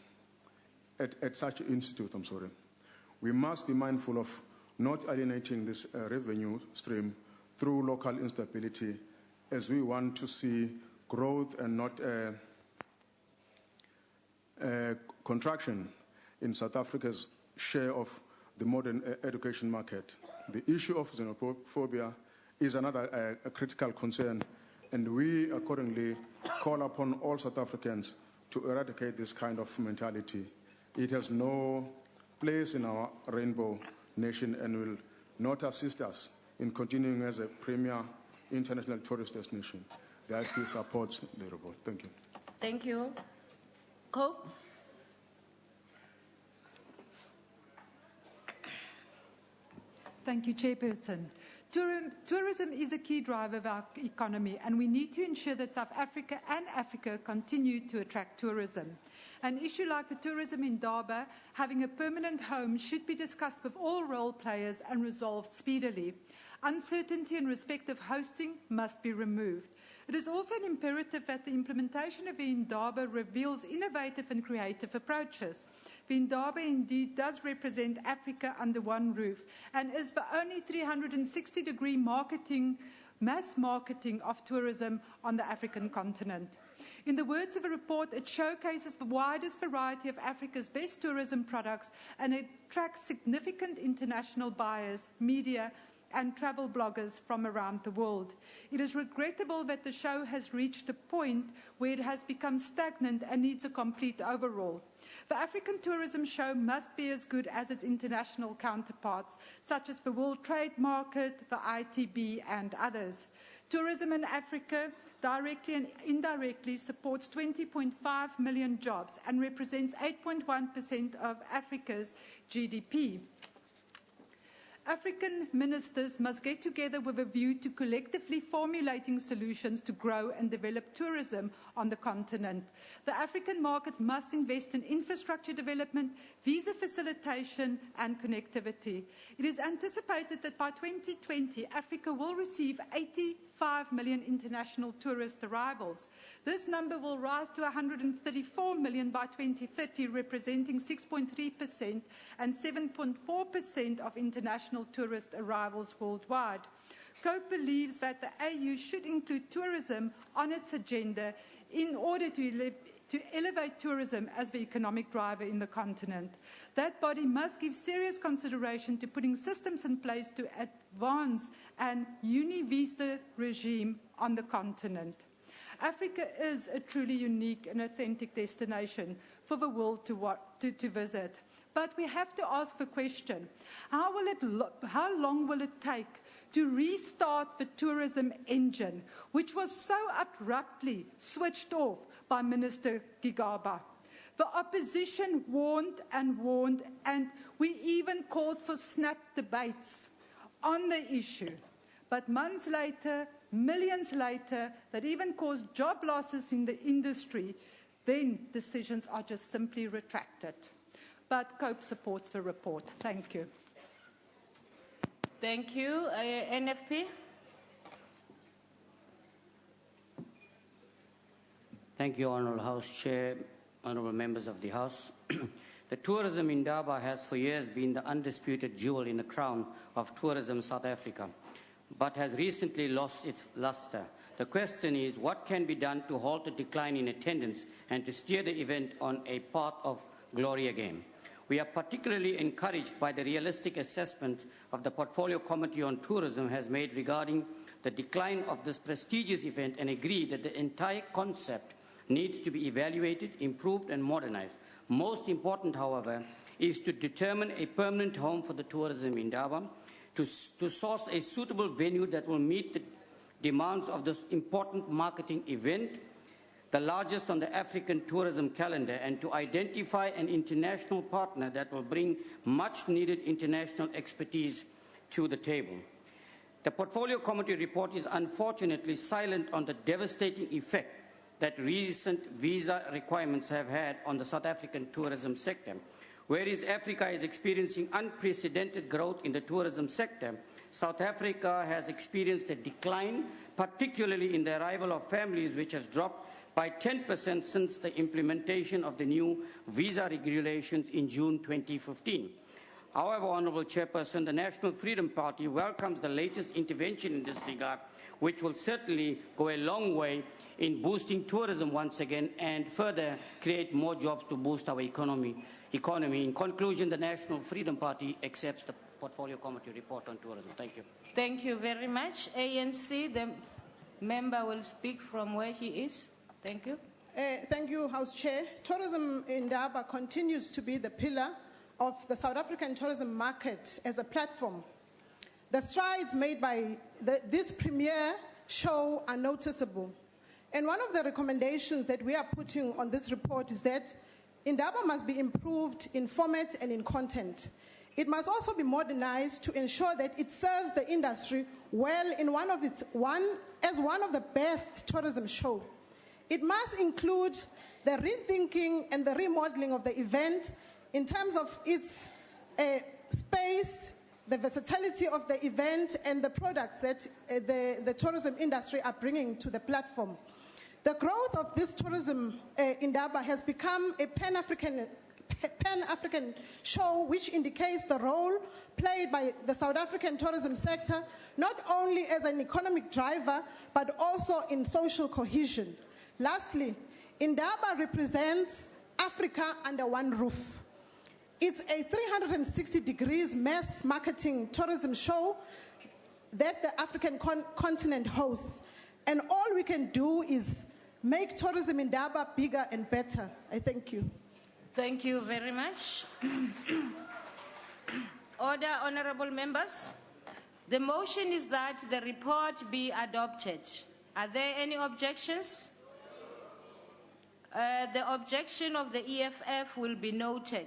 S8: At such institute, We must be mindful of not alienating this revenue stream through local instability, as we want to see growth and not contraction in South Africa's share of the modern education market. The issue of xenophobia is another critical concern, and we accordingly call upon all South Africans to eradicate this kind of mentality. It has no place in our rainbow nation and will not assist us in continuing as a premier international tourist destination. The IFP supports the report. Thank you.
S4: Thank you. Cope?
S6: Thank you, Chairperson. Tourism is a key driver of our economy, and we need to ensure that South Africa and Africa continue to attract tourism. An issue like the tourism indaba having a permanent home should be discussed with all role players and resolved speedily. Uncertainty in respect of hosting must be removed. It is also an imperative that the implementation of the indaba reveals innovative and creative approaches. The indaba indeed does represent Africa under one roof and is the only 360-degree mass marketing of tourism on the African continent. In the words of a report, it showcases the widest variety of Africa's best tourism products and it attracts significant international buyers, media, and travel bloggers from around the world. It is regrettable that the show has reached a point where it has become stagnant and needs a complete overhaul. The African tourism show must be as good as its international counterparts, such as the World Trade Market, the ITB, and others. Tourism in Africa directly and indirectly supports 20.5 million jobs and represents 8.1% of Africa's GDP. African ministers must get together with a view to collectively formulating solutions to grow and develop tourism on the continent. The African market must invest in infrastructure development, visa facilitation, and connectivity. It is anticipated that by 2020, Africa will receive 85 million international tourist arrivals. This number will rise to 134 million by 2030, representing 6.3% and 7.4% of international tourist arrivals worldwide. COPE believes that the AU should include tourism on its agenda in order to elevate tourism as the economic driver in the continent. That body must give serious consideration to putting systems in place to advance an uni-visa regime on the continent. Africa is a truly unique and authentic destination for the world to visit. But we have to ask the question, how long will it take to restart the tourism engine, which was so abruptly switched off by Minister Gigaba? The opposition warned and warned, and we even called for snap debates on the issue. But months later, millions later, that even caused job losses in the industry, then decisions are just simply retracted. But COPE supports the report. Thank you.
S4: Thank you. NFP?
S12: Thank you, Honourable House Chair, Honourable Members of the House. The tourism indaba has for years been the undisputed jewel in the crown of tourism South Africa, but has recently lost its lustre. The question is, what can be done to halt the decline in attendance and to steer the event on a path of glory again? We are particularly encouraged by the realistic assessment of the Portfolio Committee on Tourism has made regarding the decline of this prestigious event and agree that the entire concept needs to be evaluated, improved and modernized. Most important, however, is to determine a permanent home for the tourism indaba, to source a suitable venue that will meet the demands of this important marketing event, the largest on the African tourism calendar, and to identify an international partner that will bring much-needed international expertise to the table. The Portfolio Committee report is unfortunately silent on the devastating effect that recent visa requirements have had on the South African tourism sector. Whereas Africa is experiencing unprecedented growth in the tourism sector, South Africa has experienced a decline, particularly in the arrival of families, which has dropped by 10% since the implementation of the new visa regulations in June 2015. However, Honourable Chairperson, the National Freedom Party welcomes the latest intervention in this regard, which will certainly go a long way in boosting tourism once again and further create more jobs to boost our economy. In conclusion, the National Freedom Party accepts the Portfolio Committee report on tourism. Thank you.
S4: Thank you very much. ANC, the member will speak from where he is. Thank you.
S1: Thank you, House Chair. Tourism in Indaba continues to be the pillar of the South African tourism market as a platform. The strides made by this premier show are noticeable. And one of the recommendations that we are putting on this report is that Indaba must be improved in format and in content. It must also be modernized to ensure that it serves the industry well in as one of the best tourism shows. It must include the rethinking and the remodeling of the event in terms of its space, the versatility of the event, and the products that the tourism industry are bringing to the platform. The growth of this tourism in Indaba has become a Pan-African show, which indicates the role played by the South African tourism sector, not only as an economic driver, but also in social cohesion. Lastly, Indaba represents Africa under one roof. It's a 360 degrees mass marketing tourism show that the African continent hosts. And all we can do is make tourism in Indaba bigger and better. I thank you.
S4: Thank you very much. Order, honorable members. The motion is that the report be adopted. Are there any objections? The objection of the EFF will be noted.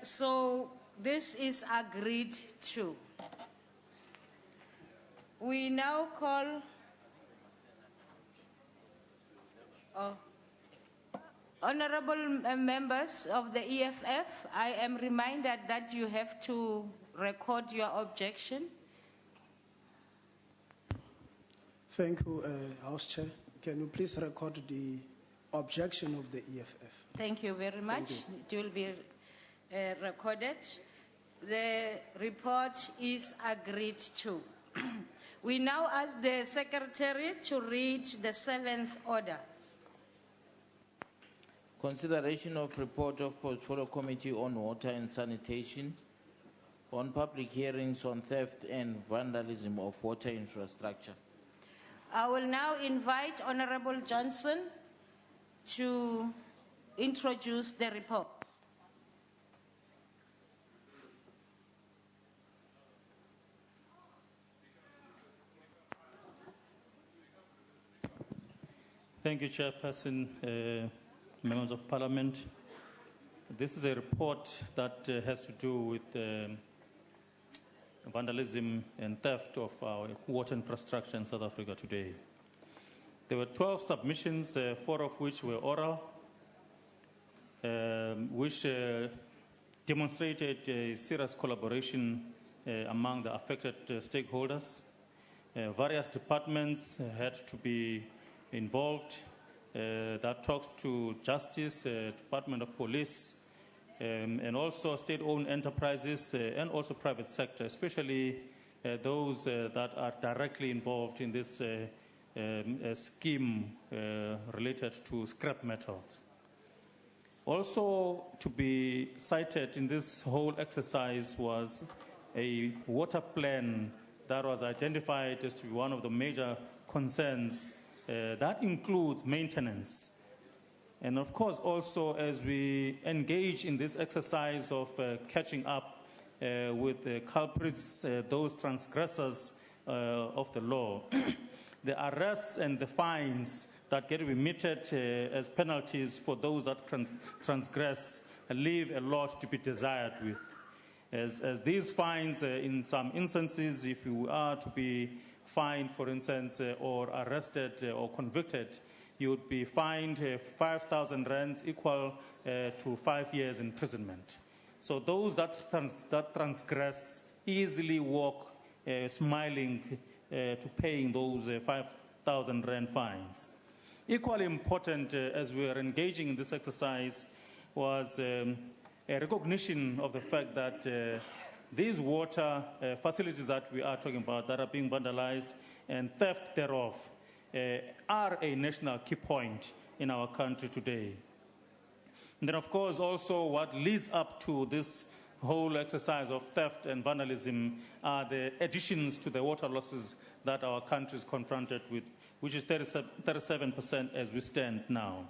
S4: So this is agreed to. We now call... Honorable members of the EFF, I am reminded that you have to record your objection.
S7: Thank you, House Chair. Can you please record the objection of the EFF?
S4: Thank you very much. It will be recorded. The report is agreed to. We now ask the Secretary to read the 7th order.
S9: Consideration of report of Portfolio Committee on Water and Sanitation on public hearings on theft and vandalism of water infrastructure.
S4: I will now invite Honorable Johnson to introduce the report.
S3: Thank you, Chairperson. Members of Parliament, this is a report that has to do with vandalism and theft of our water infrastructure in South Africa today. There were 12 submissions, 4 of which were oral, which demonstrated a serious collaboration among the affected stakeholders. Various departments had to be involved. That talks to Justice, Department of Police, and also state-owned enterprises and also private sector, especially those that are directly involved in this scheme related to scrap metals. Also to be cited in this whole exercise was a water plan that was identified as to be one of the major concerns. That includes maintenance. And of course, also as we engage in this exercise of catching up with the culprits, those transgressors of the law, the arrests and the fines that get remitted as penalties for those that transgress leave a lot to be desired with. As these fines, in some instances, if you are to be fined, for instance, or arrested or convicted, you would be fined 5,000 rands, equal to 5 years imprisonment. So those that transgress easily walk smiling to paying those 5,000 rand fines. Equally important, as we are engaging in this exercise, was a recognition of the fact that these water facilities that we are talking about that are being vandalized and theft thereof are a national key point in our country today. And then, of course, also what leads up to this whole exercise of theft and vandalism are the additions to the water losses that our country is confronted with, which is 37% as we stand now.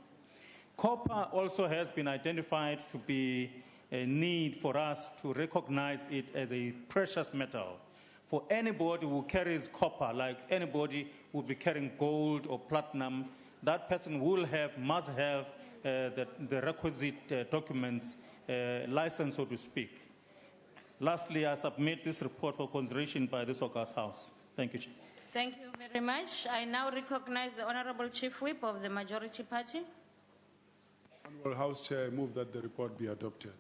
S3: Copper also has been identified to be a need for us to recognize it as a precious metal. For anybody who carries copper, like anybody who would be carrying gold or platinum, that person must have the requisite documents, license, so to speak. Lastly, I submit this report for consideration by this august House. Thank you, Chair.
S4: Thank you very much. I now recognize the Honorable Chief Whip of the Majority Party.
S2: Honorable House Chair, I move that the report be adopted.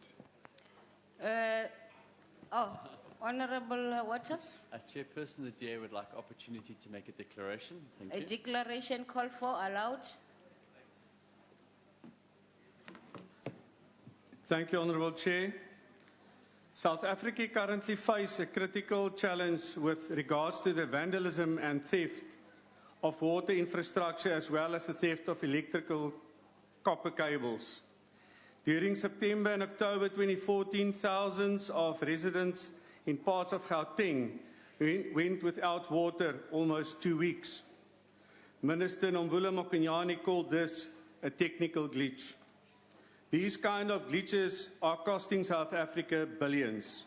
S4: Honorable Waters?
S24: Chairperson, the DA would like opportunity to make a declaration. Thank you.
S4: A declaration called for, allowed.
S13: Thank you, Honourable Chair. South Africa currently faces a critical challenge with regards to the vandalism and theft of water infrastructure as well as the theft of electrical copper cables. During September and October 2014, thousands of residents in parts of Gauteng went without water almost 2 weeks. Minister Nomvula Mokonyane called this a technical glitch. These kind of glitches are costing South Africa billions.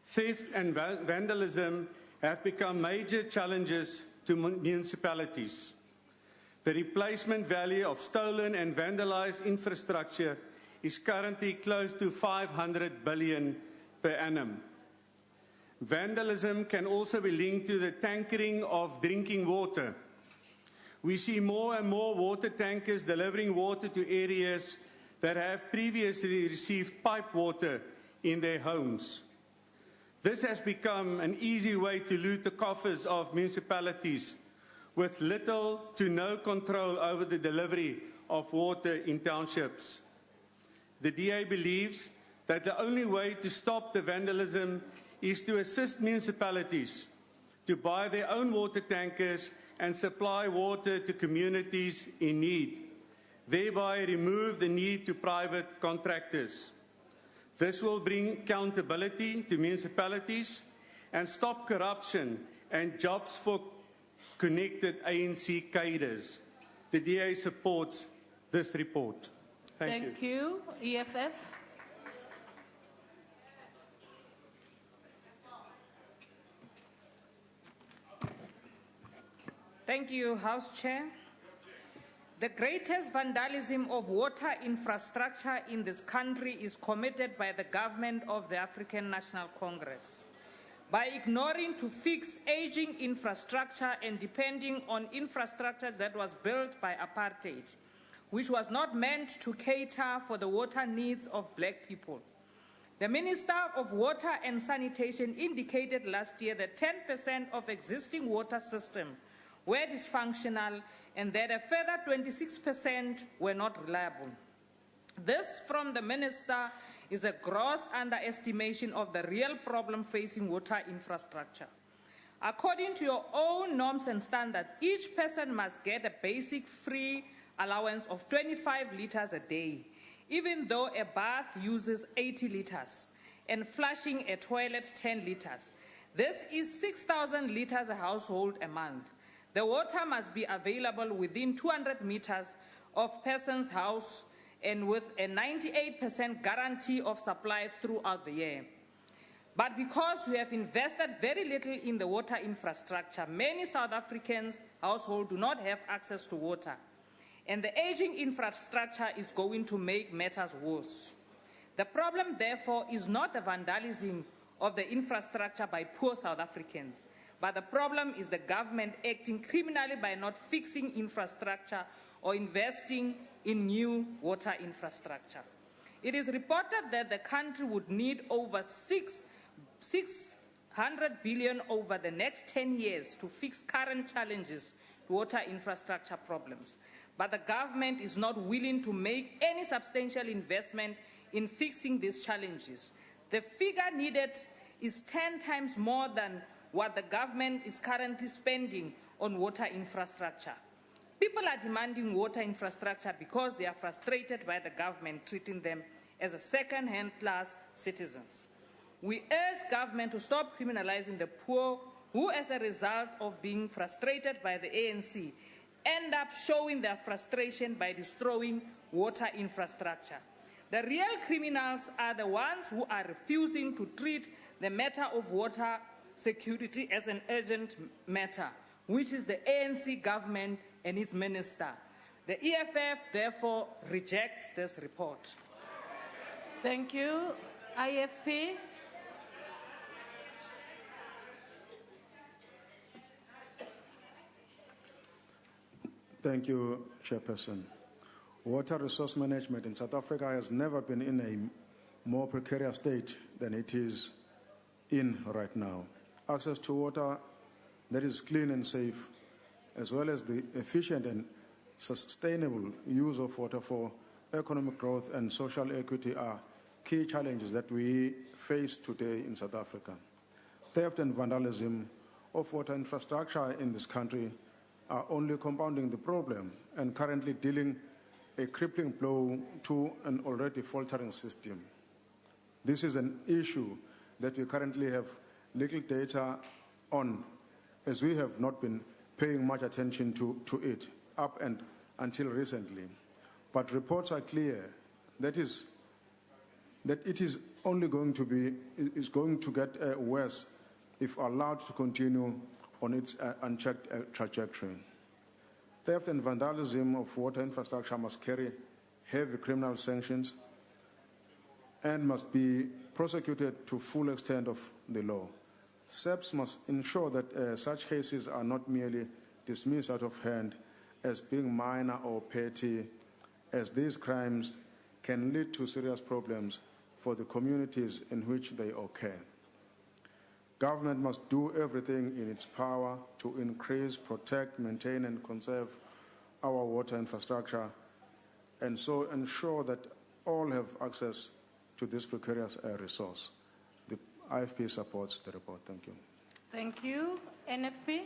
S13: Theft and vandalism have become major challenges to municipalities. The replacement value of stolen and vandalized infrastructure is currently close to 500 billion per annum. Vandalism can also be linked to the tankering of drinking water. We see more and more water tankers delivering water to areas that have previously received pipe water in their homes. This has become an easy way to loot the coffers of municipalities with little to no control over the delivery of water in townships. The DA believes that the only way to stop the vandalism is to assist municipalities to buy their own water tankers and supply water to communities in need, thereby remove the need to private contractors. This will bring accountability to municipalities and stop corruption and jobs for connected ANC cadres. The DA supports this report. Thank you.
S4: Thank you. EFF.
S18: Thank you, House Chair. The greatest vandalism of water infrastructure in this country is committed by the government of the African National Congress. By ignoring to fix aging infrastructure and depending on infrastructure that was built by apartheid, which was not meant to cater for the water needs of black people. The Minister of Water and Sanitation indicated last year that 10% of existing water systems were dysfunctional and that a further 26% were not reliable. This, from the Minister, is a gross underestimation of the real problem facing water infrastructure. According to your own norms and standards, each person must get a basic free allowance of 25 litres a day, even though a bath uses 80 litres and flushing a toilet 10 litres. This is 6,000 litres a household a month. The water must be available within 200 meters of person's house and with a 98% guarantee of supply throughout the year. But because we have invested very little in the water infrastructure, many South Africans' households do not have access to water. And the aging infrastructure is going to make matters worse. The problem, therefore, is not the vandalism of the infrastructure by poor South Africans, but the problem is the government acting criminally by not fixing infrastructure or investing in new water infrastructure. It is reported that the country would need over 600 billion over the next 10 years to fix current challenges to water infrastructure problems. but the government is not willing to make any substantial investment in fixing these challenges. The figure needed is 10 times more than what the government is currently spending on water infrastructure. People are demanding water infrastructure because they are frustrated by the government treating them as a second-hand class citizens. We urge government to stop criminalizing the poor who, as a result of being frustrated by the ANC, end up showing their frustration by destroying water infrastructure. The real criminals are the ones who are refusing to treat the matter of water security as an urgent matter, which is the ANC government and its minister. The EFF therefore rejects this report.
S4: Thank you. IFP.
S8: Thank you, Chairperson. Water resource management in South Africa has never been in a more precarious state than it is in right now. Access to water that is clean and safe, as well as the efficient and sustainable use of water for economic growth and social equity are key challenges that we face today in South Africa. Theft and vandalism of water infrastructure in this country are only compounding the problem and currently dealing a crippling blow to an already faltering system. This is an issue that we currently have little data on, as we have not been paying much attention to it up and until recently. But reports are clear that it is only going to get worse if allowed to continue on its unchecked trajectory. Theft and vandalism of water infrastructure must carry heavy criminal sanctions and must be prosecuted to full extent of the law. SABC must ensure that such cases are not merely dismissed out of hand as being minor or petty, as these crimes can lead to serious problems for the communities in which they occur. Government must do everything in its power to increase, protect, maintain, and conserve our water infrastructure, and so ensure that all have access to this precarious resource. The IFP supports the report. Thank you.
S4: Thank you. NFP.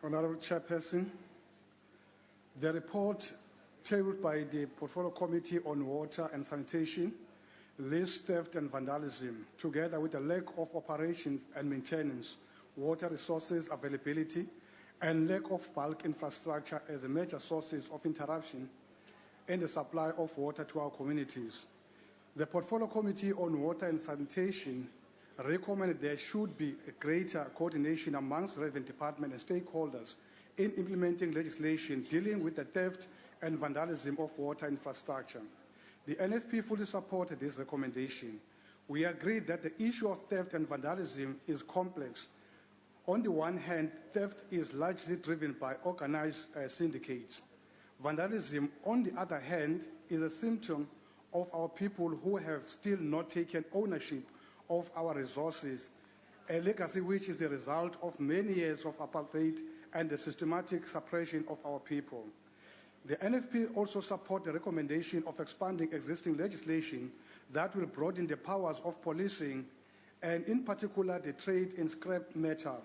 S7: Honorable Chairperson, the report tabled by the Portfolio Committee on Water and Sanitation lists theft and vandalism, together with the lack of operations and maintenance, water resources availability, and lack of bulk infrastructure as major sources of interruption in the supply of water to our communities. The Portfolio Committee on Water and Sanitation recommended there should be a greater coordination amongst relevant departments and stakeholders in implementing legislation dealing with the theft and vandalism of water infrastructure. The NFP fully supported this recommendation. We agree that the issue of theft and vandalism is complex. On the one hand, theft is largely driven by organized syndicates. Vandalism, on the other hand, is a symptom of our people who have still not taken ownership of our resources, a legacy which is the result of many years of apartheid and the systematic suppression of our people. The NFP also supports the recommendation of expanding existing legislation that will broaden the powers of policing and, in particular, the trade in scrap metal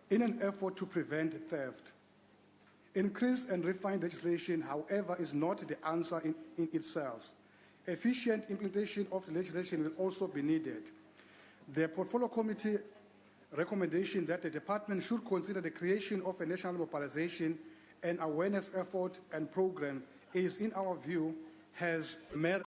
S7: in an effort to prevent theft. Increased and refined legislation, however, is not the answer in itself. Efficient implementation of the legislation will also be needed. The Portfolio Committee recommendation that the department should consider the creation of a national mobilization and awareness effort and program is, in our view, has merit.